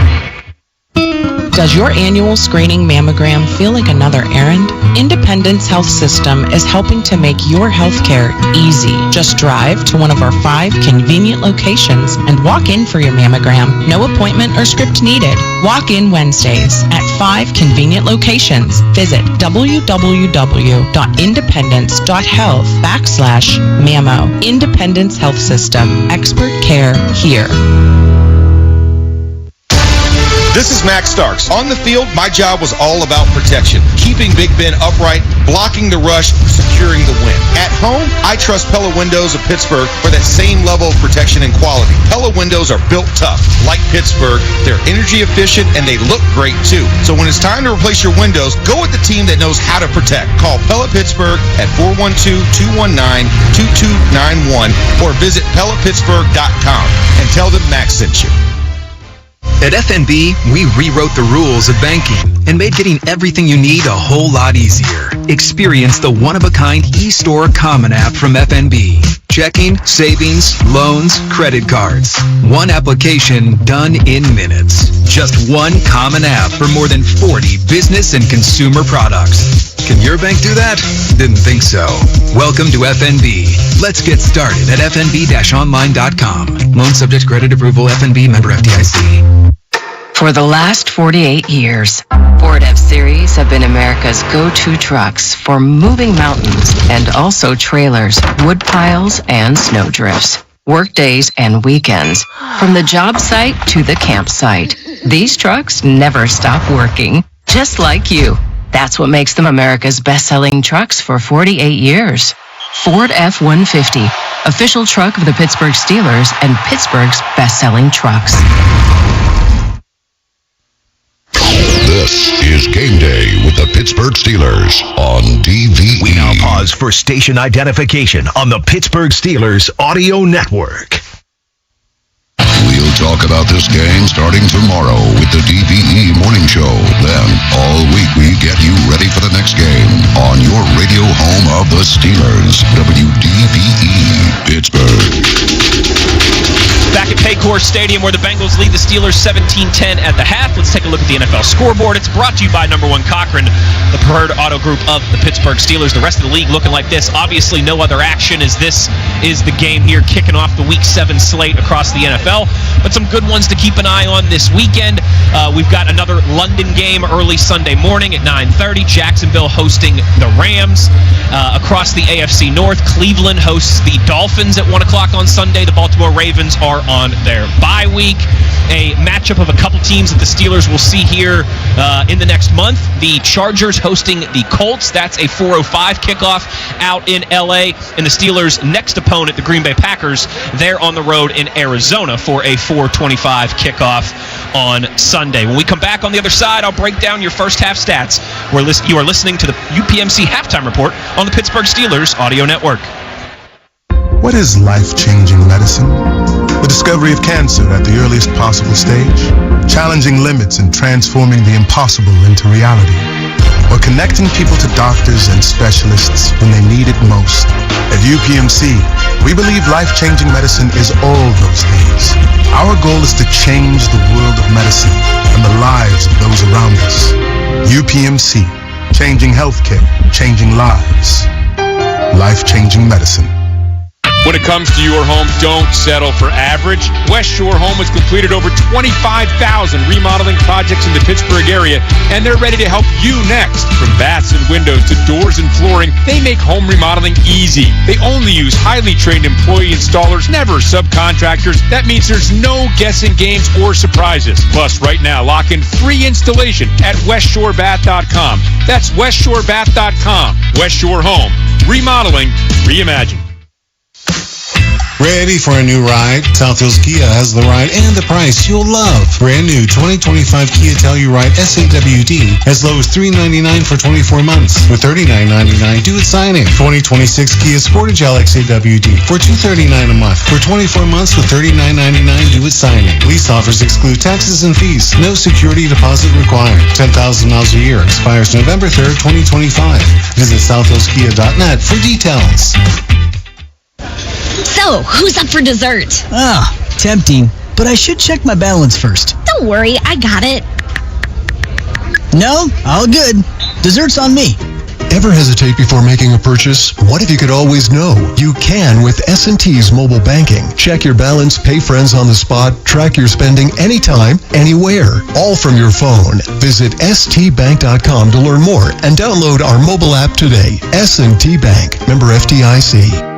[SPEAKER 12] Does your annual screening mammogram feel like another errand? Independence Health System is helping to make your healthcare easy. Just drive to one of our 5 convenient locations and walk in for your mammogram. No appointment or script needed. Walk in Wednesdays at 5 convenient locations. Visit www.independence.health/mammo. Independence Health System. Expert care here.
[SPEAKER 15] This is Max Starks. On the field, my job was all about protection. Keeping Big Ben upright, blocking the rush, securing the win. At home, I trust Pella Windows of Pittsburgh for that same level of protection and quality. Pella Windows are built tough. Like Pittsburgh, they're energy efficient and they look great too. So when it's time to replace your windows, go with the team that knows how to protect. Call Pella Pittsburgh at 412-219-2291 or visit PellaPittsburgh.com and tell them Max sent you.
[SPEAKER 2] At FNB, we rewrote the rules of banking and made getting everything you need a whole lot easier. Experience the one-of-a-kind eStore Common app from FNB. Checking, savings, loans, credit cards. One application done in minutes. Just one common app for more than 40 business and consumer products. Can your bank do that? Didn't think so. Welcome to FNB. Let's get started at fnb-online.com. Loan subject to credit approval. FNB member FDIC.
[SPEAKER 8] For the last 48 years, Ford F-Series have been America's go-to trucks for moving mountains and also trailers, wood piles, and snow drifts. Workdays and weekends, from the job site to the campsite. These trucks never stop working, just like you. That's what makes them America's best-selling trucks for 48 years. Ford F-150, official truck of the Pittsburgh Steelers and Pittsburgh's best-selling trucks.
[SPEAKER 23] This is Game Day with the Pittsburgh Steelers on DVE.
[SPEAKER 4] We now pause for station identification on the Pittsburgh Steelers Audio Network.
[SPEAKER 23] We'll talk about this game starting tomorrow with the DVE Morning Show. Then, all week we get you ready for the next game on your radio home of the Steelers, WDVE Pittsburgh.
[SPEAKER 10] Back at Paycor Stadium, where the Bengals lead the Steelers 17-10 at the half. Let's take a look at the NFL scoreboard. It's brought to you by number 1 Cochran, the preferred auto group of the Pittsburgh Steelers. The rest of the league looking like this. Obviously, no other action, as this is the game here kicking off the Week 7 slate across the NFL. But some good ones to keep an eye on this weekend. We've got another London game early Sunday morning at 9:30. Jacksonville hosting the Rams. Across the AFC North, Cleveland hosts the Dolphins at 1 o'clock on Sunday. The Baltimore Ravens are on their bye week. A matchup of a couple teams that the Steelers will see here in the next month. The Chargers hosting the Colts. That's a 4:05 kickoff out in L.A. And the Steelers' next opponent, the Green Bay Packers, they're on the road in Arizona for a 4:25 kickoff on Sunday. When we come back on the other side, I'll break down your first half stats. You are listening to the UPMC Halftime Report on the Pittsburgh Steelers Audio Network.
[SPEAKER 16] What is life-changing medicine? The discovery of cancer at the earliest possible stage, challenging limits and transforming the impossible into reality, or connecting people to doctors and specialists when they need it most. At UPMC, we believe life-changing medicine is all those things. Our goal is to change the world of medicine and the lives of those around us. UPMC, changing healthcare, changing lives. Life-changing medicine.
[SPEAKER 1] When it comes to your home, don't settle for average. West Shore Home has completed over 25,000 remodeling projects in the Pittsburgh area, and they're ready to help you next. From baths and windows to doors and flooring, they make home remodeling easy. They only use highly trained employee installers, never subcontractors. That means there's no guessing games or surprises. Plus, right now, lock in free installation at westshorebath.com. That's westshorebath.com. West Shore Home. Remodeling reimagined.
[SPEAKER 22] Ready for a new ride? Southhills Kia has the ride and the price you'll love. Brand new 2025 Kia Telluride SAWD as low as $399 for 24 months with $39.99 due at signing. 2026 Kia Sportage LX AWD for $239 a month for 24 months with $39.99 due at signing. Lease offers exclude taxes and fees. No security deposit required. 10,000 miles a year. Expires November 3rd, 2025. Visit southhillskia.net for details.
[SPEAKER 20] So, who's up for dessert?
[SPEAKER 21] Tempting, but I should check my balance first.
[SPEAKER 20] Don't worry, I got it.
[SPEAKER 21] No, all good. Dessert's on me.
[SPEAKER 24] Ever hesitate before making a purchase? What if you could always know? You can with S&T's mobile banking. Check your balance, pay friends on the spot, track your spending anytime, anywhere, all from your phone. Visit stbank.com to learn more and download our mobile app today. S&T Bank, member FDIC.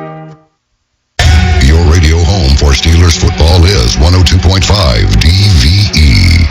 [SPEAKER 23] Your radio home for Steelers football is 102.5 DVE.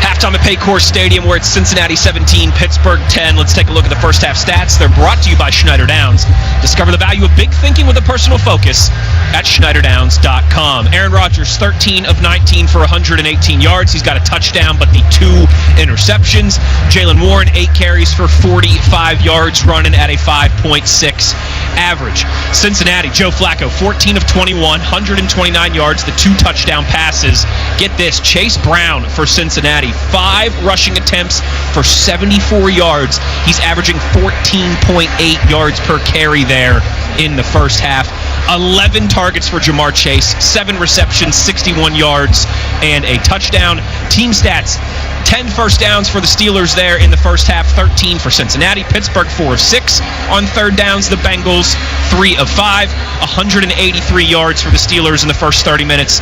[SPEAKER 10] Halftime at Paycor Stadium, where it's Cincinnati 17, Pittsburgh 10. Let's take a look at the first half stats. They're brought to you by Schneider Downs. Discover the value of big thinking with a personal focus at SchneiderDowns.com. Aaron Rodgers, 13 of 19 for 118 yards. He's got a touchdown, but the 2 interceptions. Jaylen Warren, 8 carries for 45 yards, running at a 5.6 average. Cincinnati, Joe Flaco, 14 of 21, 129 yards, the 2 touchdown passes. Get this, Chase Brown for Cincinnati, 5 rushing attempts for 74 yards. He's averaging 14.8 yards per carry there in the first half. 11 targets for Jamarr Chase, 7 receptions, 61 yards, and a touchdown. Team stats, 10 first downs for the Steelers there in the first half, 13 for Cincinnati. Pittsburgh, 4 of 6 on third downs. The Bengals, 3 of 5, 183 yards for the Steelers in the first 30 minutes,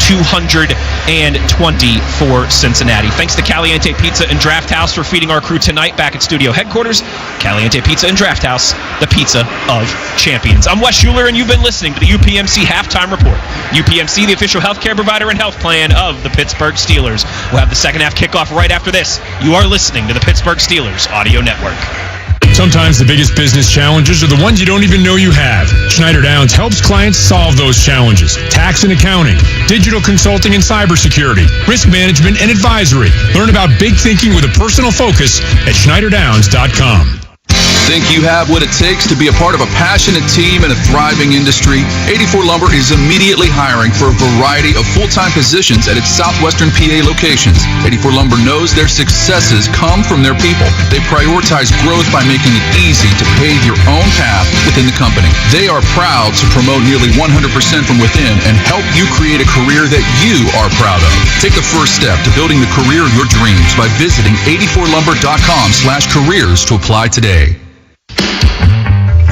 [SPEAKER 10] 220 for Cincinnati. Thanks to Caliente Pizza and Draft House for feeding our crew tonight back at studio headquarters. Caliente Pizza and Draft House, the pizza of champions. I'm Wes Schuler, and you've been listening to the UPMC Halftime Report. UPMC, the official healthcare provider and health plan of the Pittsburgh Steelers. We'll have the second half kickoff right after this. You are listening to the Pittsburgh Steelers Audio Network.
[SPEAKER 1] Sometimes the biggest business challenges are the ones you don't even know you have. Schneider Downs helps clients solve those challenges. Tax and accounting, digital consulting and cybersecurity, risk management and advisory. Learn about big thinking with a personal focus at SchneiderDowns.com.
[SPEAKER 25] Think you have what it takes to be a part of a passionate team in a thriving industry? 84 Lumber is immediately hiring for a variety of full-time positions at its southwestern PA locations. 84 Lumber knows their successes come from their people. They prioritize growth by making it easy to pave your own path within the company. They are proud to promote nearly 100% from within and help you create a career that you are proud of. Take the first step to building the career of your dreams by visiting 84lumber.com/careers to apply today.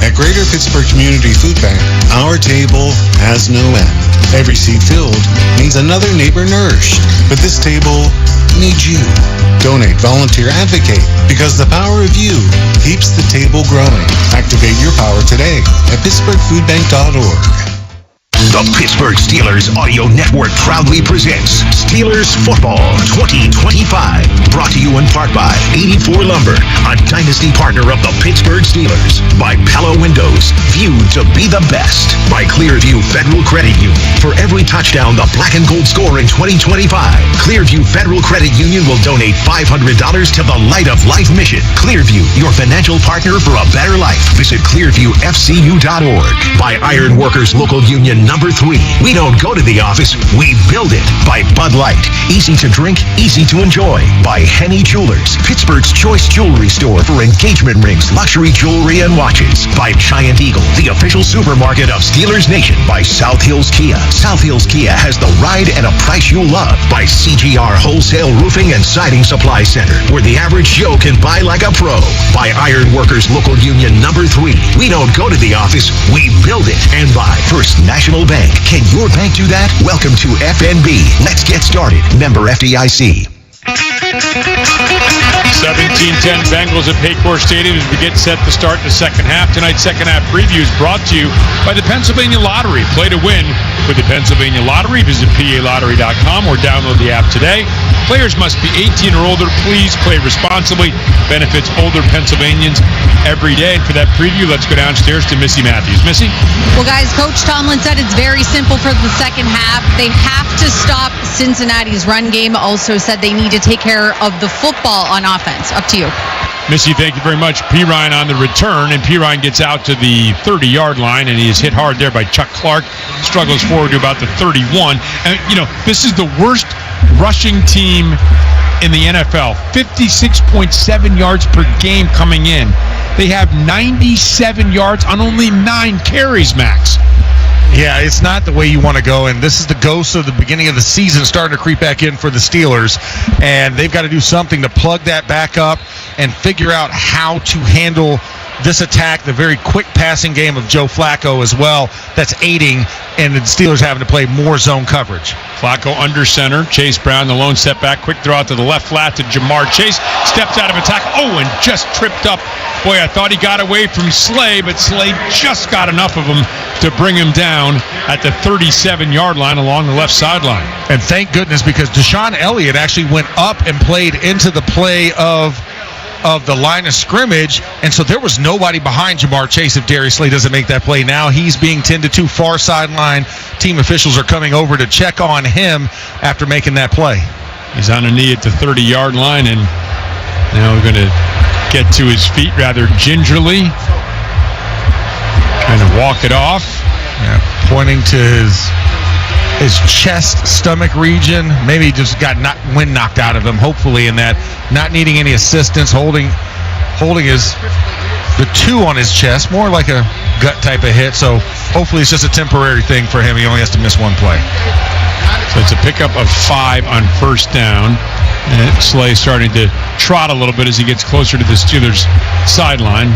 [SPEAKER 22] At Greater Pittsburgh Community Food Bank, our table has no end. Every seat filled means another neighbor nourished. But this table needs you. Donate, volunteer, advocate, because the power of you keeps the table growing. Activate your power today at PittsburghFoodBank.org.
[SPEAKER 4] The Pittsburgh Steelers Audio Network proudly presents Steelers Football 2025. Brought to you in part by 84 Lumber, a dynasty partner of the Pittsburgh Steelers. By Pella Windows, viewed to be the best. By Clearview Federal Credit Union. For every touchdown the black and gold score in 2025, Clearview Federal Credit Union will donate $500 to the Light of Life mission. Clearview, your financial partner for a better life. Visit clearviewfcu.org. By Iron Workers Local Union Number 3. We don't go to the office, we build it. By Bud Light. Easy to drink, easy to enjoy. By Henny Jewelers. Pittsburgh's choice jewelry store for engagement rings, luxury jewelry, and watches. By Giant Eagle, the official supermarket of Steelers Nation. By South Hills Kia. South Hills Kia has the ride and a price you love. By CGR Wholesale Roofing and Siding Supply Center, where the average Joe can buy like a pro. By Iron Workers Local Union Number 3. We don't go to the office, we build it. And by First National Bank. Can your bank do that? Welcome to FNB. Let's get started. Member FDIC.
[SPEAKER 1] 17-10 Bengals at Paycor Stadium as we get set to start the second half. Tonight's second half preview is brought to you by the Pennsylvania Lottery. Play to win with the Pennsylvania Lottery. Visit PALottery.com or download the app today. Players must be 18 or older. Please play responsibly. Benefits older Pennsylvanians every day. And for that preview, let's go downstairs to Missy Matthews. Missy?
[SPEAKER 5] Well, guys, Coach Tomlin said it's very simple for the second half. They have to stop Cincinnati's run game. Also said they need to take care of the football on offense. Up to you.
[SPEAKER 1] Missy, thank you very much. Pirine on the return, and Pirine gets out to the 30-yard line, and he is hit hard there by Chuck Clark. Struggles forward to about the 31. And, this is the worst rushing team in the NFL. 56.7 yards per game coming in. They have 97 yards on only 9 carries, Max.
[SPEAKER 14] Yeah, it's not the way you want to go, and this is the ghost of the beginning of the season starting to creep back in for the Steelers, and they've got to do something to plug that back up and figure out how to handle this attack, the very quick passing game of Joe Flaco as well, that's aiding, and the Steelers having to play more zone coverage.
[SPEAKER 1] Flaco under center, Chase Brown, the lone setback, quick throw out to the left flat to Jamarr Chase, steps out of attack, and just tripped up. Boy, I thought he got away from Slay, but Slay just got enough of him to bring him down at the 37-yard line along the left sideline.
[SPEAKER 14] And thank goodness, because Deshaun Elliott actually went up and played into the play of the line of scrimmage, and so there was nobody behind Jamarr Chase if Darius Slay doesn't make that play. Now he's being tended to far sideline. Team officials are coming over to check on him after making that play.
[SPEAKER 1] He's on a knee at the 30-yard line, and now we're going to get to his feet rather gingerly. Kind of walk it off.
[SPEAKER 14] Yeah, pointing to his chest, stomach region. Maybe he just got wind knocked out of him, hopefully, in that. Not needing any assistance, holding the 2 on his chest, more like a gut type of hit. So hopefully it's just a temporary thing for him. He only has to miss 1 play.
[SPEAKER 1] So it's a pickup of 5 on first down. And Slay starting to trot a little bit as he gets closer to the Steelers sideline.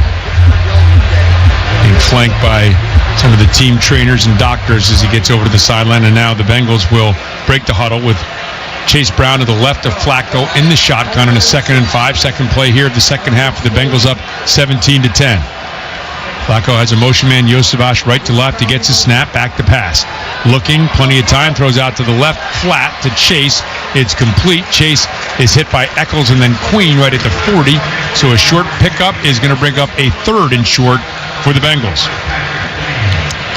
[SPEAKER 1] Being flanked by some of the team trainers and doctors as he gets over to the sideline. And now the Bengals will break the huddle with Chase Brown to the left of Flaco in the shotgun on a 2nd and 5. Second play here of the second half with the Bengals up 17-10. Flaco has a motion man, Yosavash, right to left. He gets a snap, back to pass. Looking, plenty of time, throws out to the left, flat to Chase. It's complete. Chase is hit by Eccles and then Queen right at the 40. So a short pickup is going to bring up a 3rd and short for the Bengals.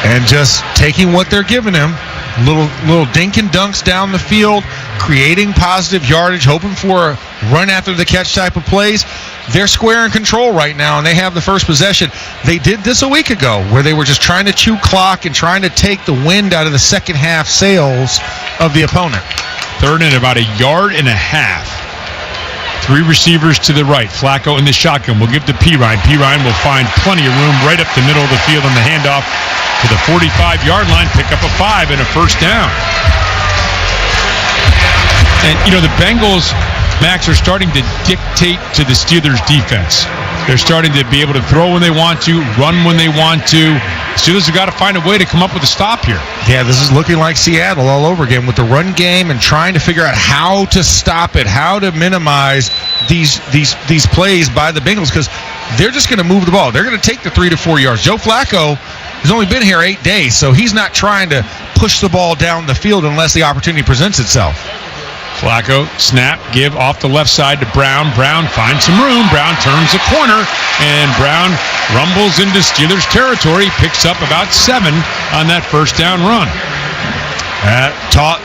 [SPEAKER 14] And just taking what they're giving him, little dink and dunks down the field, creating positive yardage, hoping for a run after the catch type of plays. They're square in control right now, and they have the first possession. They did this a week ago, where they were just trying to chew clock and trying to take the wind out of the second half sails of the opponent.
[SPEAKER 1] 3rd and about 1.5 yards. 3 receivers to the right. Flaco in the shotgun. We'll give to Pirine. Pirine will find plenty of room right up the middle of the field on the handoff to the 45-yard line. Pick up a 5 and a first down. And, the Bengals, Max, are starting to dictate to the Steelers' defense. They're starting to be able to throw when they want to, run when they want to. Steelers have got to find a way to come up with a stop here.
[SPEAKER 14] Yeah, this is looking like Seattle all over again with the run game and trying to figure out how to stop it, how to minimize these plays by the Bengals, because they're just going to move the ball. They're going to take the 3 to 4 yards. Joe Flacco has only been here 8 days, so he's not trying to push the ball down the field unless the opportunity presents itself.
[SPEAKER 1] Flacco, snap, give off the left side to Brown. Brown finds some room. Brown turns the corner, and Brown rumbles into Steelers territory, picks up about 7 on that first down run.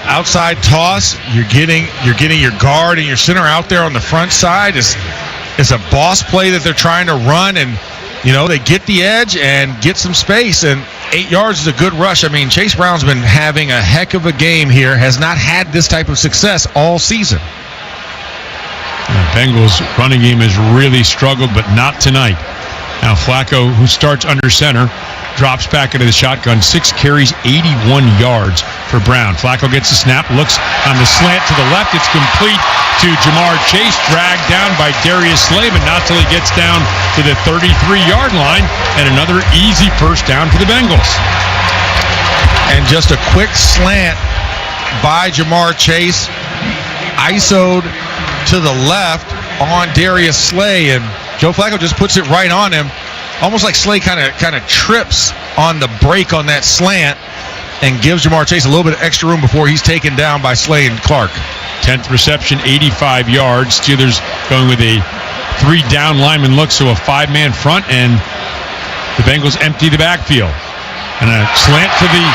[SPEAKER 14] Outside toss, you're getting your guard and your center out there on the front side. It's a boss play that they're trying to run, and they get the edge and get some space, and 8 yards is a good rush. I mean, Chase Brown's been having a heck of a game here, has not had this type of success all season.
[SPEAKER 1] The Bengals' running game has really struggled, but not tonight. Now Flacco, who starts under center, drops back into the shotgun. 6 carries, 81 yards for Brown. Flacco gets the snap, looks on the slant to the left. It's complete to Jamarr Chase, dragged down by Darius Slay, but not till he gets down to the 33-yard line, and another easy first down for the Bengals.
[SPEAKER 14] And just a quick slant by Jamarr Chase, ISO'd to the left on Darius Slay, and Joe Flacco just puts it right on him, almost like Slay kind of trips on the break on that slant and gives Jamarr Chase a little bit of extra room before he's taken down by Slay and Clark.
[SPEAKER 1] 10th reception, 85 yards. Steelers going with a 3-down lineman look, so a 5-man front, and the Bengals empty the backfield. And a slant to the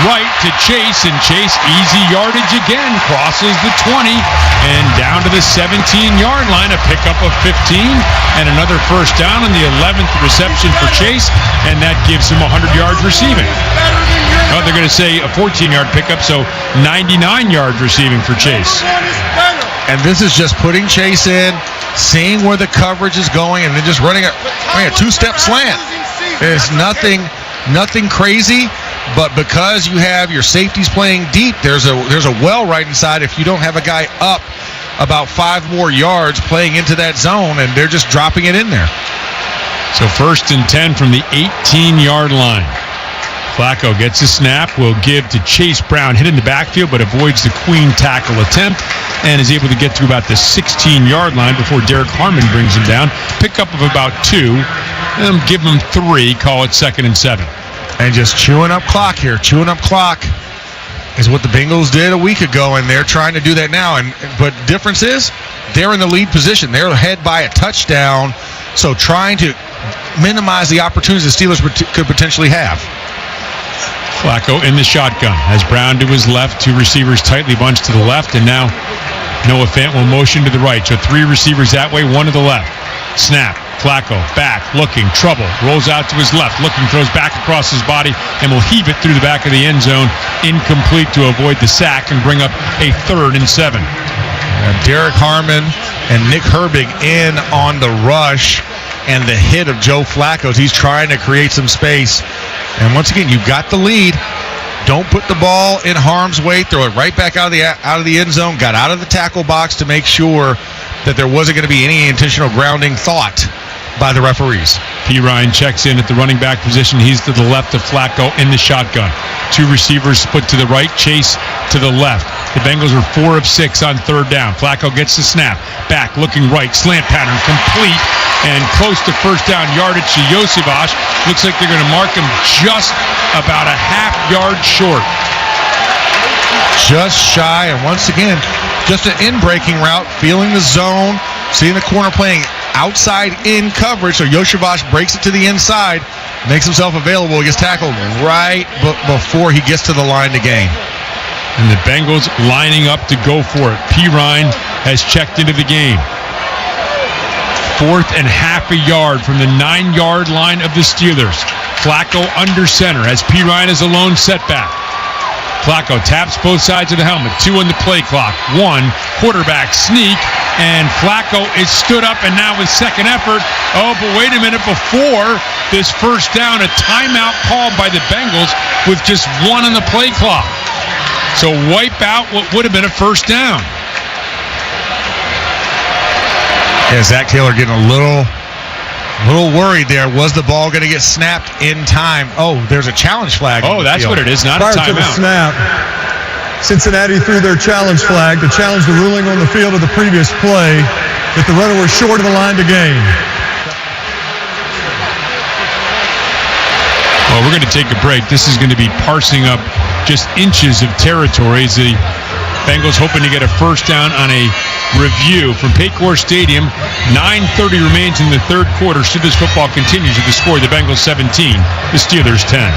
[SPEAKER 1] right to Chase, and Chase, easy yardage again, crosses the 20 and down to the 17-yard line, a pickup of 15, and another first down on the 11th reception for Chase, and that gives him 100 yards receiving. Oh, they're going to say a 14-yard pickup, so 99 yards receiving for Chase.
[SPEAKER 14] And this is just putting Chase in, seeing where the coverage is going, and then just running a 2-step slant. It's nothing crazy, but because you have your safeties playing deep, there's a well right inside if you don't have a guy up about 5 more yards playing into that zone, and they're just dropping it in there.
[SPEAKER 1] So 1st and 10 from the 18-yard line. Flacco gets a snap, will give to Chase Brown, hit in the backfield, but avoids the queen tackle attempt and is able to get to about the 16-yard line before Derek Harmon brings him down. Pickup of about 2, give him 3, call it 2nd and 7.
[SPEAKER 14] And just chewing up clock here. Chewing up clock is what the Bengals did a week ago, and they're trying to do that now. But the difference is they're in the lead position. They're ahead by a touchdown, so trying to minimize the opportunities the Steelers could potentially have.
[SPEAKER 1] Flacco in the shotgun. Has Brown to his left, 2 receivers tightly bunched to the left, and now Noah Fant will motion to the right. So 3 receivers that way, 1 to the left. Snap. Flacco back, looking, trouble, rolls out to his left, looking, throws back across his body, and will heave it through the back of the end zone, incomplete to avoid the sack and bring up a 3rd and 7.
[SPEAKER 14] Derek Harmon and Nick Herbig in on the rush and the hit of Joe Flacco as he's trying to create some space. And once again, you've got the lead. Don't put the ball in harm's way. Throw it right back out of the end zone. Got out of the tackle box to make sure that there wasn't going to be any intentional grounding thought by the referees.
[SPEAKER 1] P. Ryan checks in at the running back position. He's to the left of Flacco in the shotgun. 2 receivers split to the right, Chase to the left. The Bengals are 4 of 6 on 3rd down. Flacco gets the snap. Back, looking right, slant pattern, complete, and close to first down yardage to Josivas. Looks like they're going to mark him just about a half yard short.
[SPEAKER 14] Just shy, and once again, just an in-breaking route, feeling the zone, seeing the corner playing outside in coverage, so Josivas breaks it to the inside, makes himself available. He gets tackled right before he gets to the line to gain.
[SPEAKER 1] And the Bengals lining up to go for it. P. Ryan has checked into the game. 4th and half a yard from the 9-yard line of the Steelers. Flacco under center as P. Ryan is a lone setback. Flacco taps both sides of the helmet. 2 on the play clock. 1 quarterback sneak, and Flacco is stood up, and now with second effort. Oh, but wait a minute. Before this first down, a timeout called by the Bengals with just 1 on the play clock. So wipe out what would have been a first down.
[SPEAKER 14] Yeah, Zach Taylor getting a A little worried there. Was the ball going to get snapped in time? Oh, there's a challenge flag.
[SPEAKER 1] Oh, that's what it is, not
[SPEAKER 3] Prior
[SPEAKER 1] a timeout.
[SPEAKER 3] to the snap, Cincinnati threw their challenge flag to challenge the ruling on the field of the previous play that the runner was short of the line to gain.
[SPEAKER 1] Well, we're going to take a break. This is going to be parsing up just inches of territory as the Bengals hoping to get a first down on a review from Paycor Stadium. 9:30 remains in the third quarter. Steelers football continues with the score. The Bengals 17, the Steelers 10.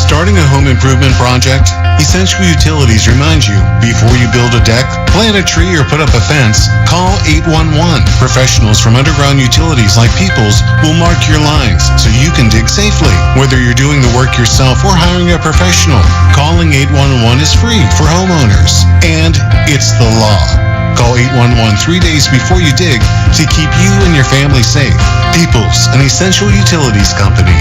[SPEAKER 22] Starting a home improvement project? Essential Utilities reminds you, before you build a deck, plant a tree, or put up a fence, call 811. Professionals from underground utilities like Peoples will mark your lines so you can dig safely. Whether you're doing the work yourself or hiring a professional, calling 811 is free for homeowners. And it's the law. Call 811 3 days before you dig to keep you and your family safe. Peoples, an Essential Utilities company.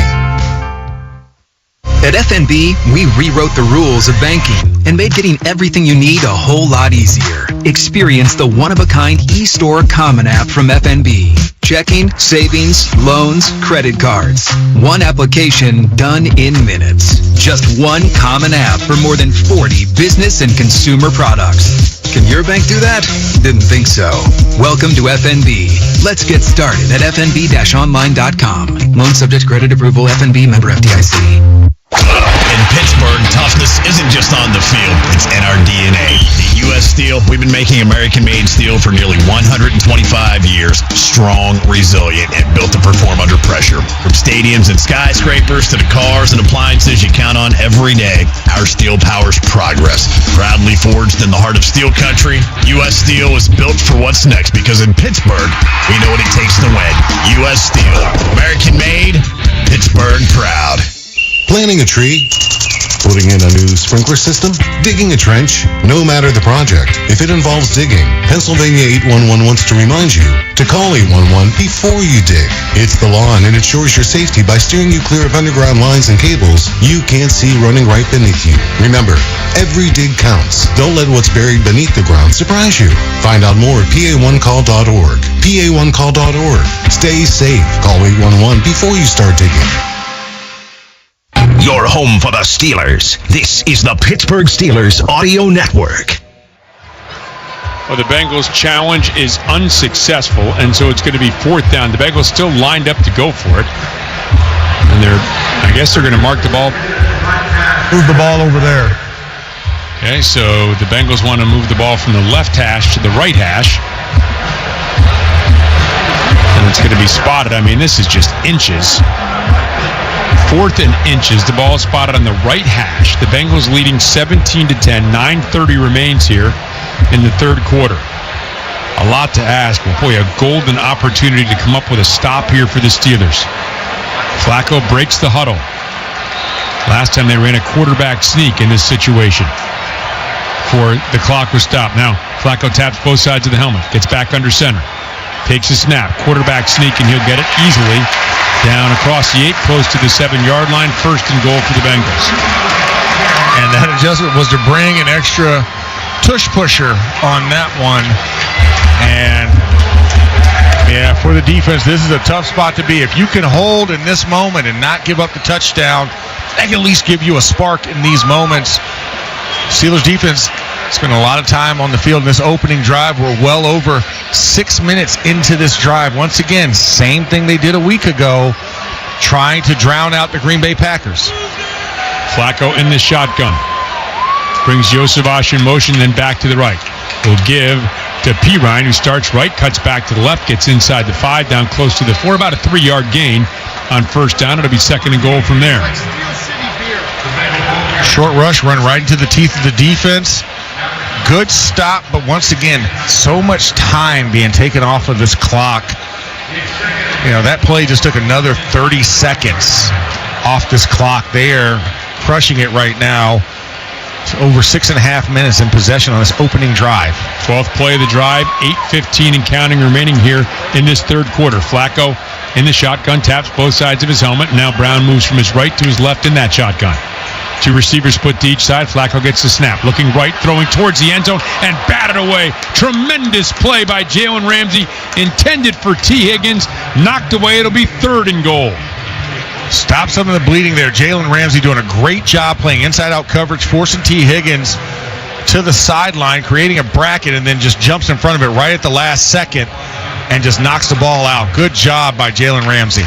[SPEAKER 2] At FNB, we rewrote the rules of banking and made getting everything you need a whole lot easier. Experience the one-of-a-kind eStore Common App from FNB. Checking, savings, loans, credit cards. One application done in minutes. Just one common app for more than 40 business and consumer products. Can your bank do that? Didn't think so. Welcome to FNB. Let's get started at fnb-online.com. Loan subject to credit approval. FNB member FDIC.
[SPEAKER 4] In Pittsburgh, toughness isn't just on the field, it's in our DNA. The U.S. Steel, we've been making American-made steel for nearly 125 years. Strong, resilient, and built to perform under pressure. From stadiums and skyscrapers to the cars and appliances you count on every day, our steel powers progress. Proudly forged in the heart of steel country, U.S. Steel is built for what's next because in Pittsburgh, we know what it takes to win. U.S. Steel, American-made, Pittsburgh proud.
[SPEAKER 22] Planting a tree? Putting in a new sprinkler system? Digging a trench? No matter the project, if it involves digging, Pennsylvania 811 wants to remind you to call 811 before you dig. It's the law and it ensures your safety by steering you clear of underground lines and cables you can't see running right beneath you. Remember, every dig counts. Don't let what's buried beneath the ground surprise you. Find out more at pa1call.org. pa1call.org. Stay safe. Call 811 before you start digging.
[SPEAKER 4] Your home for the Steelers. This is the Pittsburgh Steelers Audio Network.
[SPEAKER 1] Well, the Bengals' challenge is unsuccessful, and so it's going to be fourth down. The Bengals still lined up to go for it. And I guess they're going to mark the ball.
[SPEAKER 3] Move the ball over there.
[SPEAKER 1] Okay, so the Bengals want to move the ball from the left hash to the right hash. And it's going to be spotted. I mean, this is just inches. Fourth and inches. The ball is spotted on the right hash. The Bengals leading 17-10. 9:30 remains here in the third quarter. A lot to ask, but boy, a golden opportunity to come up with a stop here for the Steelers. Flaco breaks the huddle. Last time they ran a quarterback sneak in this situation before the clock was stopped. Now, Flaco taps both sides of the helmet, gets back under center, takes a snap, quarterback sneak, and he'll get it easily down across the 8, close to the 7-yard line. First and goal for the Bengals.
[SPEAKER 14] And that adjustment was to bring an extra tush pusher on that one. And, yeah, for the defense, this is a tough spot to be. If you can hold in this moment and not give up the touchdown, that can at least give you a spark in these moments. Steelers defense spent a lot of time on the field in this opening drive. We're well over 6 minutes into this drive. Once again, same thing they did a week ago, trying to drown out the Green Bay Packers.
[SPEAKER 1] Flaco in the shotgun. Brings Josevich in motion, then back to the right. Will give to Pirine, who starts right, cuts back to the left, gets inside the 5, down close to the 4, about a 3-yard gain on first down. It'll be second and goal from there.
[SPEAKER 14] Short rush, run right into the teeth of the defense. Good stop, but once again, so much time being taken off of this clock. You know, that play just took another 30 seconds off this clock. They are crushing it right now. It's over 6.5 minutes in possession on this opening drive.
[SPEAKER 1] 12th play of the drive, 8:15 and counting remaining here in this third quarter. Flaco in the shotgun, taps both sides of his helmet. Now Brown moves from his right to his left in that shotgun. Two receivers split to each side. Flaco gets the snap. Looking right, throwing towards the end zone, and batted away. Tremendous play by Jaylen Ramsey. Intended for T. Higgins. Knocked away. It'll be 3rd and goal.
[SPEAKER 14] Stop some of the bleeding there. Jaylen Ramsey doing a great job playing inside-out coverage, forcing T. Higgins to the sideline, creating a bracket, and then just jumps in front of it right at the last second and just knocks the ball out. Good job by Jaylen Ramsey.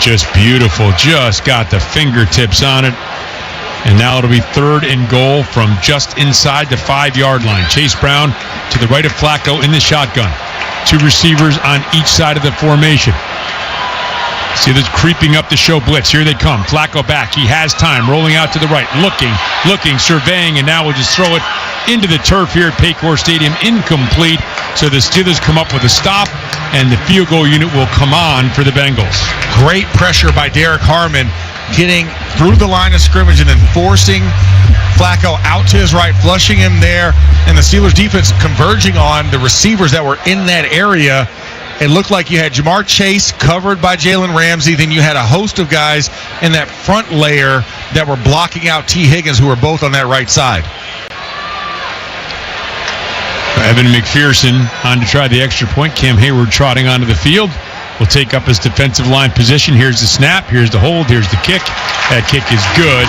[SPEAKER 1] Just beautiful. Just got the fingertips on it. And now it'll be 3rd and goal from just inside the 5-yard line. Chase Brown to the right of Flaco in the shotgun. Two receivers on each side of the formation. Steelers creeping up the show blitz. Here they come. Flaco back. He has time. Rolling out to the right. Looking, surveying, and now we'll just throw it into the turf here at Paycor Stadium. Incomplete. So the Steelers come up with a stop, and the field goal unit will come on for the Bengals.
[SPEAKER 14] Great pressure by Derek Harmon, getting through the line of scrimmage and then forcing Flaco out to his right, flushing him there, and the Steelers defense converging on the receivers that were in that area. It looked like you had Jamarr Chase covered by Jaylen Ramsey. Then you had a host of guys in that front layer that were blocking out T. Higgins, who were both on that right side.
[SPEAKER 1] Evan McPherson on to try the extra point. Cam Hayward trotting onto the field. Will take up his defensive line position. Here's the snap. Here's the hold. Here's the kick. That kick is good.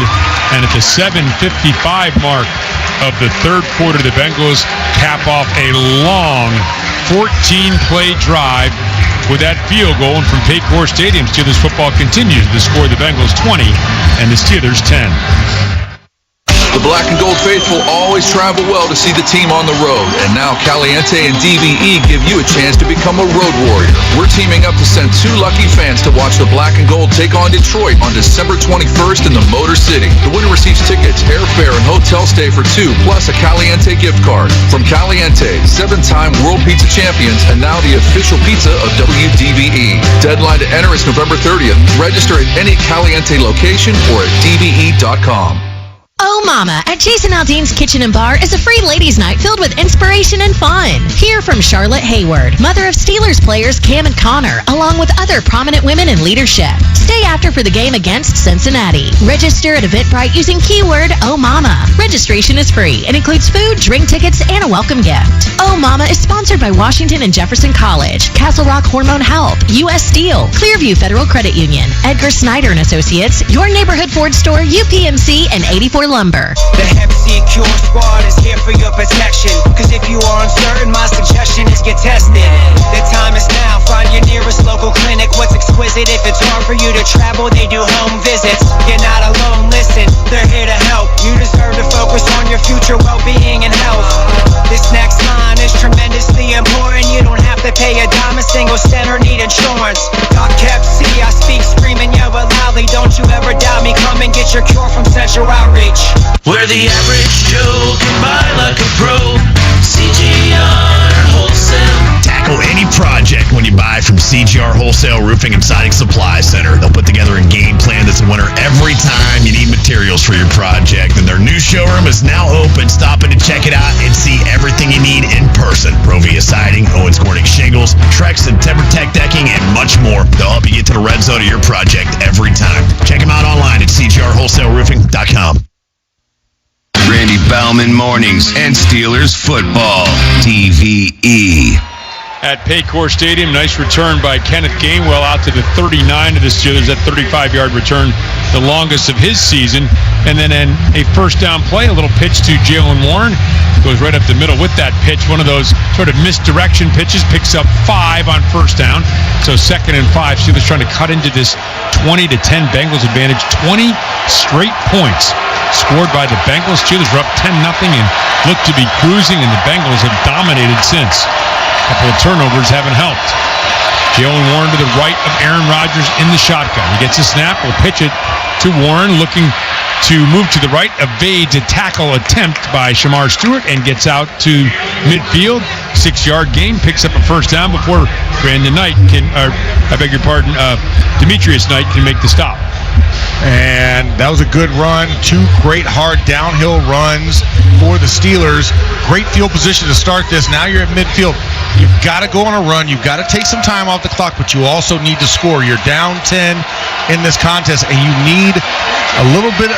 [SPEAKER 1] And at the 7:55 mark of the 3rd quarter, the Bengals cap off a long 14-play drive with that field goal. And from Paycor Stadium, Steelers football continues to score the Bengals 20 and the Steelers 10.
[SPEAKER 25] The black and gold faithful always travel well to see the team on the road, and now Caliente and DVE give you a chance to become a road warrior. We're teaming up to send 2 lucky fans to watch the black and gold take on Detroit on December 21st in the Motor City. The winner receives tickets, airfare, and hotel stay for 2, plus a Caliente gift card. From Caliente, 7-time World Pizza Champions, and now the official pizza of WDVE. Deadline to enter is November 30th. Register at any Caliente location or at dve.com.
[SPEAKER 20] Oh Mama at Jason Aldean's Kitchen and Bar is a free ladies' night filled with inspiration and fun. Hear from Charlotte Hayward, mother of Steelers players Cam and Connor, along with other prominent women in leadership. Stay after for the game against Cincinnati. Register at Eventbrite using keyword Oh Mama. Registration is free and includes food, drink tickets, and a welcome gift. Oh Mama is sponsored by Washington and Jefferson College, Castle Rock Hormone Health, U.S. Steel, Clearview Federal Credit Union, Edgar Snyder and Associates, your neighborhood Ford store, UPMC, and 84 Lumber.
[SPEAKER 6] The Hep-C Cure Squad is here for your protection. Cause if you are uncertain, my suggestion is get tested. The time is now. Find your nearest local clinic. What's exquisite? If it's hard for you to travel, they do home visits. You're not alone, listen, they're here to help. You deserve to focus on your future well-being and health. This next line is tremendously important. You don't have to pay a dime, a single cent, or need insurance. Doc Hep-C, I speak, screaming, yell it loudly. Don't you ever doubt me, come and get your cure from Central Outreach.
[SPEAKER 7] Where the average Joe can buy like a pro. CGR Wholesale.
[SPEAKER 4] Tackle any project when you buy from CGR Wholesale Roofing and Siding Supply Center. They'll put together a game plan that's a winner every time you need materials for your project. And their new showroom is now open. Stop in to check it out and see everything you need in person. Provia Siding, Owens Corning Shingles, Trex and TimberTech Decking, and much more. They'll help you get to the red zone of your project every time. Check them out online at cgrwholesaleroofing.com.
[SPEAKER 23] Randy Baumann Mornings and Steelers Football, TVE.
[SPEAKER 1] At Paycor Stadium, nice return by Kenneth Gainwell out to the 39 of the Steelers. That 35-yard return, the longest of his season. And then a first down play, a little pitch to Jaylen Warren. Goes right up the middle with that pitch. One of those sort of misdirection pitches. Picks up 5 on first down. So 2nd and 5. Steelers trying to cut into this 20-10 Bengals advantage. 20 straight points scored by the Bengals. Steelers were up 10-0 and look to be cruising, and the Bengals have dominated since. A couple of turnovers haven't helped. Jaylen Warren to the right of Aaron Rodgers in the shotgun. He gets a snap, will pitch it to Warren, looking to move to the right, evades a tackle attempt by Shamar Stewart and gets out to midfield. 6-yard gain, picks up a first down before Demetrius Knight can make the stop.
[SPEAKER 14] And that was a good run. 2 great hard downhill runs for the Steelers. Great field position to start this. Now you're at midfield. You've got to go on a run. You've got to take some time off the clock, but you also need to score. You're down 10 in this contest, and you need a little bit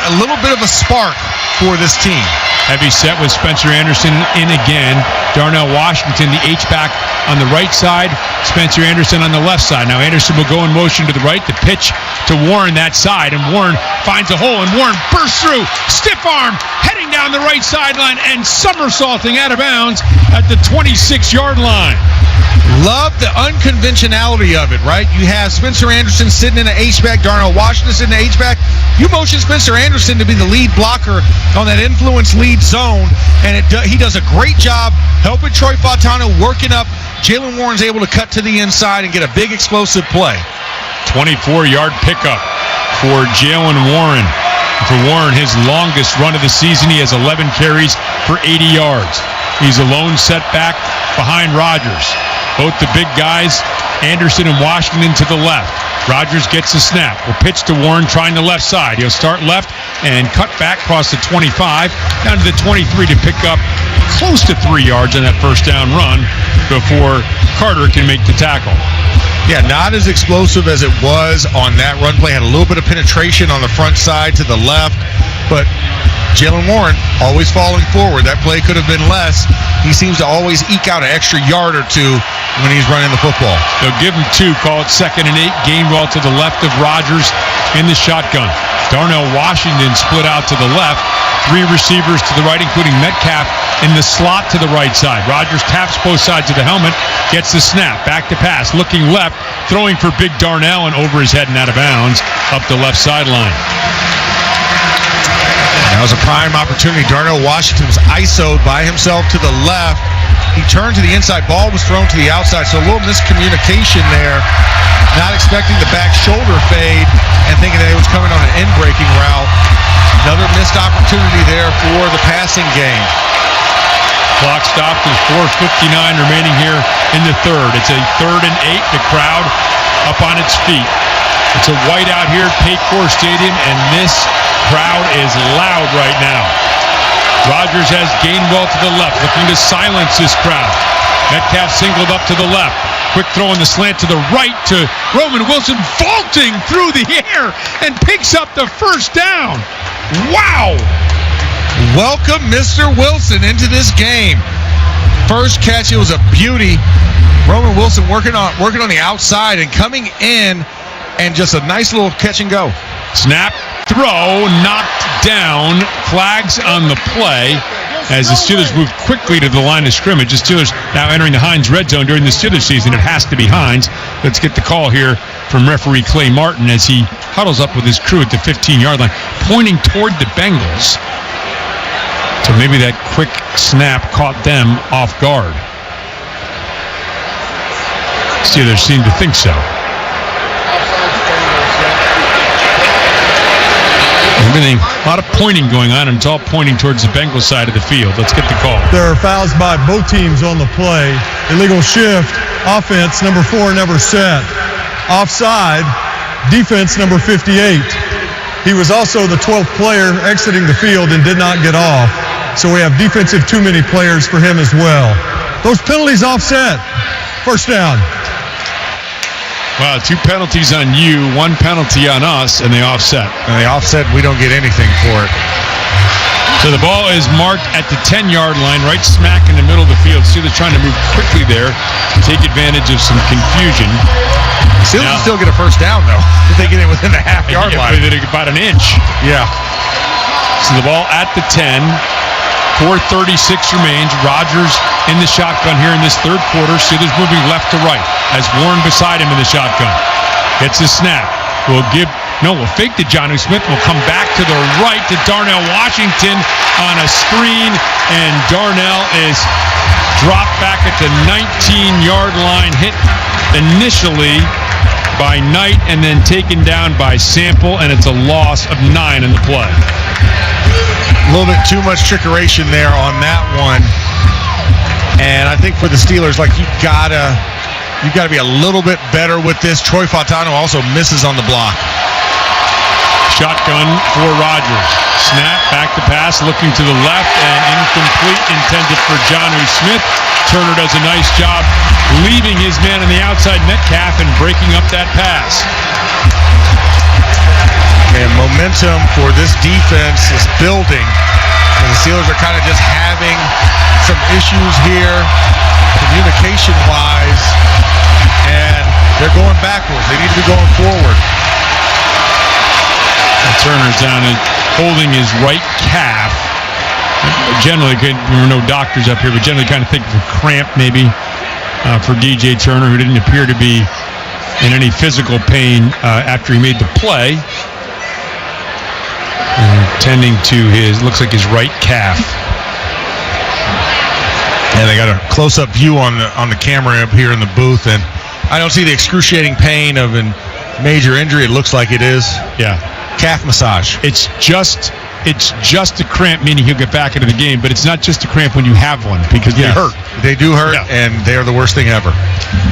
[SPEAKER 14] of a spark for this team.
[SPEAKER 1] Heavy set with Spencer Anderson in again. Darnell Washington, the H-back on the right side. Spencer Anderson on the left side. Now Anderson will go in motion to the right. The pitch to Warren that side. And Warren finds a hole. And Warren bursts through. Stiff arm. Heading down the right sideline. And somersaulting out of bounds at the 26-yard line.
[SPEAKER 14] Love the unconventionality of it, right? You have Spencer Anderson sitting in an H-back, Darnell Washington sitting in an H-back. You motion Spencer Anderson to be the lead blocker on that influence lead zone, and he does a great job helping Troy Fautano working up. Jaylen Warren's able to cut to the inside and get a big explosive play.
[SPEAKER 1] 24-yard pickup for Jaylen Warren. For Warren, his longest run of the season, he has 11 carries for 80 yards. He's a lone setback behind Rodgers. Both the big guys, Anderson and Washington, to the left. Rodgers gets the snap. Will pitch to Warren trying the left side. He'll start left and cut back across the 25 down to the 23 to pick up close to 3 yards on that first down run before Carter can make the tackle.
[SPEAKER 14] Yeah, not as explosive as it was on that run play. Had a little bit of penetration on the front side to the left, but Jaylen Warren always falling forward. That play could have been less. He seems to always eke out an extra yard or two when he's running the football.
[SPEAKER 1] They'll give him 2, call it 2nd and 8. Gainwell to the left of Rodgers in the shotgun. Darnell Washington split out to the left. 3 receivers to the right, including Metcalf in the slot to the right side. Rodgers taps both sides of the helmet, gets the snap, back to pass, looking left, throwing for big Darnell and over his head and out of bounds up the left sideline.
[SPEAKER 14] That was a prime opportunity. Darnell Washington was ISO'd by himself to the left. He turned to the inside. Ball was thrown to the outside. So a little miscommunication there. Not expecting the back shoulder fade and thinking that it was coming on an in-breaking route. Another missed opportunity there for the passing game.
[SPEAKER 1] Clock stopped with 4:59 remaining here in the third. It's a 3rd and 8. The crowd up on its feet. It's a whiteout here at Paycor Stadium, and this crowd is loud right now. Rodgers has Gainwell to the left, looking to silence this crowd. Metcalf singled up to the left. Quick throw in the slant to the right to Roman Wilson, vaulting through the air and picks up the first down. Wow!
[SPEAKER 14] Welcome Mr. Wilson into this game. First catch, it was a beauty. Roman Wilson working on the outside and coming in, and just a nice little catch and go.
[SPEAKER 1] Snap, throw, knocked down, flags on the play as the Steelers move quickly to the line of scrimmage. The Steelers now entering the Heinz red zone during the Steelers season. It has to be Heinz. Let's get the call here from referee Clay Martin as he huddles up with his crew at the 15-yard line, pointing toward the Bengals. So maybe that quick snap caught them off guard. Steelers seem to think so. Everything, a lot of pointing going on, and it's all pointing towards the Bengals side of the field. Let's get the call.
[SPEAKER 3] There are fouls by both teams on the play. Illegal shift, offense, number 4, never set. Offside, defense, number 58. He was also the 12th player exiting the field and did not get off. So we have defensive too many players for him as well. Those penalties offset. First down.
[SPEAKER 1] Wow, 2 penalties on you, 1 penalty on us, and they offset.
[SPEAKER 14] And they offset, we don't get anything for it.
[SPEAKER 1] So the ball is marked at the 10-yard line, right smack in the middle of the field. Steelers trying to move quickly there, take advantage of some confusion.
[SPEAKER 14] Steelers still get a first down, though, if they get it within the half-yard line.
[SPEAKER 1] About an inch.
[SPEAKER 14] Yeah.
[SPEAKER 1] So the ball at the 10. 4:36 remains. Rodgers in the shotgun here in this third quarter. Steelers moving left to right. Has Warren beside him in the shotgun. Gets the snap. Will fake to Jonnu Smith. Will come back to the right to Darnell Washington on a screen. And Darnell is dropped back at the 19-yard line. Hit initially by Knight and then taken down by Sample. And it's a loss of 9 in the play.
[SPEAKER 14] A little bit too much trickeration there on that one. And I think for the Steelers, you've got to be a little bit better with this. Troy Fautano also misses on the block.
[SPEAKER 1] Shotgun for Rodgers. Snap, back to pass, looking to the left, and incomplete, intended for Jonnu Smith. Turner does a nice job leaving his man on the outside, Metcalf, and breaking up that pass.
[SPEAKER 14] And momentum for this defense is building. And the Steelers are kind of just having some issues here, communication-wise, and they're going backwards. They need to be going forward.
[SPEAKER 1] And Turner's down and holding his right calf. Generally, there were no doctors up here, but generally kind of think of a cramp maybe for DJ Turner, who didn't appear to be in any physical pain after he made the play. And tending to looks like his right calf.
[SPEAKER 14] And they got a close-up view on the camera up here in the booth, and I don't see the excruciating pain of a major injury. It looks like it is.
[SPEAKER 1] Yeah.
[SPEAKER 14] Calf massage.
[SPEAKER 1] It's just a cramp, meaning he'll get back into the game, but it's not just a cramp when you have one, because they hurt.
[SPEAKER 14] They do hurt, and they are the worst thing ever.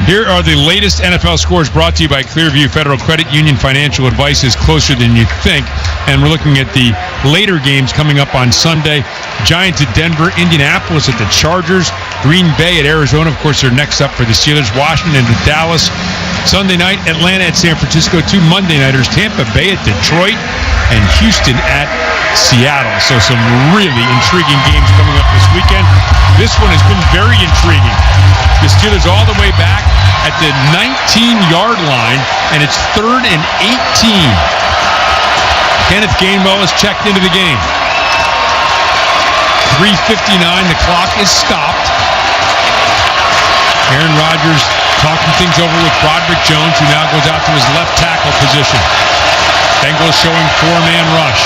[SPEAKER 1] Here are the latest NFL scores brought to you by Clearview Federal Credit Union. Financial advice is closer than you think, and we're looking at the later games coming up on Sunday. Giants at Denver, Indianapolis at the Chargers, Green Bay at Arizona. Of course, they're next up for the Steelers. Washington at Dallas. Sunday night, Atlanta at San Francisco. 2 Monday nighters, Tampa Bay at Detroit, and Houston at Seattle. So some really intriguing games coming up this weekend. This one has been very intriguing. The Steelers all the way back at the 19-yard line, and it's 3rd and 18. Kenneth Gainwell is checked into the game. 3:59, the clock is stopped. Aaron Rodgers talking things over with Broderick Jones, who now goes out to his left tackle position. Bengals showing 4-man rush.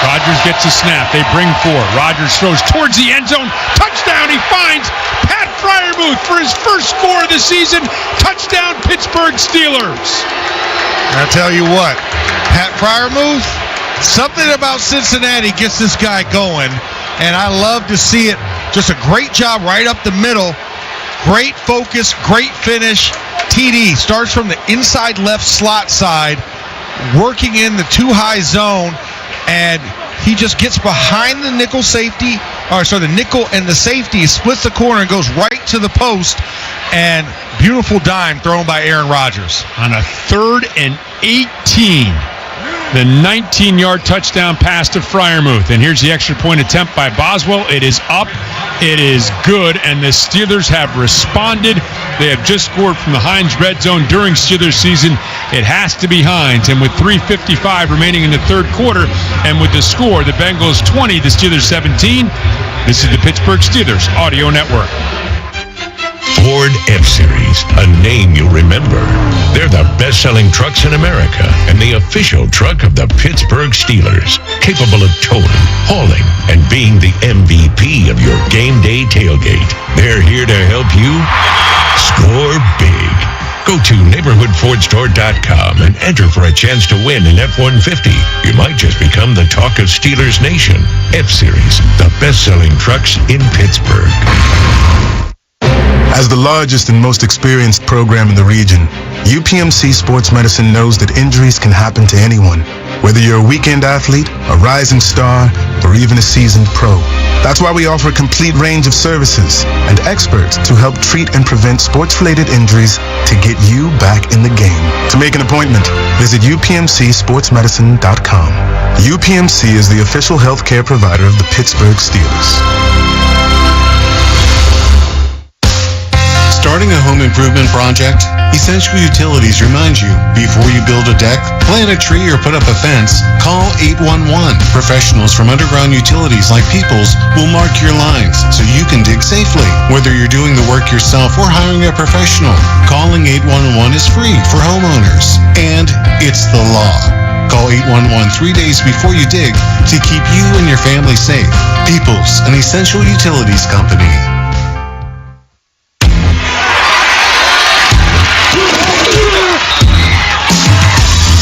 [SPEAKER 1] Rodgers gets a snap. They bring 4. Rodgers throws towards the end zone. Touchdown. He finds Pat Freiermuth for his first score of the season. Touchdown, Pittsburgh Steelers.
[SPEAKER 14] I'll tell you what, Pat Freiermuth, something about Cincinnati gets this guy going, and I love to see it. Just a great job right up the middle. Great focus, great finish. TD starts from the inside left slot side, working in the too-high zone, and he just gets behind the nickel the nickel and the safety, splits the corner and goes right to the post, and beautiful dime thrown by Aaron Rodgers.
[SPEAKER 1] On a 3rd and 18. The 19-yard touchdown pass to Freiermuth. And here's the extra point attempt by Boswell. It is up. It is good. And the Steelers have responded. They have just scored from the Heinz red zone during Steelers season. It has to be Heinz. And with 3:55 remaining in the third quarter, and with the score, the Bengals 20, the Steelers 17, this is the Pittsburgh Steelers Audio Network.
[SPEAKER 4] Ford F-Series, a name you'll remember. They're the best-selling trucks in America and the official truck of the Pittsburgh Steelers, capable of towing, hauling, and being the MVP of your game day tailgate. They're here to help you score big. Go to neighborhoodfordstore.com and enter for a chance to win an F-150. You might just become the talk of Steelers Nation. F-Series, the best-selling trucks in Pittsburgh.
[SPEAKER 16] As the largest and most experienced program in the region, UPMC Sports Medicine knows that injuries can happen to anyone, whether you're a weekend athlete, a rising star, or even a seasoned pro. That's why we offer a complete range of services and experts to help treat and prevent sports-related injuries to get you back in the game. To make an appointment, visit upmcsportsmedicine.com. UPMC is the official healthcare provider of the Pittsburgh Steelers.
[SPEAKER 22] Starting a home improvement project? Essential Utilities reminds you, before you build a deck, plant a tree, or put up a fence, call 811. Professionals from underground utilities like Peoples will mark your lines so you can dig safely. Whether you're doing the work yourself or hiring a professional, calling 811 is free for homeowners. And it's the law. Call 811 3 days before you dig to keep you and your family safe. Peoples, an Essential Utilities company.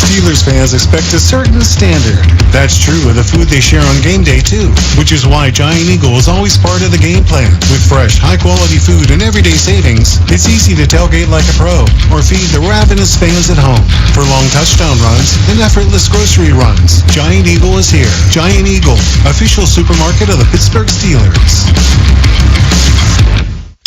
[SPEAKER 22] Steelers fans expect a certain standard. That's true of the food they share on game day, too, which is why Giant Eagle is always part of the game plan. With fresh, high-quality food and everyday savings, it's easy to tailgate like a pro or feed the ravenous fans at home. For long touchdown runs and effortless grocery runs, Giant Eagle is here. Giant Eagle, official supermarket of the Pittsburgh Steelers.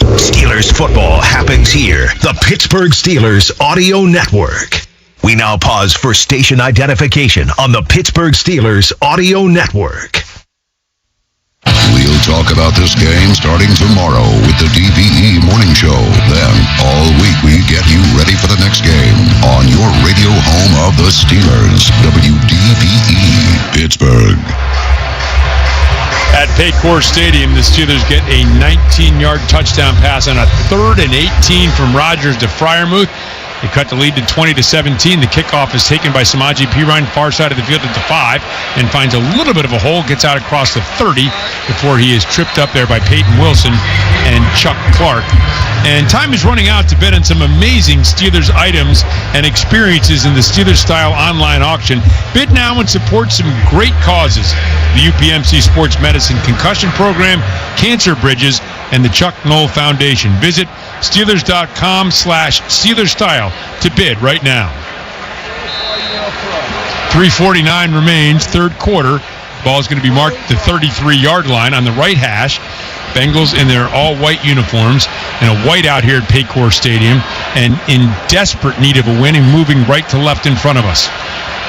[SPEAKER 4] Steelers football happens here. The Pittsburgh Steelers Audio Network. We now pause for station identification on the Pittsburgh Steelers Audio Network.
[SPEAKER 23] We'll talk about this game starting tomorrow with the DVE Morning Show. Then, all week we get you ready for the next game on your radio home of the Steelers, WDVE, Pittsburgh.
[SPEAKER 1] At Paycor Stadium, the Steelers get a 19-yard touchdown pass on a 3rd and 18 from Rodgers to Freiermuth. They cut the lead to 20-17. The kickoff is taken by Samaje Perine, far side of the field at the 5, and finds a little bit of a hole, gets out across the 30 before he is tripped up there by Peyton Wilson and Chuck Clark. And time is running out to bet on some amazing Steelers items and experiences in the Steelers-style online auction. Bid now and support some great causes. The UPMC Sports Medicine Concussion Program, Cancer Bridges, and the Chuck Knoll Foundation. Visit Steelers.com/SteelersStyle to bid right now. 3:49 remains, third quarter. Ball is going to be marked at the 33-yard line on the right hash. Bengals in their all-white uniforms and a whiteout here at Paycor Stadium, and in desperate need of a win and moving right to left in front of us.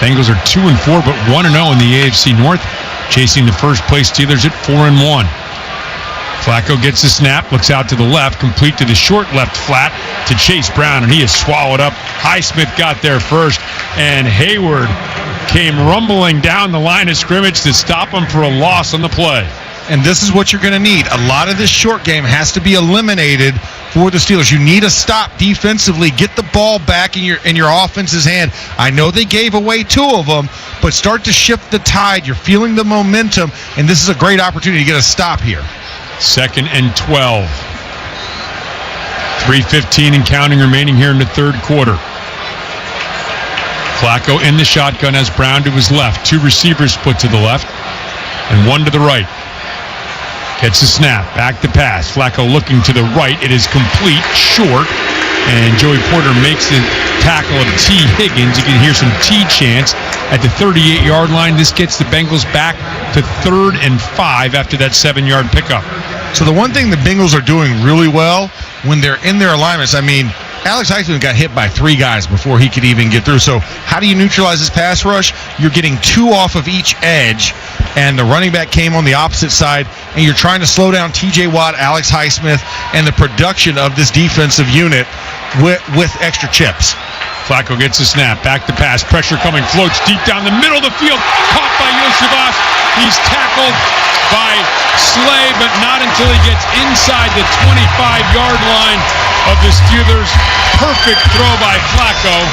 [SPEAKER 1] Bengals are 2-4, but 1-0 in the AFC North, chasing the first-place Steelers at 4-1. Flaco gets the snap, looks out to the left, complete to the short left flat to Chase Brown, and he is swallowed up. Highsmith got there first, and Hayward came rumbling down the line of scrimmage to stop him for a loss on the play.
[SPEAKER 14] And this is what you're going to need. A lot of this short game has to be eliminated for the Steelers. You need a stop defensively. Get the ball back in your offense's hand. I know they gave away 2 of them, but start to shift the tide. You're feeling the momentum, and this is a great opportunity to get a stop here.
[SPEAKER 1] 2nd and 12. 3:15 and counting remaining here in the third quarter. Flaco in the shotgun has Brown to his left. 2 receivers split to the left and 1 to the right. Gets the snap, back to pass. Flaco looking to the right. It is complete, short, and Joey Porter makes the tackle of T. Higgins. You can hear some T chants at the 38-yard line. This gets the Bengals back to 3rd and 5 after that 7-yard pickup.
[SPEAKER 14] So the one thing the Bengals are doing really well when they're in their alignments, I mean, Alex Highsmith got hit by 3 guys before he could even get through. So how do you neutralize this pass rush? You're getting 2 off of each edge, and the running back came on the opposite side, and you're trying to slow down T.J. Watt, Alex Highsmith, and the production of this defensive unit with extra chips.
[SPEAKER 1] Flaco gets the snap, back to pass, pressure coming, floats deep down the middle of the field, caught by Yosevas. He's tackled by Slay, but not until he gets inside the 25-yard line of the Steelers. Perfect throw by Flaco,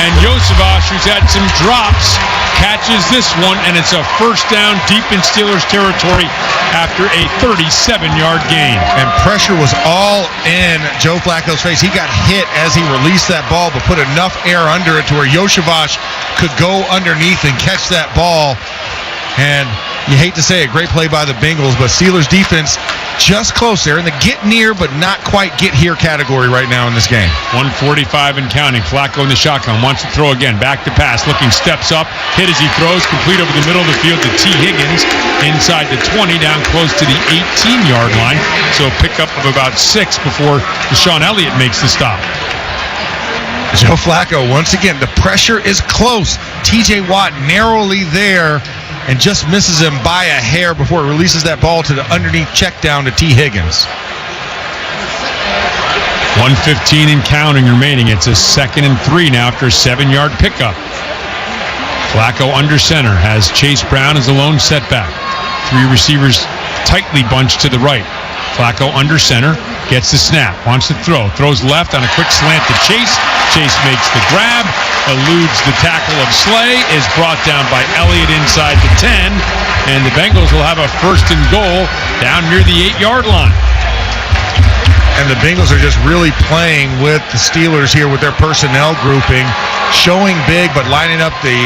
[SPEAKER 1] and Yosevas, who's had some drops, catches this one, and it's a first down deep in Steelers territory after a 37-yard gain.
[SPEAKER 14] And pressure was all in Joe Flacco's face. He got hit as he released that ball, but put enough air under it to where Yosevas could go underneath and catch that ball. And you hate to say it, great play by the Bengals, but Steelers defense just close there in the get near but not quite get here category right now in this game.
[SPEAKER 1] 1:45 and counting. Flaco in the shotgun, wants to throw again, back to pass, looking, steps up, hit as he throws, complete over the middle of the field to T. Higgins, inside the 20, down close to the 18-yard line. So a pickup of about 6 before Deshaun Elliott makes the stop.
[SPEAKER 14] Joe Flaco, once again, the pressure is close. T.J. Watt narrowly there and just misses him by a hair before it releases that ball to the underneath check down to T. Higgins.
[SPEAKER 1] 1:15 and counting remaining. It's a 2nd and 3 now after a 7-yard pickup. Flaco under center has Chase Brown as a lone setback. 3 receivers tightly bunched to the right. Flaco under center, gets the snap, wants to throw, throws left on a quick slant to Chase. Chase makes the grab, eludes the tackle of Slay, is brought down by Elliott inside the 10, and the Bengals will have a 1st and goal down near the 8-yard line.
[SPEAKER 14] And the Bengals are just really playing with the Steelers here with their personnel grouping, showing big but lining up the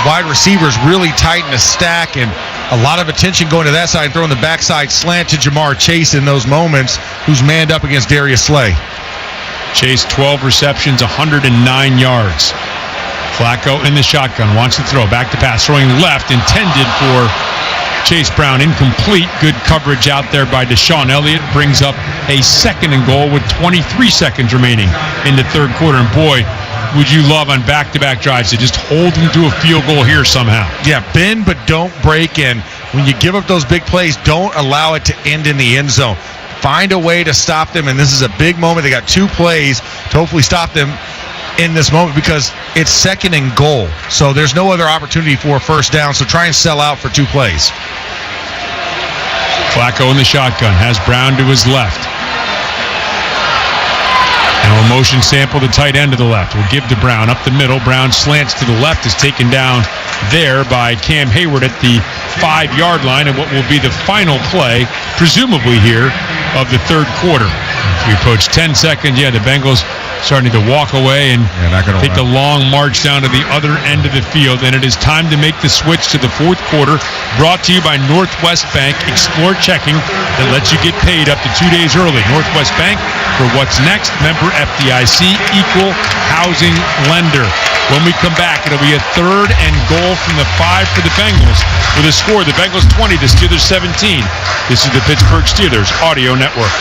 [SPEAKER 14] wide receivers really tight in a stack, and a lot of attention going to that side, throwing the backside slant to Jamarr Chase in those moments, who's manned up against Darius Slay.
[SPEAKER 1] Chase 12 receptions, 109 yards. Flaco in the shotgun, wants to throw, back to pass, throwing left, intended for Chase Brown incomplete. Good coverage out there by Deshaun Elliott. Brings up a 2nd and goal with 23 seconds remaining in the third quarter. And boy, would you love on back-to-back drives to just hold them to a field goal here somehow.
[SPEAKER 14] Yeah, bend but don't break. And when you give up those big plays, don't allow it to end in the end zone. Find a way to stop them, and this is a big moment. They got 2 plays to hopefully stop them in this moment because it's 2nd and goal. So there's no other opportunity for a first down, so try and sell out for 2 plays.
[SPEAKER 1] Flaco in the shotgun, has Brown to his left. Now a motion sample, the tight end to the left. We'll give to Brown up the middle. Brown slants to the left, is taken down there by Cam Hayward at the 5-yard line, and what will be the final play, presumably here, of the third quarter. As we approach 10 seconds, the Bengals starting to walk away and take the long march down to the other end of the field. And it is time to make the switch to the fourth quarter. Brought to you by Northwest Bank. Explore checking that lets you get paid up to 2 days early. Northwest Bank for what's next. Member FDIC, equal housing lender. When we come back, it'll be a 3rd and goal from the 5 for the Bengals. With a score, the Bengals 20, the Steelers 17. This is the Pittsburgh Steelers Audio Network.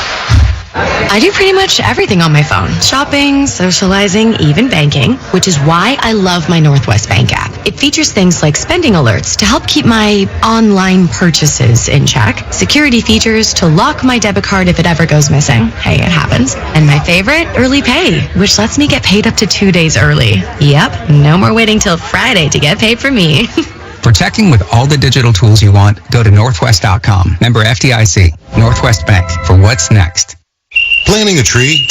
[SPEAKER 8] I do pretty much everything on my phone. Shopping, socializing, even banking, which is why I love my Northwest Bank app. It features things like spending alerts to help keep my online purchases in check, security features to lock my debit card if it ever goes missing. Hey, it happens. And my favorite, early pay, which lets me get paid up to 2 days early. Yep, no more waiting till Friday to get paid for me.
[SPEAKER 9] For checking with all the digital tools you want, go to northwest.com. Member FDIC. Northwest Bank for what's next.
[SPEAKER 16] Planting a tree,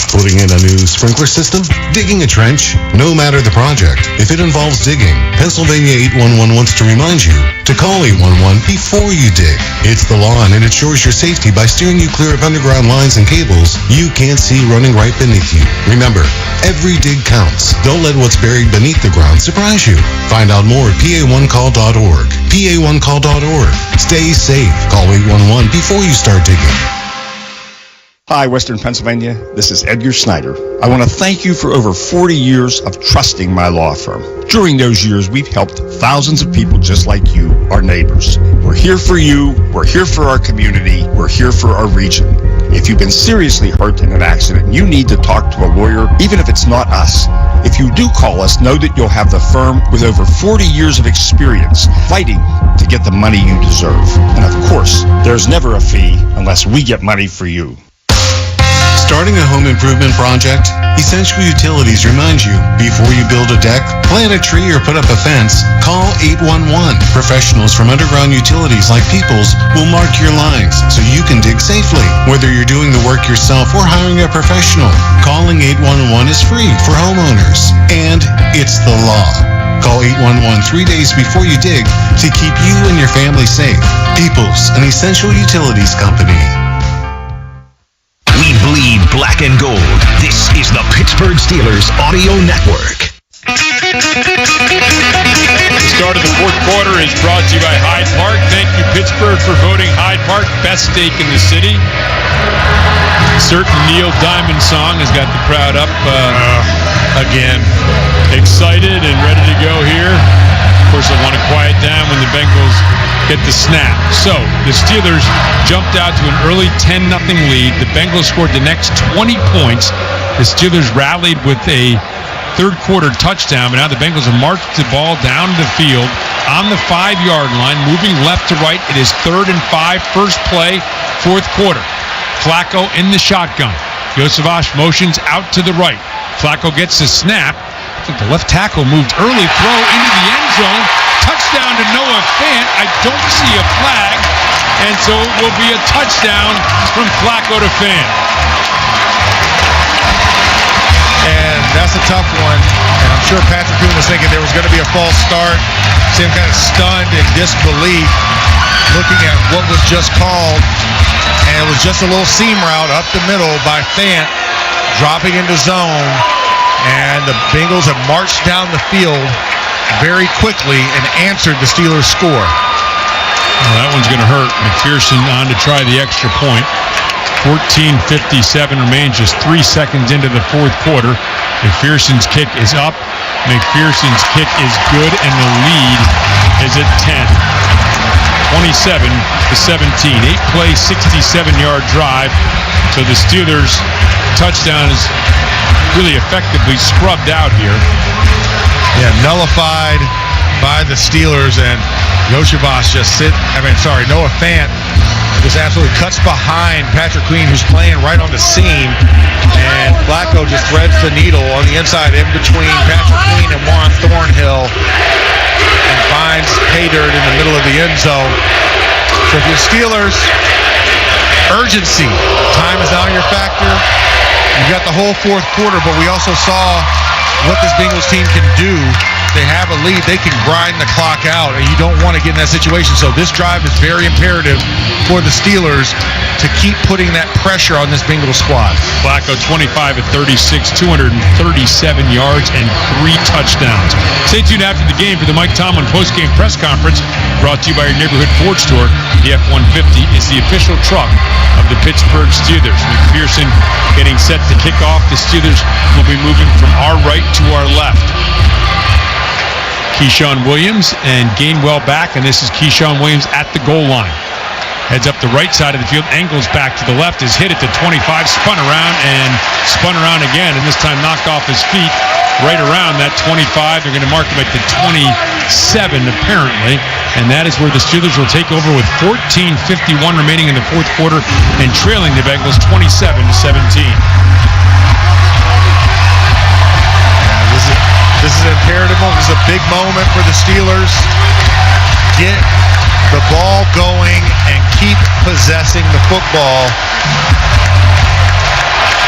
[SPEAKER 16] putting in a new sprinkler system, digging a trench, no matter the project. If it involves digging, Pennsylvania 811 wants to remind you to call 811 before you dig. It's the law and it ensures your safety by steering you clear of underground lines and cables you can't see running right beneath you. Remember, every dig counts. Don't let what's buried beneath the ground surprise you. Find out more at pa1call.org. pa1call.org. Stay safe. Call 811 before you start digging.
[SPEAKER 11] Hi, Western Pennsylvania. This is Edgar Snyder. I want to thank you for over 40 years of trusting my law firm. During those years, we've helped thousands of people just like you, our neighbors. We're here for you. We're here for our community. We're here for our region. If you've been seriously hurt in an accident, you need to talk to a lawyer, even if it's not us. If you do call us, know that you'll have the firm with over 40 years of experience fighting to get the money you deserve. And of course, there's never a fee unless we get money for you.
[SPEAKER 22] Starting a home improvement project? Essential Utilities reminds you, before you build a deck, plant a tree, or put up a fence, call 811. Professionals from underground utilities like Peoples will mark your lines so you can dig safely. Whether you're doing the work yourself or hiring a professional, calling 811 is free for homeowners. And it's the law. Call 811 3 days before you dig to keep you and your family safe. Peoples, an Essential Utilities company.
[SPEAKER 4] We bleed black and gold. This is the Pittsburgh Steelers Audio Network.
[SPEAKER 1] The start of the fourth quarter is brought to you by Hyde Park. Thank you, Pittsburgh, for voting Hyde Park best steak in the city. A certain Neil Diamond song has got the crowd up again. Excited and ready to go here. Of course, I want to quiet down when the Bengals get the snap. So, the Steelers jumped out to an early 10-0 lead. The Bengals scored the next 20 points. The Steelers rallied with a third quarter touchdown, but now the Bengals have marched the ball down the field on the 5-yard line, moving left to right. It is 3rd and 5, first play, fourth quarter. Flaco in the shotgun. Josevach motions out to the right. Flaco gets the snap. I think the left tackle moved early, throw into the end zone. Touchdown to Noah Fant. I don't see a flag, and so it will be a touchdown from Flaco to Fant.
[SPEAKER 14] And that's a tough one. And I'm sure Patrick Kuhn was thinking there was going to be a false start. See him kind of stunned in disbelief, looking at what was just called. And it was just a little seam route up the middle by Fant, dropping into zone. And the Bengals have marched down the field very quickly and answered the Steelers' score.
[SPEAKER 1] Well, that one's going to hurt. McPherson on to try the extra point. 14:57 remains, just 3 seconds into the fourth quarter. McPherson's kick is up. McPherson's kick is good, and the lead is at 10. 27-17. 8-play, 67-yard drive. So the Steelers' touchdown is really effectively scrubbed out here.
[SPEAKER 14] Yeah, nullified by the Steelers, and Noah Fant just absolutely cuts behind Patrick Queen, who's playing right on the seam, and Flaco just threads the needle on the inside in between Patrick Queen and Juan Thornhill and finds pay dirt in the middle of the end zone. So if you're Steelers, urgency, time is not your factor. You've got the whole fourth quarter, but we also saw what this Bengals team can do. They have a lead. They can grind the clock out, and you don't want to get in that situation. So this drive is very imperative for the Steelers to keep putting that pressure on this Bengals squad.
[SPEAKER 1] Flaco 25-36, 237 yards and 3 touchdowns. Stay tuned after the game for the Mike Tomlin postgame press conference, brought to you by your neighborhood Ford store. The F-150 is the official truck of the Pittsburgh Steelers. McPherson getting set to kick off. The Steelers will be moving from our right to our left. Keyshawn Williams and Gainwell back, and this is Keyshawn Williams at the goal line. Heads up the right side of the field, angles back to the left, is hit at the 25, spun around again, and this time knocked off his feet right around that 25. They're going to mark him at the 27 apparently, and that is where the Steelers will take over with 14:51 remaining in the fourth quarter and trailing the Bengals 27-17.
[SPEAKER 14] This is an imperative moment. This is a big moment for the Steelers. Get the ball going and keep possessing the football.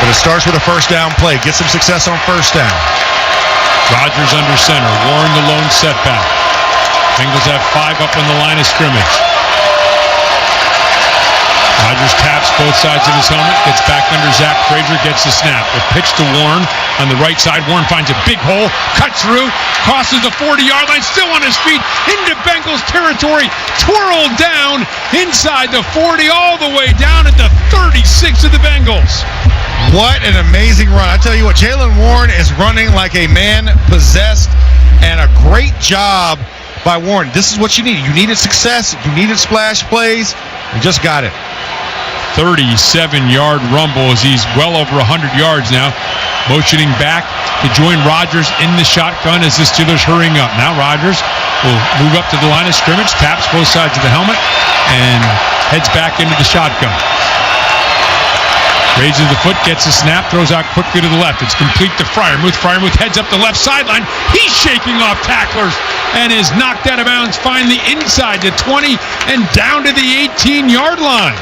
[SPEAKER 14] But it starts with a first down play. Get some success on first down.
[SPEAKER 1] Rodgers under center. Warren the lone setback. Bengals have 5 up on the line of scrimmage. Rodgers taps both sides of his helmet, gets back under Zach Frazier, gets the snap. A pitch to Warren on the right side. Warren finds a big hole, cuts through, crosses the 40-yard line, still on his feet, into Bengals territory, twirled down inside the 40, all the way down at the 36 of the Bengals.
[SPEAKER 14] What an amazing run. I tell you what, Jaylen Warren is running like a man possessed, and a great job by Warren. This is what you need. You needed success. You needed splash plays. You just got it.
[SPEAKER 1] 37-yard rumble as he's well over 100 yards now. Motioning back to join Rodgers in the shotgun as the Steelers hurrying up. Now Rodgers will move up to the line of scrimmage, taps both sides of the helmet, and heads back into the shotgun. Raises the foot, gets a snap, throws out quickly to the left. It's complete to Freiermuth. Freiermuth heads up the left sideline. He's shaking off tacklers and is knocked out of bounds finally inside the 20 and down to the 18-yard line.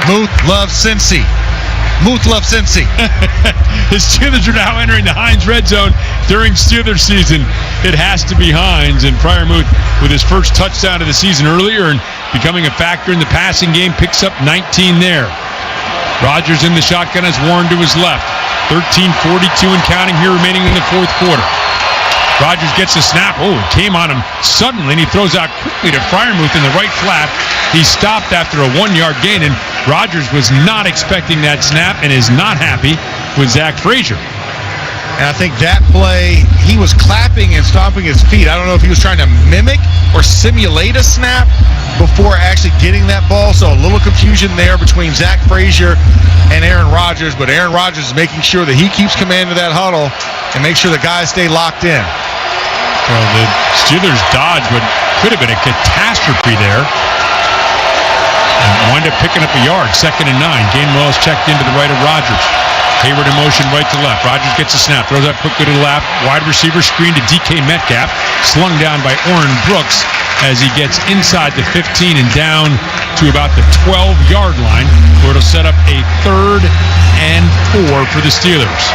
[SPEAKER 14] Muth loves Cincy. Muth loves Cincy.
[SPEAKER 1] The Steelers are now entering the Heinz red zone during Steelers season. It has to be Heinz, and Freiermuth with his first touchdown of the season earlier and becoming a factor in the passing game picks up 19 there. Rodgers in the shotgun has Warren to his left. 13:42 and counting here remaining in the fourth quarter. Rodgers gets a snap. Oh, it came on him suddenly, and he throws out quickly to Freiermuth in the right flat. He stopped after a 1-yard gain, and Rodgers was not expecting that snap and is not happy with Zach Frazier.
[SPEAKER 14] And I think that play, he was clapping and stomping his feet. I don't know if he was trying to mimic or simulate a snap before actually getting that ball. So a little confusion there between Zach Frazier and Aaron Rodgers. But Aaron Rodgers is making sure that he keeps command of that huddle and make sure the guys stay locked in.
[SPEAKER 1] Well, the Steelers dodged what could have been a catastrophe there. And wind up picking up a yard. 2nd and 9. Gainwell is checked into the right of Rodgers. Hayward in motion right to left. Rodgers gets a snap. Throws out quickly to the left. Wide receiver screen to DK Metcalf. Slung down by Oren Brooks as he gets inside the 15 and down to about the 12-yard line, where it'll set up a 3rd and 4 for the Steelers.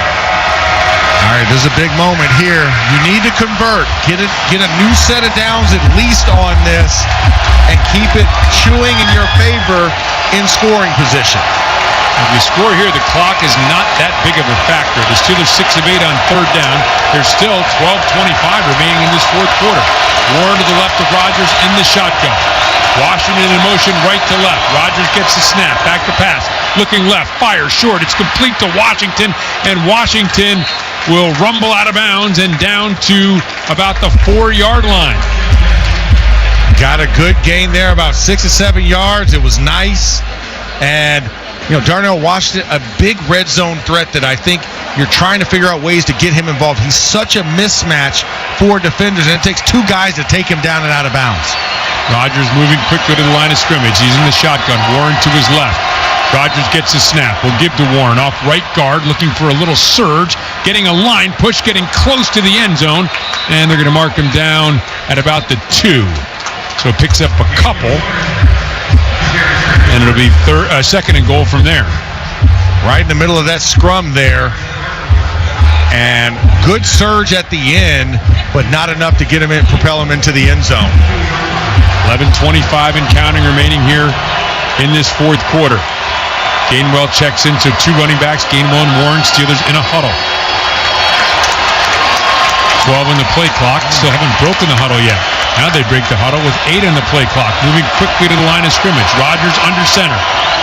[SPEAKER 14] All right, there's a big moment here. You need to convert. Get a new set of downs at least on this and keep it chewing in your favor in scoring position.
[SPEAKER 1] If you score here, the clock is not that big of a factor. The Steelers 6 of 8 on 3rd down. There's still 12:25 remaining in this fourth quarter. Warren to the left of Rodgers in the shotgun. Washington in motion right to left. Rodgers gets the snap. Back to pass. Looking left. Fires short. It's complete to Washington. And Washington will rumble out of bounds and down to about the 4-yard line.
[SPEAKER 14] Got a good gain there, about 6 or 7 yards. It was nice. And, Darnell Washington, a big red zone threat that I think you're trying to figure out ways to get him involved. He's such a mismatch for defenders, and it takes 2 guys to take him down and out of bounds.
[SPEAKER 1] Rodgers moving quickly to the line of scrimmage. He's in the shotgun. Warren to his left. Rodgers gets a snap. Will give to Warren off right guard, looking for a little surge, getting a line push, getting close to the end zone, and they're going to mark him down at about the 2. So it picks up a couple, and it'll be second and goal from there.
[SPEAKER 14] Right in the middle of that scrum there, and good surge at the end, but not enough to get him in, propel him into the end zone.
[SPEAKER 1] 11:25 and counting remaining here in this fourth quarter. Gainwell checks in, so 2 running backs, Gainwell and Warren. Steelers in a huddle. 12 on the play clock. Still haven't broken the huddle yet. Now they break the huddle with 8 on the play clock. Moving quickly to the line of scrimmage. Rodgers under center.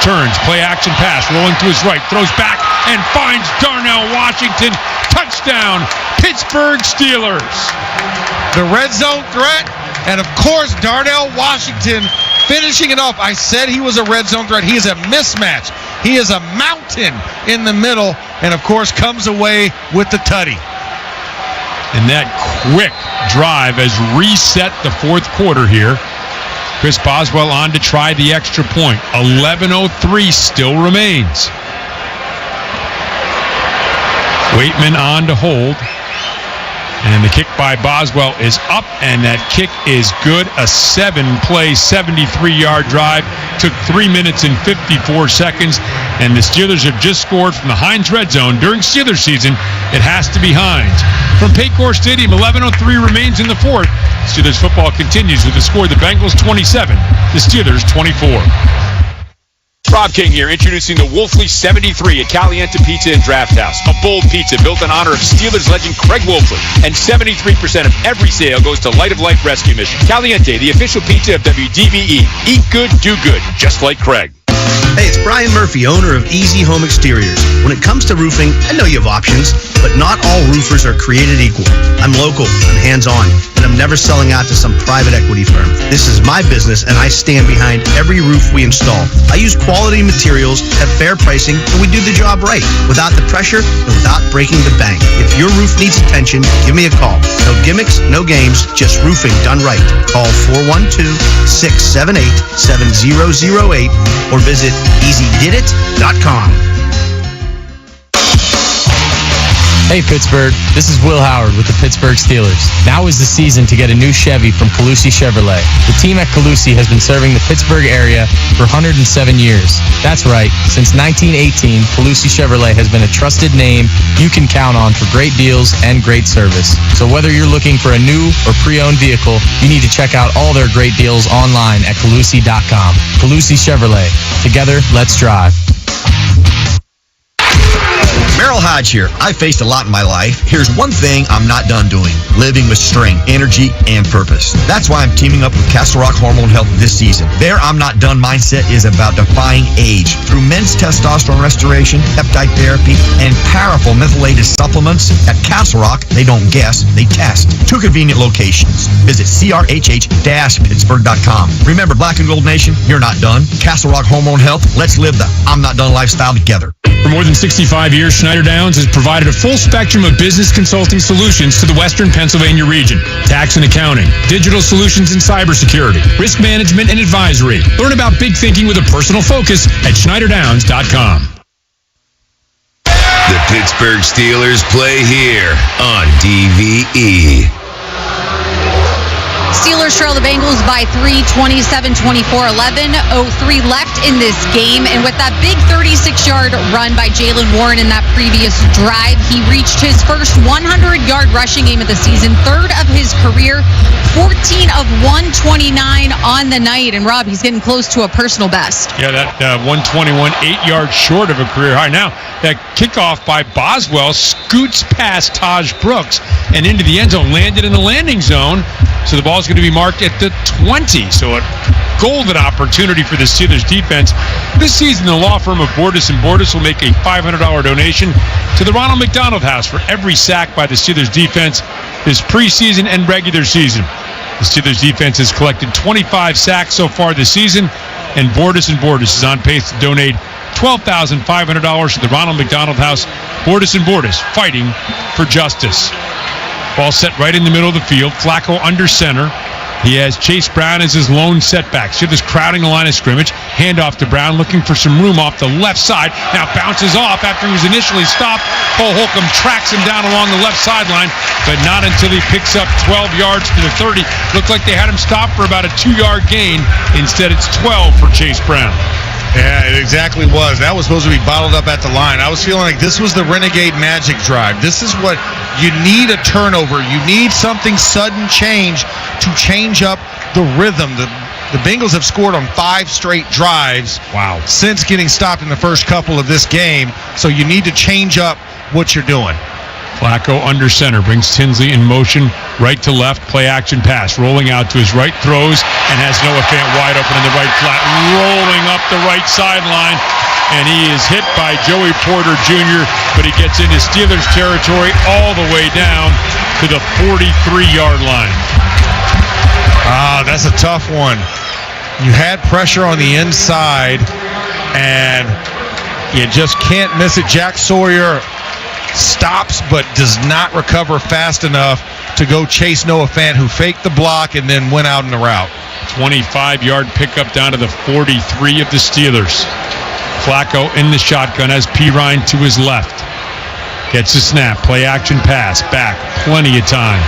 [SPEAKER 1] Turns, play action pass, rolling to his right. Throws back and finds Darnell Washington. Touchdown, Pittsburgh Steelers.
[SPEAKER 14] The red zone threat, and of course Darnell Washington finishing it off. I said he was a red zone threat. He is a mismatch. He is a mountain in the middle, and of course comes away with the tutty.
[SPEAKER 1] And that quick drive has reset the fourth quarter here. Chris Boswell on to try the extra point. 11:03 still remains. Waitman on to hold. And the kick by Boswell is up, and that kick is good. A 7-play, 73-yard drive. Took 3 minutes and 54 seconds. And the Steelers have just scored from the Heinz Red Zone. During Steelers season, it has to be Heinz. From Paycor Stadium, 11:03 remains in the fourth. Steelers football continues with the score: the Bengals 27, the Steelers 24.
[SPEAKER 12] Rob King here, introducing the Wolfley 73 at Caliente Pizza and Draft House. A bold pizza built in honor of Steelers legend Craig Wolfley. And 73% of every sale goes to Light of Life Rescue Mission. Caliente, the official pizza of WDVE. Eat good, do good, just like Craig.
[SPEAKER 13] Hey, it's Brian Murphy, owner of Easy Home Exteriors. When it comes to roofing, I know you have options, but not all roofers are created equal. I'm local, I'm hands-on, and I'm never selling out to some private equity firm. This is my business, and I stand behind every roof we install. I use quality materials, have fair pricing, and we do the job right, without the pressure and without breaking the bank. If your roof needs attention, give me a call. No gimmicks, no games, just roofing done right. Call 412-678-7008 or visit EasyDidIt.com.
[SPEAKER 17] Hey Pittsburgh, this is Will Howard with the Pittsburgh Steelers. Now is the season to get a new Chevy from Calusi Chevrolet. The team at Calusi has been serving the Pittsburgh area for 107 years. That's right, since 1918, Calusi Chevrolet has been a trusted name you can count on for great deals and great service. So whether you're looking for a new or pre-owned vehicle, you need to check out all their great deals online at Calusi.com. Calusi Chevrolet. Together, let's drive.
[SPEAKER 13] Merrill Hodge here. I've faced a lot in my life. Here's one thing I'm not done doing: living with strength, energy, and purpose. That's why I'm teaming up with Castle Rock Hormone Health this season. Their I'm not done mindset is about defying age. Through men's testosterone restoration, peptide therapy, and powerful methylated supplements, at Castle Rock, they don't guess, they test. 2 convenient locations. Visit crhh-pittsburgh.com. Remember, Black and Gold Nation, you're not done. Castle Rock Hormone Health, let's live the I'm not done lifestyle together.
[SPEAKER 1] For more than 65 years, Schneider Downs has provided a full spectrum of business consulting solutions to the Western Pennsylvania region. Tax and accounting, digital solutions and cybersecurity, risk management and advisory. Learn about big thinking with a personal focus at SchneiderDowns.com.
[SPEAKER 18] The Pittsburgh Steelers play here on DVE.
[SPEAKER 5] Steelers trail the Bengals by 3, 27-24, 11:03 left in this game. And with that big 36-yard run by Jaylen Warren in that previous drive, he reached his first 100-yard rushing game of the season, third of his career, 14 of 129 on the night. And Rob, he's getting close to a personal best.
[SPEAKER 1] Yeah, that 121, 8 yards short of a career high. Now, that kickoff by Boswell scoots past Taj Brooks and into the end zone, landed in the landing zone. So the ball's going to be marked at the 20. So a golden opportunity for the Steelers defense. This season, the law firm of Bordas & Bordas will make a $500 donation to the Ronald McDonald House for every sack by the Steelers defense this preseason and regular season. The Steelers defense has collected 25 sacks so far this season, and Bordas is on pace to donate $12,500 to the Ronald McDonald House. Bordas fighting for justice. Ball set right in the middle of the field. Flaco under center. He has Chase Brown as his lone setback. Steelers crowding the line of scrimmage. Handoff to Brown, looking for some room off the left side. Now bounces off after he was initially stopped. Bo Holcomb tracks him down along the left sideline, but not until he picks up 12 yards to the 30. Looked like they had him stopped for about a 2-yard gain. Instead, it's 12 for Chase Brown.
[SPEAKER 14] Yeah, it exactly was. That was supposed to be bottled up at the line. I was feeling like this was the Renegade Magic drive. This is what you need, a turnover. You need something sudden change to change up the rhythm. The Bengals have scored on 5 straight drives since getting stopped in the first couple of this game. So you need to change up what you're doing.
[SPEAKER 1] Flaco under center brings Tinsley in motion, right to left, play action pass, rolling out to his right, throws, and has Noah Fant wide open in the right flat, rolling up the right sideline, and he is hit by Joey Porter Jr., but he gets into Steelers territory all the way down to the 43-yard line.
[SPEAKER 14] That's a tough one. You had pressure on the inside, and you just can't miss it. Jack Sawyer stops but does not recover fast enough to go chase Noah Fant, who faked the block and then went out in the route.
[SPEAKER 1] 25-yard pickup down to the 43 of the Steelers. Flaco in the shotgun as Pirine to his left. Gets the snap, play action pass, back, plenty of time.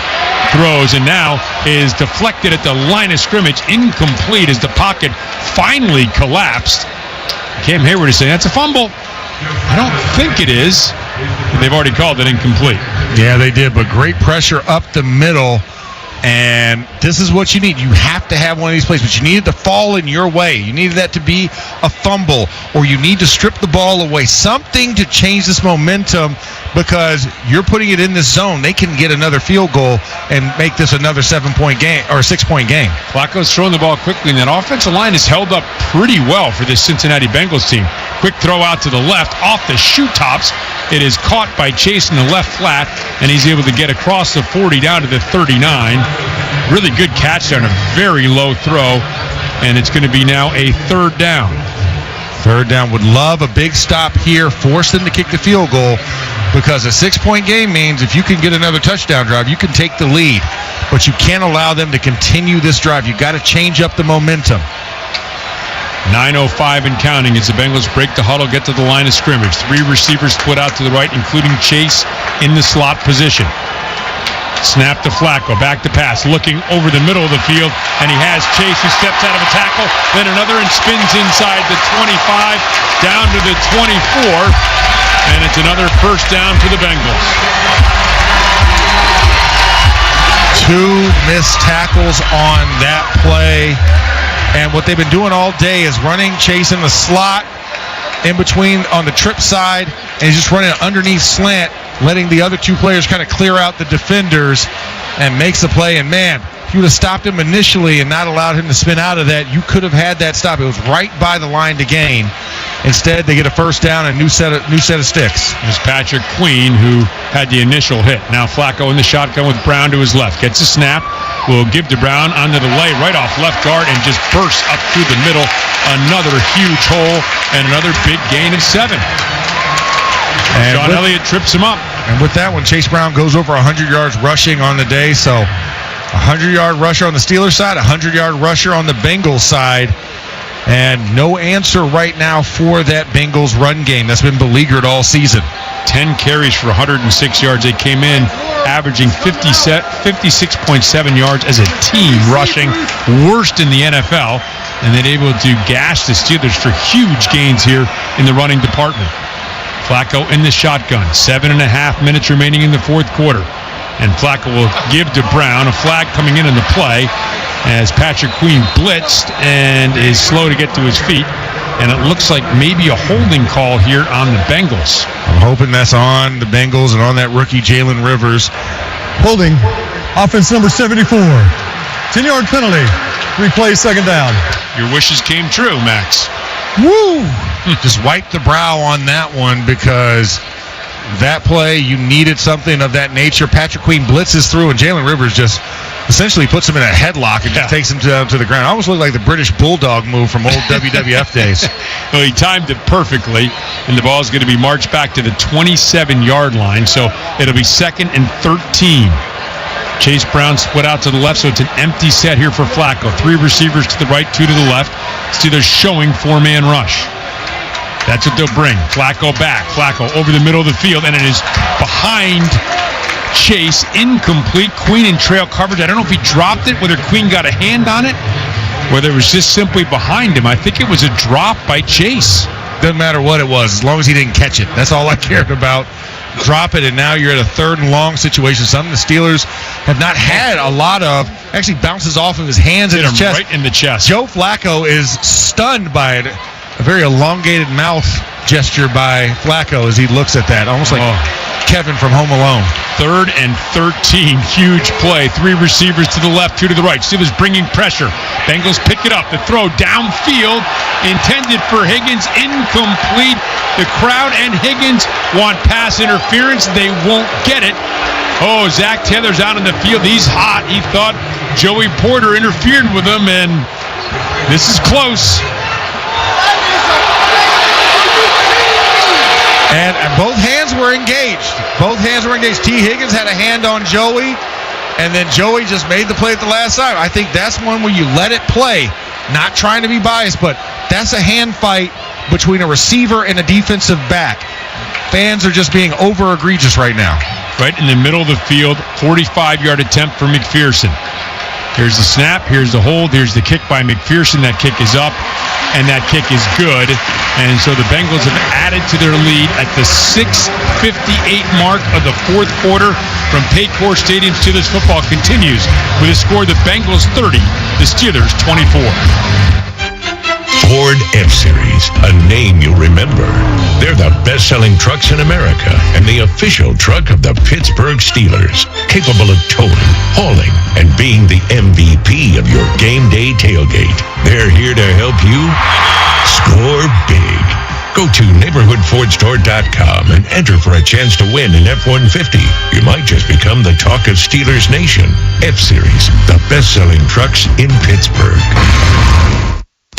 [SPEAKER 1] Throws, and now is deflected at the line of scrimmage, incomplete as the pocket finally collapsed. Cam Hayward is saying that's a fumble. I don't think it is. They've already called it incomplete.
[SPEAKER 14] Yeah, they did, but great pressure up the middle, and this is what you need. You have to have one of these plays, but you need it to fall in your way. You needed that to be a fumble, or you need to strip the ball away. Something to change this momentum, because you're putting it in this zone. They can get another field goal and make this another 7-point game or 6-point game.
[SPEAKER 1] Flaco's throwing the ball quickly, and that offensive line is held up pretty well for this Cincinnati Bengals team. Quick throw out to the left, off the shoe tops. It is caught by Chase in the left flat, and he's able to get across the 40 down to the 39. Really good catch there, and a very low throw, and it's going to be now a 3rd down.
[SPEAKER 14] 3rd down. Would love a big stop here, force them to kick the field goal, because a 6-point game means if you can get another touchdown drive, you can take the lead, but you can't allow them to continue this drive. You've got to change up the momentum.
[SPEAKER 1] 9:05 and counting as the Bengals break the huddle, get to the line of scrimmage. 3 receivers split out to the right, including Chase in the slot position. Snap to Flaco, back to pass, looking over the middle of the field, and he has Chase, who steps out of a tackle, then another and spins inside the 25, down to the 24, and it's another 1st down for the Bengals.
[SPEAKER 14] 2 missed tackles on that play. And what they've been doing all day is running Chase in the slot, in between on the trip side, and he's just running an underneath slant, letting the other 2 players kind of clear out the defenders, and makes the play. And man, if you would have stopped him initially and not allowed him to spin out of that, you could have had that stop. It was right by the line to gain. Instead, they get a 1st down and a new set of sticks.
[SPEAKER 1] There's Patrick Queen, who had the initial hit. Now Flaco in the shotgun with Brown to his left. Gets a snap. Will give to Brown on the delay, right off left guard, and just bursts up through the middle. Another huge hole and another big gain of 7. And Sean Elliott trips him up.
[SPEAKER 14] And with that one, Chase Brown goes over 100 yards rushing on the day. So 100-yard rusher on the Steelers side, 100-yard rusher on the Bengals side. And no answer right now for that Bengals run game that's been beleaguered all season.
[SPEAKER 1] 10 carries for 106 yards. They came in averaging 56.7 yards as a team rushing, worst in the NFL, and they're able to gash the Steelers for huge gains here in the running department. Flaco in the shotgun, 7.5 minutes remaining in the 4th quarter, and Flaco will give to Brown. A flag coming in the play as Patrick Queen blitzed and is slow to get to his feet. And it looks like maybe a holding call here on the Bengals.
[SPEAKER 14] I'm hoping that's on the Bengals and on that rookie Jalen Rivers.
[SPEAKER 3] Holding, offense number 74. 10-yard penalty, replay 2nd down.
[SPEAKER 1] Your wishes came true, Max.
[SPEAKER 14] Woo! Just wipe the brow on that one, because that play, you needed something of that nature. Patrick Queen blitzes through, and Jalen Rivers just essentially puts him in a headlock and just takes him down to the ground. Almost looked like the British Bulldog move from old WWF days.
[SPEAKER 1] Well, he timed it perfectly, and the ball is going to be marched back to the 27-yard line, so it'll be 2nd and 13. Chase Brown split out to the left, so it's an empty set here for Flaco. 3 receivers to the right, 2 to the left. Steelers showing 4-man rush. That's what they'll bring. Flaco back. Flaco over the middle of the field, and it is behind Chase. Incomplete. Queen in trail coverage. I don't know if he dropped it, whether Queen got a hand on it, whether it was just simply behind him. I think it was a drop by Chase.
[SPEAKER 14] Doesn't matter what it was, as long as he didn't catch it. That's all I cared about. Drop it, and now you're at a 3rd and long situation. Something the Steelers have not had a lot of. Actually bounces off of his hands and his chest.
[SPEAKER 1] Right in the chest.
[SPEAKER 14] Joe Flacco is stunned by it. A very elongated mouth gesture by Flacco as he looks at that, almost like Kevin from Home Alone.
[SPEAKER 1] 3rd and 13, huge play. 3 receivers to the left, 2 to the right. Steelers bringing pressure. Bengals pick it up. The throw downfield, intended for Higgins, incomplete. The crowd and Higgins want pass interference. They won't get it. Oh, Zach Taylor's out in the field. He's hot. He thought Joey Porter interfered with him, and this is close.
[SPEAKER 14] And both hands were engaged. Both hands were engaged. T. Higgins had a hand on Joey, and then Joey just made the play at the last time. I think that's one where you let it play. Not trying to be biased, but that's a hand fight between a receiver and a defensive back. Fans are just being over egregious right now.
[SPEAKER 1] Right in the middle of the field, 45-yard attempt for McPherson. Here's the snap, here's the hold, here's the kick by McPherson. That kick is up, and that kick is good. And so the Bengals have added to their lead at the 6:58 mark of the 4th quarter from Paycor Stadium. Steelers football continues with a score: the Bengals 30, the Steelers 24.
[SPEAKER 4] Ford F-Series, a name you'll remember. They're the best-selling trucks in America and the official truck of the Pittsburgh Steelers, capable of towing, hauling, and being the MVP of your game day tailgate. They're here to help you score big. Go to neighborhoodfordstore.com and enter for a chance to win an F-150. You might just become the talk of Steelers Nation. F-Series, the best-selling trucks in Pittsburgh.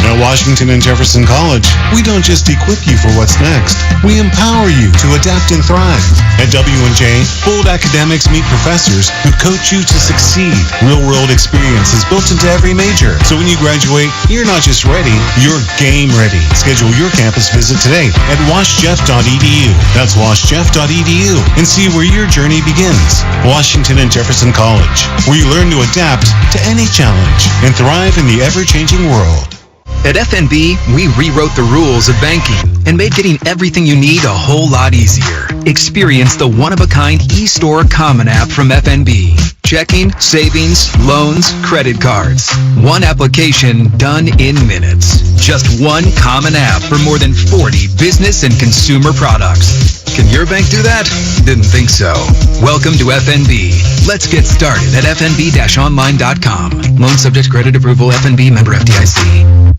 [SPEAKER 22] At Washington and Jefferson College, we don't just equip you for what's next. We empower you to adapt and thrive. At W&J, bold academics meet professors who coach you to succeed. Real-world experience is built into every major. So when you graduate, you're not just ready, you're game ready. Schedule your campus visit today at washjeff.edu. That's washjeff.edu, and see where your journey begins. Washington and Jefferson College, where you learn to adapt to any challenge and thrive in the ever-changing world.
[SPEAKER 2] At FNB, we rewrote the rules of banking and made getting everything you need a whole lot easier. Experience the one-of-a-kind eStore Common app from FNB. Checking, savings, loans, credit cards. One application done in minutes. Just one common app for more than 40 business and consumer products. Can your bank do that? Didn't think so. Welcome to FNB. Let's get started at fnb-online.com. Loan subject to credit approval. FNB member FDIC.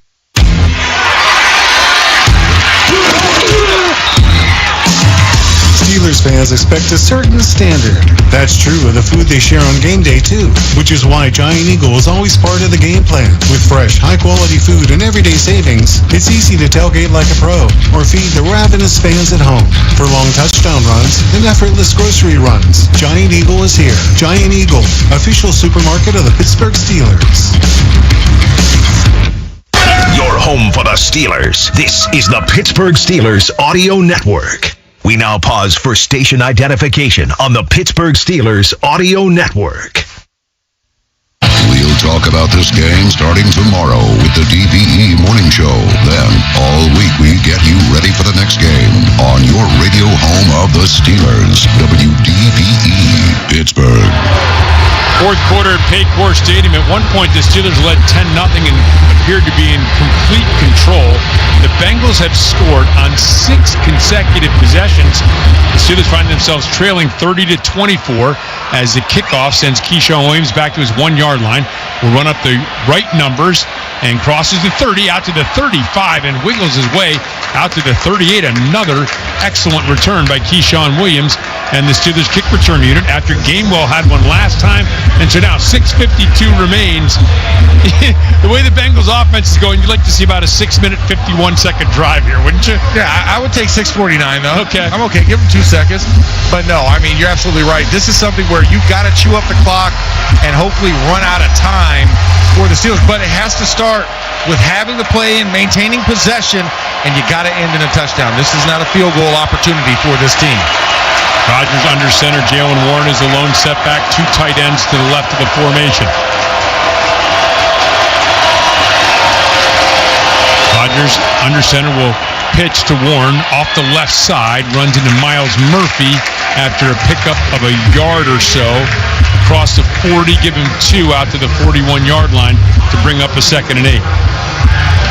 [SPEAKER 22] Steelers fans expect a certain standard. That's true of the food they share on game day too, which is why Giant Eagle is always part of the game plan. With fresh, high-quality food and everyday savings, it's easy to tailgate like a pro or feed the ravenous fans at home. For long touchdown runs and effortless grocery runs, Giant Eagle is here. Giant Eagle, official supermarket of the Pittsburgh Steelers.
[SPEAKER 4] Your home for the Steelers. This is the Pittsburgh Steelers Audio Network. We now pause for station identification on the Pittsburgh Steelers Audio Network.
[SPEAKER 23] We'll talk about this game starting tomorrow with the DVE Morning Show. Then, all week we get you ready for the next game on your radio home of the Steelers, WDVE, Pittsburgh.
[SPEAKER 1] 4th quarter at Paycor Stadium. At one point, the Steelers led 10-0 and appeared to be in complete control. The Bengals have scored on 6 consecutive possessions. The Steelers find themselves trailing 30-24 as the kickoff sends Keyshawn Williams back to his 1-yard line. Will run up the right numbers and crosses the 30 out to the 35 and wiggles his way out to the 38. Another excellent return by Keyshawn Williams and the Steelers kick return unit after Gainwell had one last time And so now 6:52 remains. The way the Bengals offense is going, you'd like to see about a 6-minute, 51-second drive here, wouldn't you?
[SPEAKER 14] Yeah, I would take 6:49 though.
[SPEAKER 1] Okay.
[SPEAKER 14] I'm okay. Give them 2 seconds. But no, I mean, you're absolutely right. This is something where you got to chew up the clock and hopefully run out of time for the Steelers. But it has to start with having the play in, maintaining possession, and you got to end in a touchdown. This is not a field goal opportunity for this team.
[SPEAKER 1] Rodgers under center. Jaylen Warren is a lone setback. 2 tight ends to the left of the formation. Rodgers under center will pitch to Warren off the left side. Runs into Miles Murphy after a pickup of a yard or so. Across the 40, give him 2 out to the 41-yard line to bring up a 2nd and 8.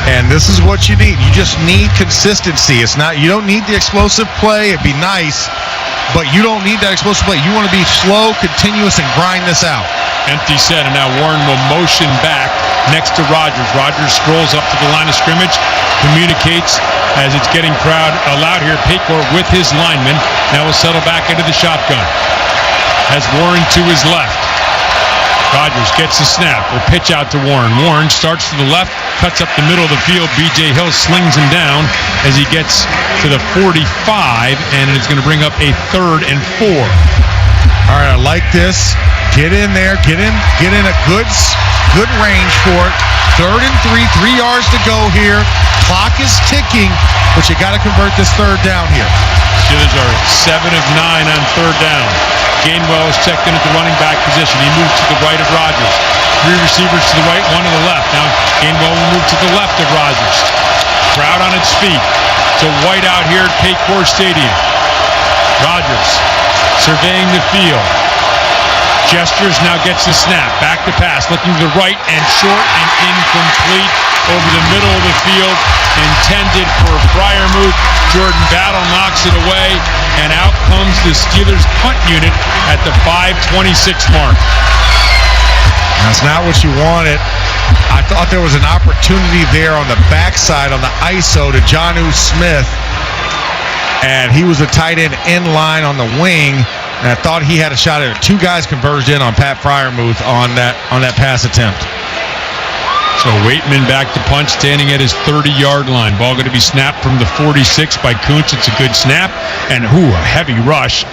[SPEAKER 14] And this is what you need. You just need consistency. It's not. You don't need the explosive play. It'd be nice, but you don't need that explosive play. You want to be slow, continuous, and grind this out.
[SPEAKER 1] Empty set, and now Warren will motion back next to Rodgers. Rodgers scrolls up to the line of scrimmage, communicates as it's getting crowd allowed here. Paycourt with his lineman. Now will settle back into the shotgun. Has Warren to his left. Rodgers gets the snap. Will pitch out to Warren. Warren starts to the left, cuts up the middle of the field. B.J. Hill slings him down as he gets to the 45, and it's going to bring up a 3rd and 4.
[SPEAKER 14] All right, I like this. Get in there. Get in a good range for it. 3rd and 3, 3 yards to go here. Clock is ticking, but you got to convert this 3rd down here.
[SPEAKER 1] Steelers are 7 of 9 on 3rd down. Gainwell is checked in at the running back position. He moves to the right of Rodgers. 3 receivers to the right, 1 to the left. Now Gainwell will move to the left of Rodgers. Crowd on its feet. It's a whiteout here at Paycor Stadium. Rodgers surveying the field. Gestures, now gets the snap. Back to pass, looking to the right and short and incomplete over the middle of the field. Intended for Freiermuth. Jordan Battle knocks it away, and out comes the Steelers punt unit at the 5:26 mark.
[SPEAKER 14] That's not what you wanted. I thought there was an opportunity there on the backside on the ISO to Jonnu Smith, and he was a tight end in line on the wing. And I thought he had a shot at it. 2 guys converged in on Pat Freiermuth on that pass attempt.
[SPEAKER 1] So Waitman back to punt, standing at his 30-yard line. Ball going to be snapped from the 46 by Kuntz. It's a good snap. And a heavy rush.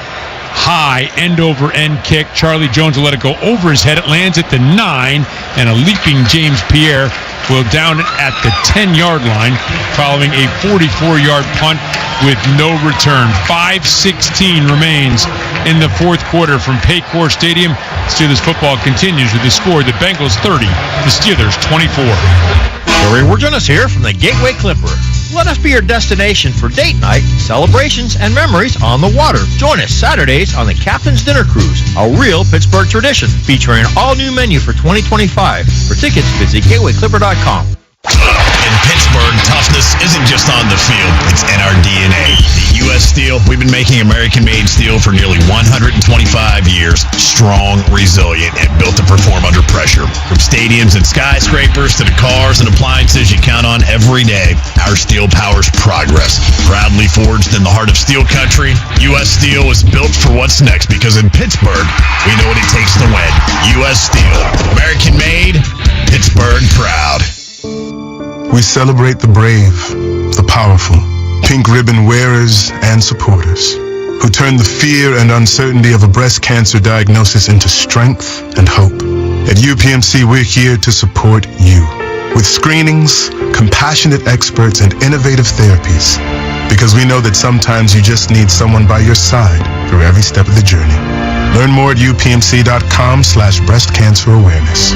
[SPEAKER 1] High end-over-end kick. Charlie Jones will let it go over his head. It lands at the 9. And a leaping James Pierre will down it at the 10-yard line, following a 44-yard punt with no return. 5:16 remains in the 4th quarter from Paycor Stadium. Steelers football continues with the score: the Bengals 30, the Steelers 24.
[SPEAKER 10] Gary Wirgenis here from the Gateway Clipper. Let us be your destination for date night, celebrations, and memories on the water. Join us Saturdays on the Captain's Dinner Cruise, a real Pittsburgh tradition, featuring an all-new menu for 2025. For tickets, visit gatewayclipper.com.
[SPEAKER 4] In Pittsburgh, toughness isn't just on the field, it's in our DNA. The U.S. Steel, we've been making American-made steel for nearly 125 years. Strong, resilient, and built to perform under pressure. From stadiums and skyscrapers to the cars and appliances you count on every day, our steel powers progress. Proudly forged in the heart of steel country, U.S. Steel is built for what's next, because in Pittsburgh, we know what it takes to win. U.S. Steel, American-made, Pittsburgh proud.
[SPEAKER 16] We celebrate the brave, the powerful, pink ribbon wearers and supporters who turn the fear and uncertainty of a breast cancer diagnosis into strength and hope. At UPMC, we're here to support you with screenings, compassionate experts, and innovative therapies, because we know that sometimes you just need someone by your side through every step of the journey. Learn more at upmc.com/breastcancerawareness.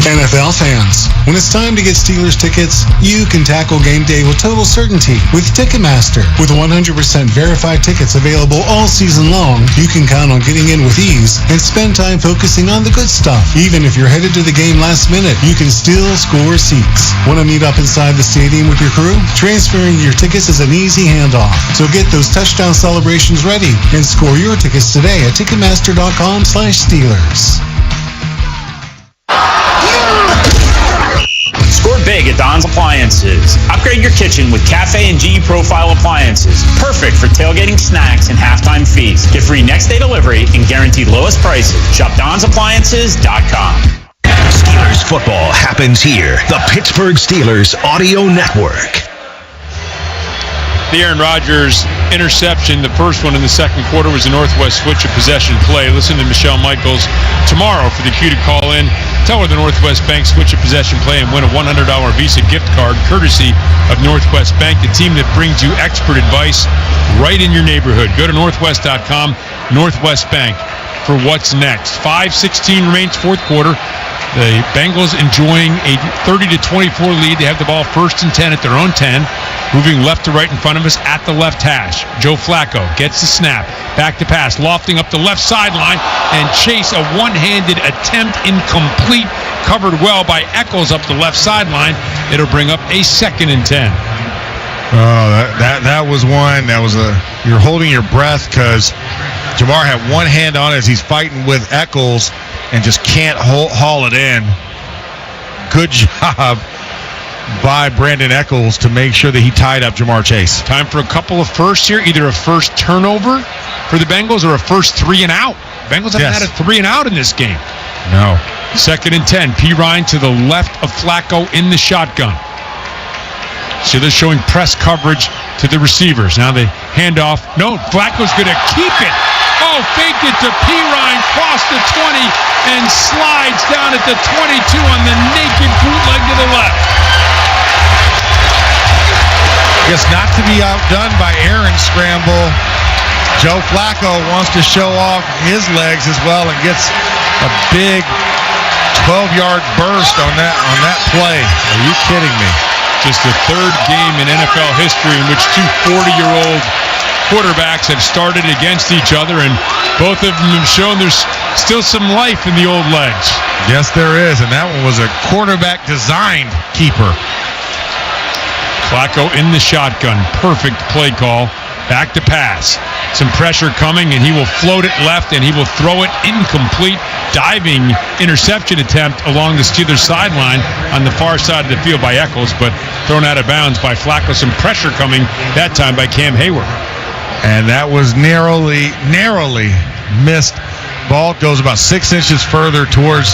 [SPEAKER 22] NFL fans, when it's time to get Steelers tickets, you can tackle game day with total certainty with Ticketmaster. With 100% verified tickets available all season long, you can count on getting in with ease and spend time focusing on the good stuff. Even if you're headed to the game last minute, you can still score seats. Want to meet up inside the stadium with your crew? Transferring your tickets is an easy handoff. So get those touchdown celebrations ready and score your tickets today at Ticketmaster.com/Steelers.
[SPEAKER 10] Score big
[SPEAKER 15] big at Don's Appliances. Upgrade your kitchen with Cafe and GE Profile appliances. Perfect for tailgating snacks and halftime feasts. Get free next day delivery and guaranteed lowest prices. Shop DonsAppliances.com.
[SPEAKER 4] Steelers football happens here. The Pittsburgh Steelers Audio Network.
[SPEAKER 1] The Aaron Rodgers interception, the first one in the second quarter, was a Northwest switch of possession play. Listen to Michelle Michaels tomorrow for the cue to call in. Tell her the Northwest Bank switch of possession play and win a $100 Visa gift card courtesy of Northwest Bank, the team that brings you expert advice right in your neighborhood. Go to northwest.com, Northwest Bank, for what's next. 5:16 remains fourth quarter. The Bengals enjoying a 30-24 lead. They have the ball 1st and 10 at their own 10. Moving left to right in front of us at the left hash. Joe Flaco gets the snap. Back to pass. Lofting up the left sideline. And Chase, a one-handed attempt, incomplete. Covered well by Eccles up the left sideline. It'll bring up a 2nd and 10.
[SPEAKER 14] Oh, that was one. That was you're holding your breath because Jamar had one hand on it as he's fighting with Eccles and just can't haul it in. Good job by Brandon Eccles to make sure that he tied up Jamarr Chase.
[SPEAKER 1] Time for a couple of firsts here, either a first turnover for the Bengals or a first 3 and out. Bengals haven't had a 3 and out in this game.
[SPEAKER 14] No.
[SPEAKER 1] 2nd and 10. P. Ryan to the left of Flaco in the shotgun. So they're showing press coverage to the receivers. Now they hand off. No, Flacco's going to keep it. Oh, faked it to P. Ryan, cross the 20, and slides down at the 22 on the naked bootleg to the left.
[SPEAKER 14] Guess not to be outdone by Aaron's scramble. Joe Flacco wants to show off his legs as well and gets a big 12-yard burst on that play. Are you kidding me?
[SPEAKER 1] Just the 3rd game in NFL history in which two 40-year-old quarterbacks have started against each other, and both of them have shown there's still some life in the old legs.
[SPEAKER 14] Yes, there is, and that one was a quarterback-designed keeper.
[SPEAKER 1] Flaco in the shotgun. Perfect play call. Back to pass. Some pressure coming, and he will float it left, and he will throw it incomplete. Diving interception attempt along the Steelers sideline on the far side of the field by Eccles, but thrown out of bounds by Flaco. Some pressure coming that time by Cam Hayward.
[SPEAKER 14] And that was narrowly missed. Ball goes about 6 inches further towards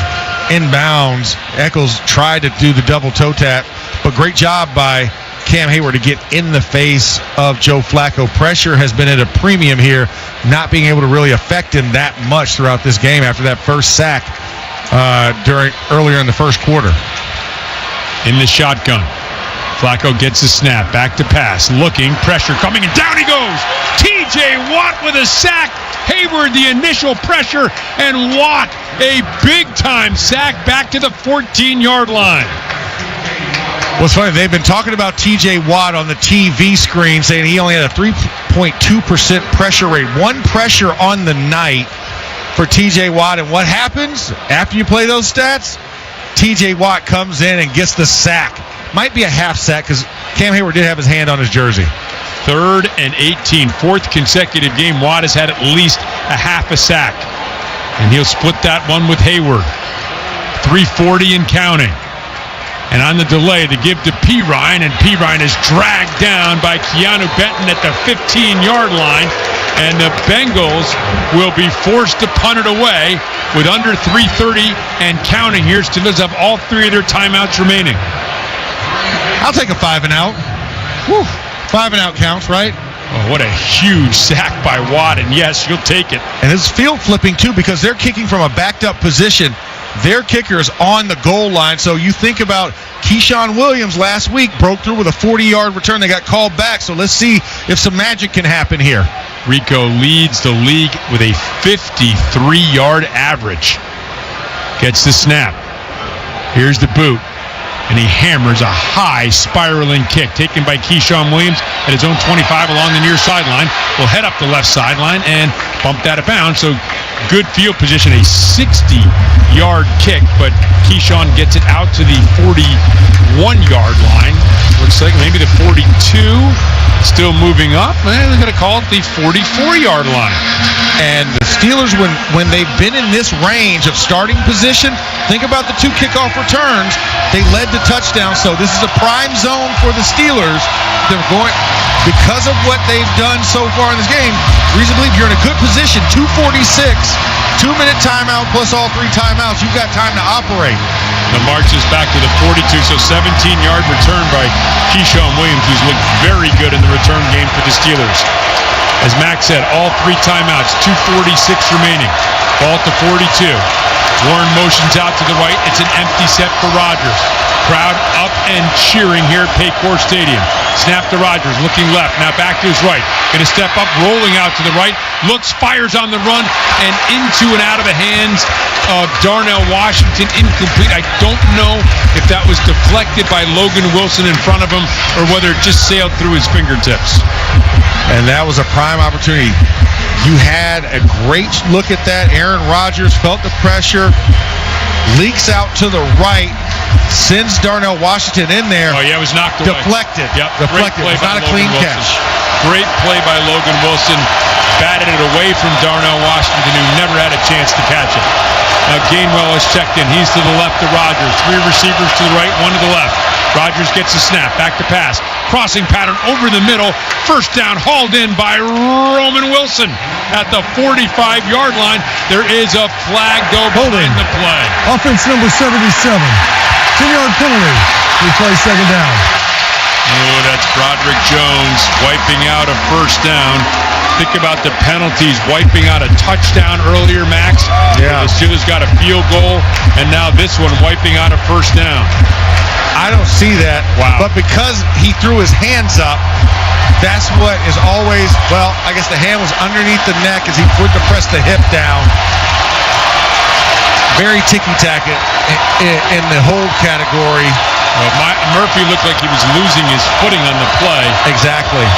[SPEAKER 14] inbounds. Eccles tried to do the double toe tap, but great job by Cam Hayward to get in the face of Joe Flacco. Pressure has been at a premium here, not being able to really affect him that much throughout this game after that first sack earlier in the first quarter.
[SPEAKER 1] In the shotgun. Flaco gets a snap. Back to pass. Looking. Pressure coming. And down he goes. T.J. Watt with a sack. Hayward the initial pressure. And Watt a big-time sack back to the 14-yard line.
[SPEAKER 14] What's funny, they've been talking about T.J. Watt on the TV screen, saying he only had a 3.2% pressure rate. One pressure on the night for T.J. Watt. And what happens after you play those stats? T.J. Watt comes in and gets the sack. Might be a half sack because Cam Hayward did have his hand on his jersey.
[SPEAKER 1] 3rd and 18. 4th consecutive game. Watt has had at least a half a sack. And he'll split that one with Hayward. 3:40 and counting. And on the delay, to give to P. Ryan, and P. Ryan is dragged down by Keanu Benton at the 15-yard line. And the Bengals will be forced to punt it away with under 3:30 and counting here. Steelers have all 3 of their timeouts remaining.
[SPEAKER 14] I'll take a 5 and out. Whew. 5 and out counts, right?
[SPEAKER 1] Oh, what a huge sack by Watt, and yes, you'll take it.
[SPEAKER 14] And it's field flipping, too, because they're kicking from a backed-up position. Their kicker is on the goal line, so you think about Keyshawn Williams last week broke through with a 40-yard return. They got called back, so let's see if some magic can happen here.
[SPEAKER 1] Rico leads the league with a 53-yard average. Gets the snap. Here's the boot. And he hammers a high spiraling kick taken by Keyshawn Williams at his own 25 along the near sideline. Will head up the left sideline and bump that out of bounds. So good field position, a 60-yard kick, but Keyshawn gets it out to the 41-yard line. Looks like maybe the 42. Still moving up. They're going to call it the 44-yard line.
[SPEAKER 14] And the Steelers, when they've been in this range of starting position, think about the 2 kickoff returns. They led to touchdowns, so this is a prime zone for the Steelers. They're going, because of what they've done so far in this game, reason to believe you're in a good position. 2:46, 2-minute timeout plus all 3 timeouts. You've got time to operate.
[SPEAKER 1] The march is back to the 42, so 17-yard return by Keyshawn Williams, who's looked very good in the return game for the Steelers. As Max said, all 3 timeouts, 2:46 remaining. Ball at the 42. Warren motions out to the right. It's an empty set for Rodgers. Crowd up and cheering here at Paycor Stadium. Snap to Rodgers, looking left, now back to his right. Going to step up, rolling out to the right. Looks, fires on the run, and into and out of the hands of Darnell Washington. Incomplete. I don't know if that was deflected by Logan Wilson in front of him or whether it just sailed through his fingertips.
[SPEAKER 14] And that was a prime opportunity. You had a great look at that. Aaron Rodgers felt the pressure, leaks out to the right, sends Darnell Washington in there.
[SPEAKER 1] Oh, yeah, it was knocked away.
[SPEAKER 14] Deflected.
[SPEAKER 1] Yep.
[SPEAKER 14] Deflected. It was not a clean catch.
[SPEAKER 1] Great play by Logan Wilson. Batted it away from Darnell Washington, who never had a chance to catch it. Now Gainwell is checked in. He's to the left of Rodgers. 3 receivers to the right, 1 to the left. Rodgers gets a snap. Back to pass. Crossing pattern over the middle. First down hauled in by Roman Wilson at the 45-yard line. There is a flag though behind the play.
[SPEAKER 3] Offense number 77. 10-yard penalty. Replay second down.
[SPEAKER 1] Oh, that's Broderick Jones wiping out a first down. Think about the penalties, wiping out a touchdown earlier, Max.
[SPEAKER 14] Yeah.
[SPEAKER 1] The Steelers got a field goal, and now this one wiping out a first down.
[SPEAKER 14] I don't see that.
[SPEAKER 1] Wow.
[SPEAKER 14] But because he threw his hands up, that's what is always, well, I guess the hand was underneath the neck as he went to press the hip down. Very ticky-tacky in the hold category.
[SPEAKER 1] Murphy looked like he was losing his footing on the play.
[SPEAKER 14] Exactly.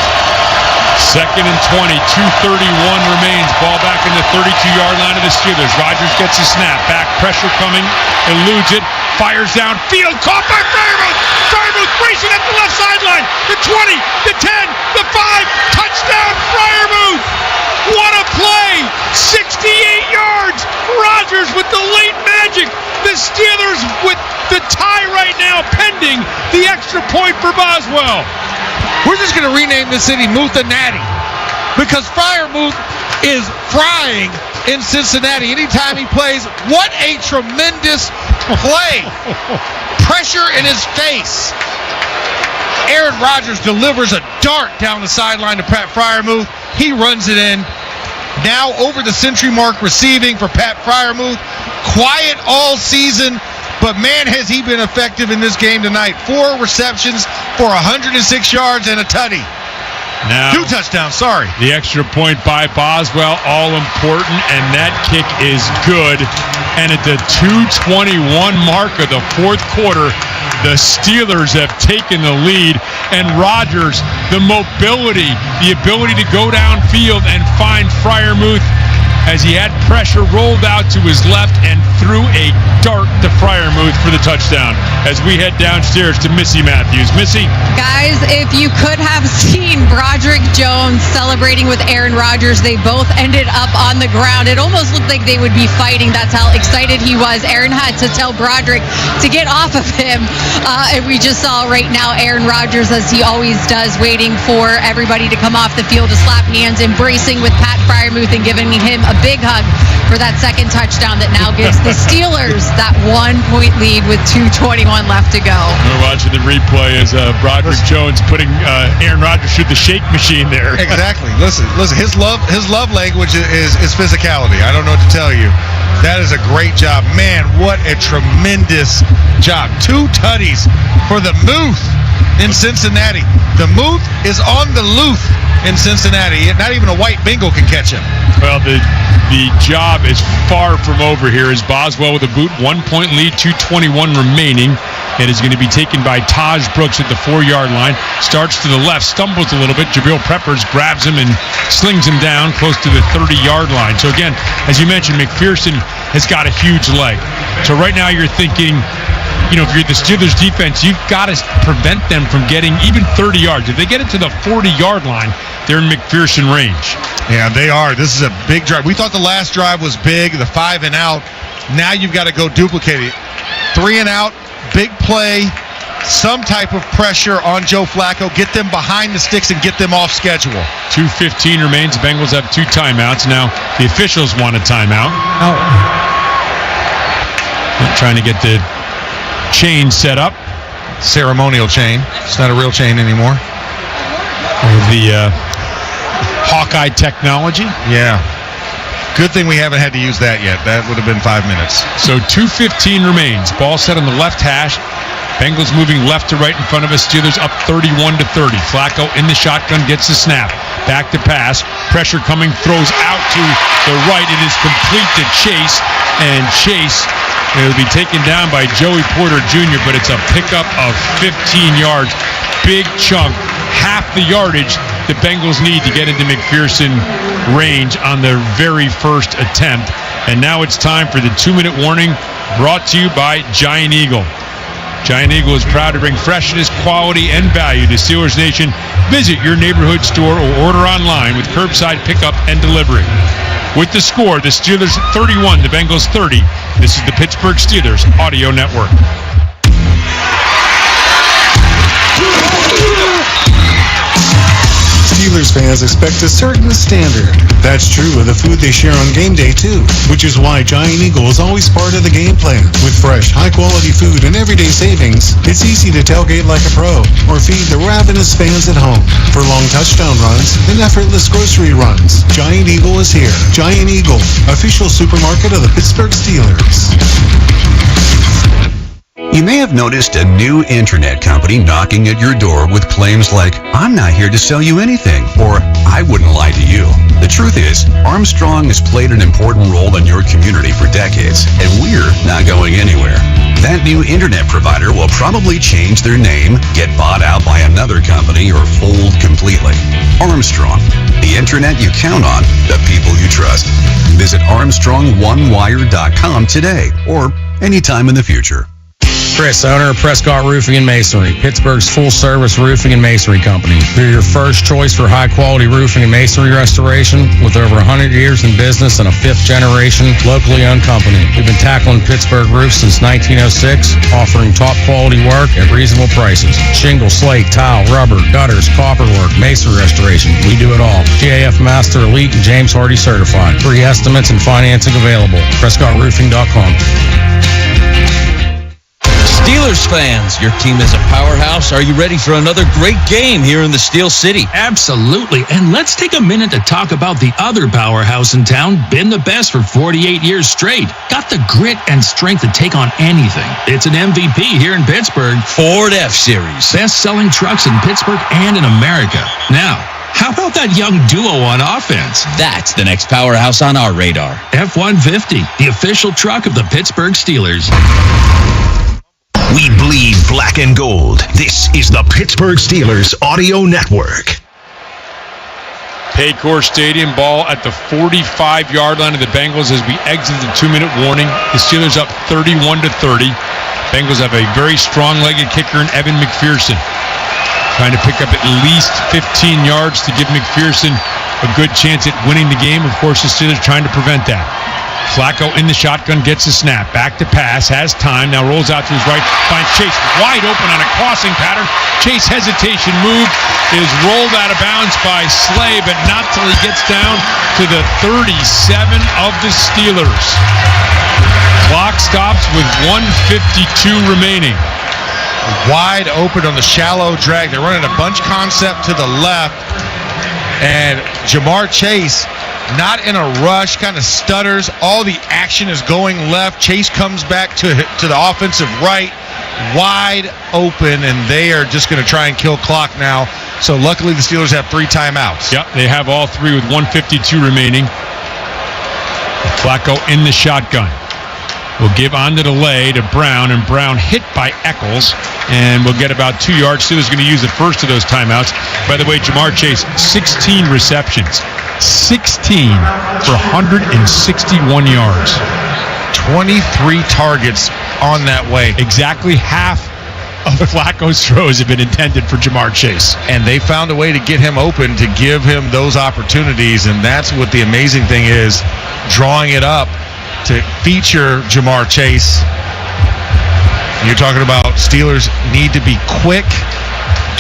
[SPEAKER 1] 2nd and 20, 2:31 remains. Ball back in the 32-yard line of the Steelers. Rodgers gets a snap. Back pressure coming. Eludes it. Fires downfield. Caught by Freiermuth. Freiermuth racing at the left sideline. The 20, the 10, the 5. Touchdown Freiermuth. What a play. 68 yards. Rodgers with the late magic. The Steelers with the tie right now pending the extra point for Boswell.
[SPEAKER 14] We're just going to rename the city Muthanati because Freiermuth is frying in Cincinnati anytime he plays. What a tremendous play. Pressure in his face. Aaron Rodgers delivers a dart down the sideline to Pat Freiermuth. He runs it in. Now over the century mark receiving for Pat Freiermuth. Quiet all season, but man, has he been effective in this game tonight. 4 receptions for 106 yards and a tutty.
[SPEAKER 1] Now,
[SPEAKER 14] 2 touchdowns, sorry.
[SPEAKER 1] The extra point by Boswell, all important, and that kick is good. And at the 2:21 mark of the 4th quarter, the Steelers have taken the lead, and Rodgers, the mobility, the ability to go downfield and find Freiermuth as he had pressure, rolled out to his left and threw a dart to Freiermuth for the touchdown. As we head downstairs to Missy Matthews. Missy?
[SPEAKER 5] Guys, if you could have seen Broderick Jones celebrating with Aaron Rodgers, they both ended up on the ground. It almost looked like they would be fighting. That's how excited he was. Aaron had to tell Broderick to get off of him. And we just saw right now Aaron Rodgers, as he always does, waiting for everybody to come off the field to slap hands, embracing with Pat Freiermuth and giving him a big hug for that second touchdown that now gives the Steelers that 1-point lead with 2:21 left to go.
[SPEAKER 1] We're watching the replay as Broderick Jones putting Aaron Rodgers through the shake machine there.
[SPEAKER 14] Exactly. Listen. His love language is physicality. I don't know what to tell you. That is a great job. Man, what a tremendous job. 2 tutties for the Moose. in Cincinnati. The Muth is on the loose in Cincinnati. Not even a white Bengal can catch him.
[SPEAKER 1] Well, the job is far from over here as Boswell with a boot, 1 point lead, 2:21 remaining. It is going to be taken by Taj Brooks at the 4-yard line. Starts to the left, stumbles a little bit. Jabril Peppers grabs him and slings him down close to the 30-yard line. So again, as you mentioned, McPherson has got a huge leg. So right now you're thinking, you know, if you're the Steelers defense, you've got to prevent them from getting even 30 yards. If they get it to the 40-yard line, they're in McPherson range.
[SPEAKER 14] Yeah, they are. This is a big drive. We thought the last drive was big, the 5 and out. Now you've got to go duplicate it. 3 and out, big play, some type of pressure on Joe Flaco. Get them behind the sticks and get them off schedule.
[SPEAKER 1] 2:15 remains. The Bengals have 2 timeouts. Now the officials want a timeout. Trying to get the chain set up.
[SPEAKER 14] Ceremonial chain. It's not a real chain anymore.
[SPEAKER 1] The Hawkeye technology.
[SPEAKER 14] Yeah. Good thing we haven't had to use that yet. That would have been 5 minutes.
[SPEAKER 1] So 2:15 remains. Ball set on the left hash. Bengals moving left to right in front of us. Steelers up 31-30. Flacco in the shotgun gets the snap. Back to pass. Pressure coming. Throws out to the right. It is complete to Chase. And Chase will be taken down by Joey Porter Jr., but it's a pickup of 15 yards. Big chunk. Half the yardage the Bengals need to get into McPherson range on their very first attempt. And now it's time for the 2-minute warning, brought to you by Giant Eagle. Giant Eagle is proud to bring freshness, quality, and value to Steelers Nation. Visit your neighborhood store or order online with curbside pickup and delivery. With the score, the Steelers 31, the Bengals 30. This is the Pittsburgh Steelers Audio Network.
[SPEAKER 22] Steelers fans expect a certain standard. That's true of the food they share on game day, too, which is why Giant Eagle is always part of the game plan. With fresh, high-quality food and everyday savings, it's easy to tailgate like a pro or feed the ravenous fans at home. For long touchdown runs and effortless grocery runs, Giant Eagle is here. Giant Eagle, official supermarket of the Pittsburgh Steelers.
[SPEAKER 19] You may have noticed a new internet company knocking at your door with claims like, "I'm not here to sell you anything," or "I wouldn't lie to you." The truth is, Armstrong has played an important role in your community for decades, and we're not going anywhere. That new internet provider will probably change their name, get bought out by another company, or fold completely. Armstrong, the internet you count on, the people you trust. Visit ArmstrongOneWire.com today, or anytime in the future.
[SPEAKER 17] Chris, owner of Prescott Roofing and Masonry, Pittsburgh's full-service roofing and masonry company. We're your first choice for high-quality roofing and masonry restoration with over 100 years in business and a 5th-generation locally owned company. We've been tackling Pittsburgh roofs since 1906, offering top-quality work at reasonable prices. Shingle, slate, tile, rubber, gutters, copperwork, masonry restoration. We do it all. GAF Master Elite and James Hardy certified. Free estimates and financing available. PrescottRoofing.com.
[SPEAKER 20] Steelers fans, your team is a powerhouse. Are you ready for another great game here in the Steel City?
[SPEAKER 21] Absolutely. And let's take a minute to talk about the other powerhouse in town, been the best for 48 years straight. Got the grit and strength to take on anything. It's an MVP here in Pittsburgh.
[SPEAKER 20] Ford F-Series.
[SPEAKER 21] Best-selling trucks in Pittsburgh and in America. Now, how about that young duo on offense?
[SPEAKER 20] That's the next powerhouse on our radar.
[SPEAKER 21] F-150, the official truck of the Pittsburgh Steelers.
[SPEAKER 4] We bleed black and gold. This is the Pittsburgh Steelers Audio Network.
[SPEAKER 1] Paycor Stadium, ball at the 45-yard line of the Bengals as we exit the 2-minute warning. The Steelers up 31-30. Bengals have a very strong-legged kicker in Evan McPherson, trying to pick up at least 15 yards to give McPherson a good chance at winning the game. Of course, the Steelers trying to prevent that. Flacco in the shotgun, gets a snap. Back to pass, has time, now rolls out to his right, finds Chase wide open on a crossing pattern. Chase hesitation move is rolled out of bounds by Slay, but not till he gets down to the 37 of the Steelers. Clock stops with 1:52 remaining.
[SPEAKER 14] Wide open on the shallow drag. They're running a bunch concept to the left, and Jamarr Chase, not in a rush, kind of stutters. All the action is going left. Chase comes back to the offensive right, wide open, and they are just going to try and kill clock now. So luckily the Steelers have 3 timeouts.
[SPEAKER 1] Yep, they have all 3 with 1:52 remaining. Flaco in the shotgun. Will give on the delay to Brown, and Brown hit by Eccles, and will get about 2 yards. Steelers going to use the first of those timeouts. By the way, Jamarr Chase, 16 receptions. 16 for 161 yards.
[SPEAKER 14] 23 targets on that way.
[SPEAKER 1] Exactly half of Flaco's throws have been intended for Jamarr Chase.
[SPEAKER 14] And they found a way to get him open, to give him those opportunities, and that's what the amazing thing is, drawing it up to feature Jamarr Chase. You're talking about Steelers need to be quick.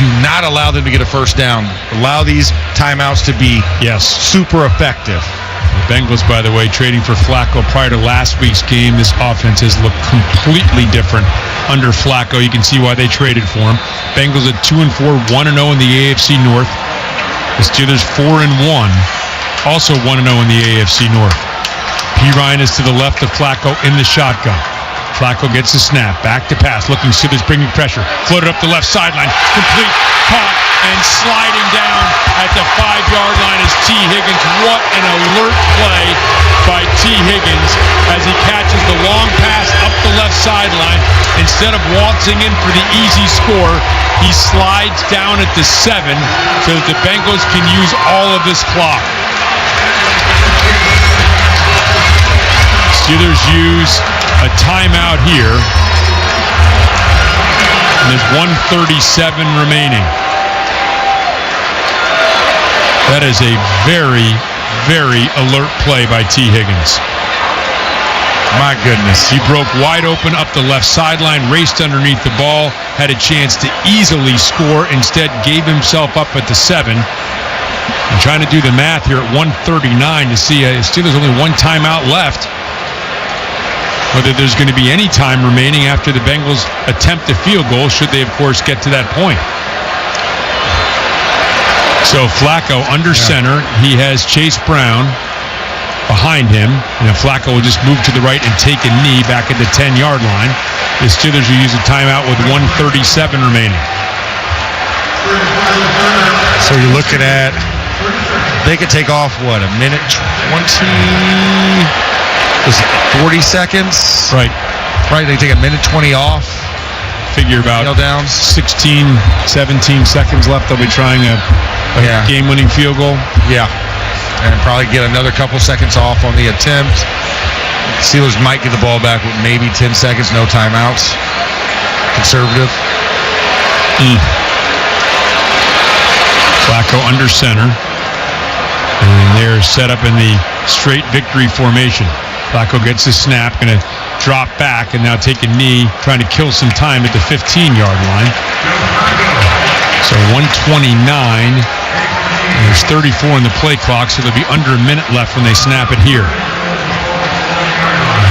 [SPEAKER 14] Do not allow them to get a first down. Allow these timeouts to be super effective.
[SPEAKER 1] The Bengals, by the way, trading for Flaco prior to last week's game. This offense has looked completely different under Flaco. You can see why they traded for him. Bengals at 2-4, 1-0 in the AFC North. The Steelers 4-1, also 1-0 in the AFC North. P. Ryan is to the left of Flaco in the shotgun. Flaco gets the snap, back to pass, looking Steelers bringing pressure. Floated up the left sideline, complete, caught, and sliding down at the 5-yard line is T. Higgins. What an alert play by T. Higgins as he catches the long pass up the left sideline. Instead of waltzing in for the easy score, he slides down at the 7 so that the Bengals can use all of this clock. Steelers use a timeout here. And there's 1:37 remaining. That is a very, very alert play by T. Higgins.
[SPEAKER 14] My goodness.
[SPEAKER 1] He broke wide open up the left sideline, raced underneath the ball, had a chance to easily score, instead gave himself up at the 7. I'm trying to do the math here at 1:39 to see Steelers only 1 timeout left. Whether there's going to be any time remaining after the Bengals attempt a field goal, should they, of course, get to that point. So Flaco under center. He has Chase Brown behind him. And Flaco will just move to the right and take a knee back at the 10-yard line. The Steelers will use a timeout with 1:37 remaining.
[SPEAKER 14] So you're looking at, they could take off, what, a minute 20? Was it 40 seconds?
[SPEAKER 1] Right.
[SPEAKER 14] Right, they take a minute 20 off.
[SPEAKER 1] Figure about 16, 17 seconds left. They'll be trying a game-winning field goal.
[SPEAKER 14] Yeah. And probably get another couple seconds off on the attempt. Steelers might get the ball back with maybe 10 seconds, no timeouts. Conservative.
[SPEAKER 1] Flaco under center. And they're set up in the straight victory formation. Flaco gets the snap, going to drop back and now take a knee, trying to kill some time at the 15-yard line. So 1:29. There's 34 in the play clock, so there'll be under a minute left when they snap it here.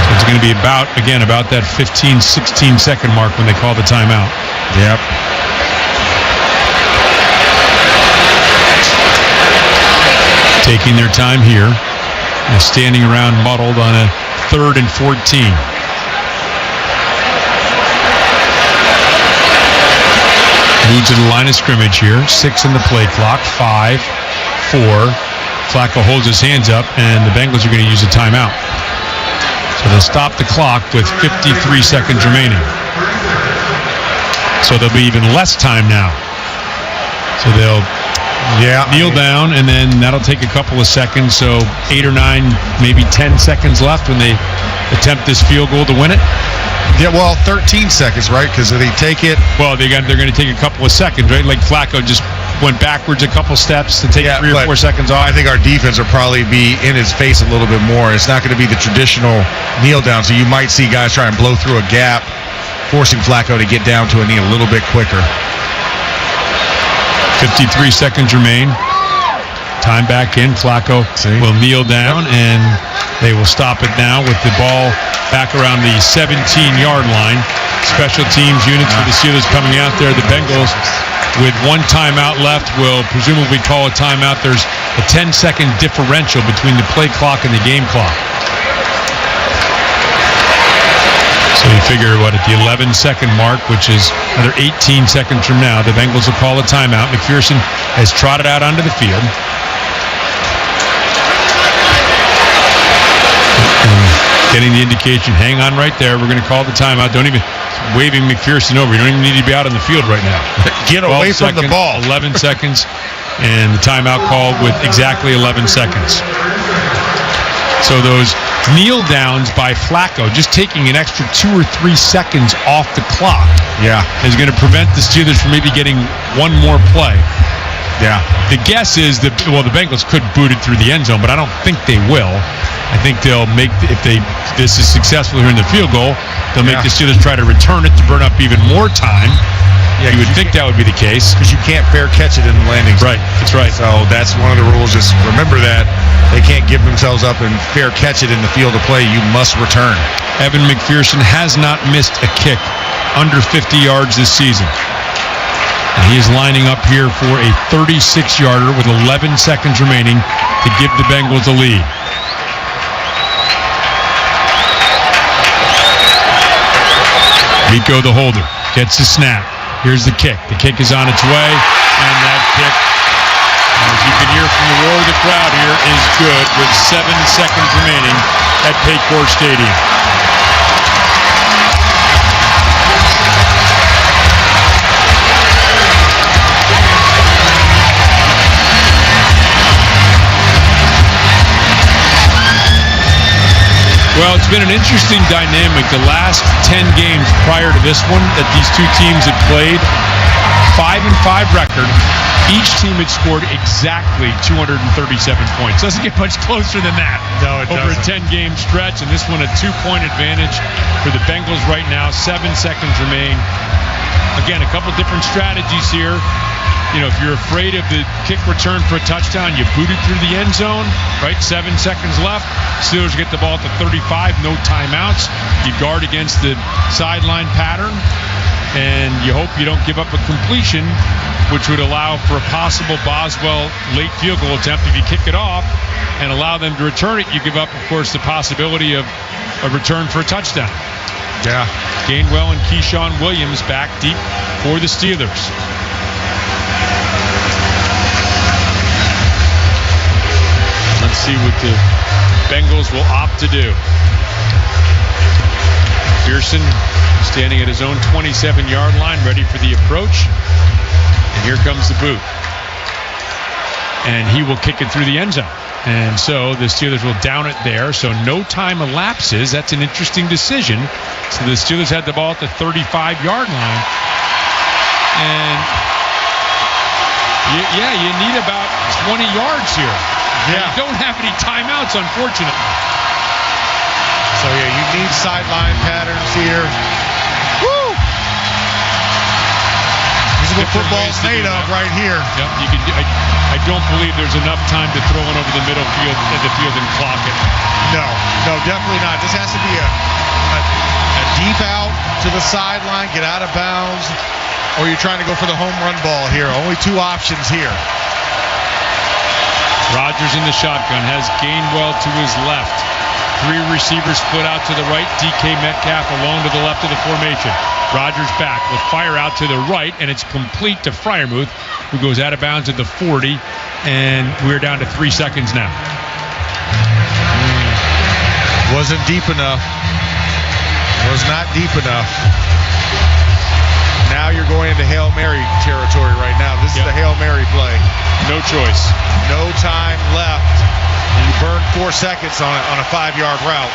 [SPEAKER 1] So it's going to be about that 15, 16-second mark when they call the timeout.
[SPEAKER 14] Yep.
[SPEAKER 1] Taking their time here. And standing around muddled on a 3rd and 14. Move to the line of scrimmage here. 6 in the play clock. 5, 4. Flaco holds his hands up, and the Bengals are going to use a timeout. So they'll stop the clock with 53 seconds remaining. So there'll be even less time now. So they'll kneel down, and then that'll take a couple of seconds. So 8 or 9, maybe 10 seconds left when they attempt this field goal to win it.
[SPEAKER 14] Yeah, well, 13 seconds, right? Because if they take it...
[SPEAKER 1] Well, they're going to take a couple of seconds, right? Like Flaco just went backwards a couple steps to take 3 or 4 seconds off.
[SPEAKER 14] I think our defense will probably be in his face a little bit more. It's not going to be the traditional kneel down, so you might see guys try and blow through a gap, forcing Flaco to get down to a knee a little bit quicker. 53 seconds remain. Time back in. Flaco will kneel down, and they will stop it now with the ball back around the 17-yard line. Special teams units for the Steelers coming out there. The Bengals, with 1 timeout left, will presumably call a timeout. There's a 10-second differential between the play clock and the game clock. So you
[SPEAKER 1] figure, at the 11-second mark, which is another 18 seconds from now, the Bengals will call a timeout. McPherson has trotted out onto the field. Getting the indication, hang on right there. We're going to call the timeout. Don't even waving McPherson over. You don't even need to be out on the field right now.
[SPEAKER 14] Get away from the ball.
[SPEAKER 1] 11 seconds, and the timeout called with exactly 11 seconds. So those kneel downs by Flaco, just taking an extra 2 or 3 seconds off the clock, is going to prevent the Steelers from maybe getting one more play.
[SPEAKER 14] Yeah.
[SPEAKER 1] The guess is that, the Bengals could boot it through the end zone, but I don't think they will. I think they'll make, if this is successful here in the field goal, they'll make the Steelers try to return it to burn up even more time. Yeah, you would think that would be the case.
[SPEAKER 14] Because you can't fair catch it in the landing zone.
[SPEAKER 1] Right, that's right.
[SPEAKER 14] So that's one of the rules. Just remember that. They can't give themselves up and fair catch it in the field of play. You must return.
[SPEAKER 1] Evan McPherson has not missed a kick under 50 yards this season. And he is lining up here for a 36-yarder with 11 seconds remaining to give the Bengals a lead. Rico, the holder, gets the snap. Here's the kick. The kick is on its way, and that kick, as you can hear from the roar of the crowd here, is good with 7 seconds remaining at Paycor Stadium. Well, it's been an interesting dynamic. The last 10 games prior to this one that these two teams had played, 5-5 record. Each team had scored exactly 237 points. Doesn't get much closer than that.
[SPEAKER 14] No, it
[SPEAKER 1] over
[SPEAKER 14] doesn't.
[SPEAKER 1] A 10-game stretch, and this one a 2-point advantage for the Bengals right now. 7 seconds remain. Again, a couple different strategies here. If you're afraid of the kick return for a touchdown, you boot it through the end zone, right? 7 seconds left. Steelers get the ball at the 35, no timeouts. You guard against the sideline pattern, and you hope you don't give up a completion, which would allow for a possible Boswell late field goal attempt. If you kick it off and allow them to return it, you give up, of course, the possibility of a return for a touchdown.
[SPEAKER 14] Yeah.
[SPEAKER 1] Gainwell and Keyshawn Williams back deep for the Steelers. Let's see what the Bengals will opt to do. Pearson standing at his own 27-yard line, ready for the approach. And here comes the boot. And he will kick it through the end zone. And so the Steelers will down it there. So no time elapses. That's an interesting decision. So the Steelers had the ball at the 35-yard line. And you need about 20 yards here. Yeah. You don't have any timeouts, unfortunately.
[SPEAKER 14] So, you need sideline patterns here. Woo! This is what football's made of right here.
[SPEAKER 1] Yep, you can. I don't believe there's enough time to throw it over the middle field and clock it.
[SPEAKER 14] No, definitely not. This has to be a deep out to the sideline, get out of bounds, or you're trying to go for the home run ball here. Only 2 options here.
[SPEAKER 1] Rodgers in the shotgun has Gainwell to his left. 3 receivers split out to the right. DK Metcalf alone to the left of the formation. Rodgers back will fire out to the right, and it's complete to Freiermuth, who goes out of bounds at the 40, and we're down to 3 seconds now.
[SPEAKER 14] Wasn't deep enough. Was not deep enough. Now you're going into Hail Mary territory right now. This is the Hail Mary play.
[SPEAKER 1] No choice.
[SPEAKER 14] No time left. You burn 4 seconds on a 5-yard route.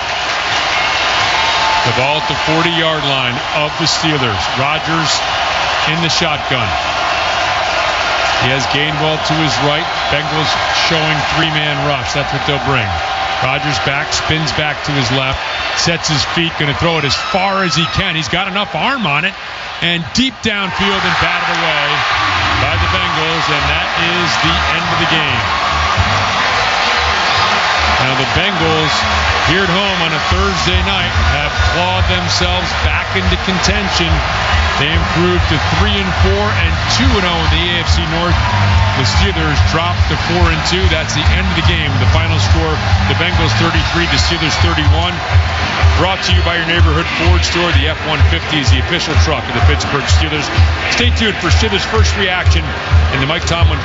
[SPEAKER 1] The ball at the 40-yard line of the Steelers. Rodgers in the shotgun. He has Gainwell to his right. Bengals showing 3-man rush. That's what they'll bring. Rodgers back, spins back to his left, sets his feet, going to throw it as far as he can. He's got enough arm on it, and deep downfield and batted away by the Bengals, and that is the end of the game. Now the Bengals, here at home on a Thursday night, have clawed themselves back into contention. They improved to 3-4 and 2-0 in the AFC North. The Steelers dropped to 4-2. That's the end of the game. The final score, the Bengals 33, the Steelers 31. Brought to you by your neighborhood Ford store. The F-150 is the official truck of the Pittsburgh Steelers. Stay tuned for Steelers' first reaction in the Mike Tomlin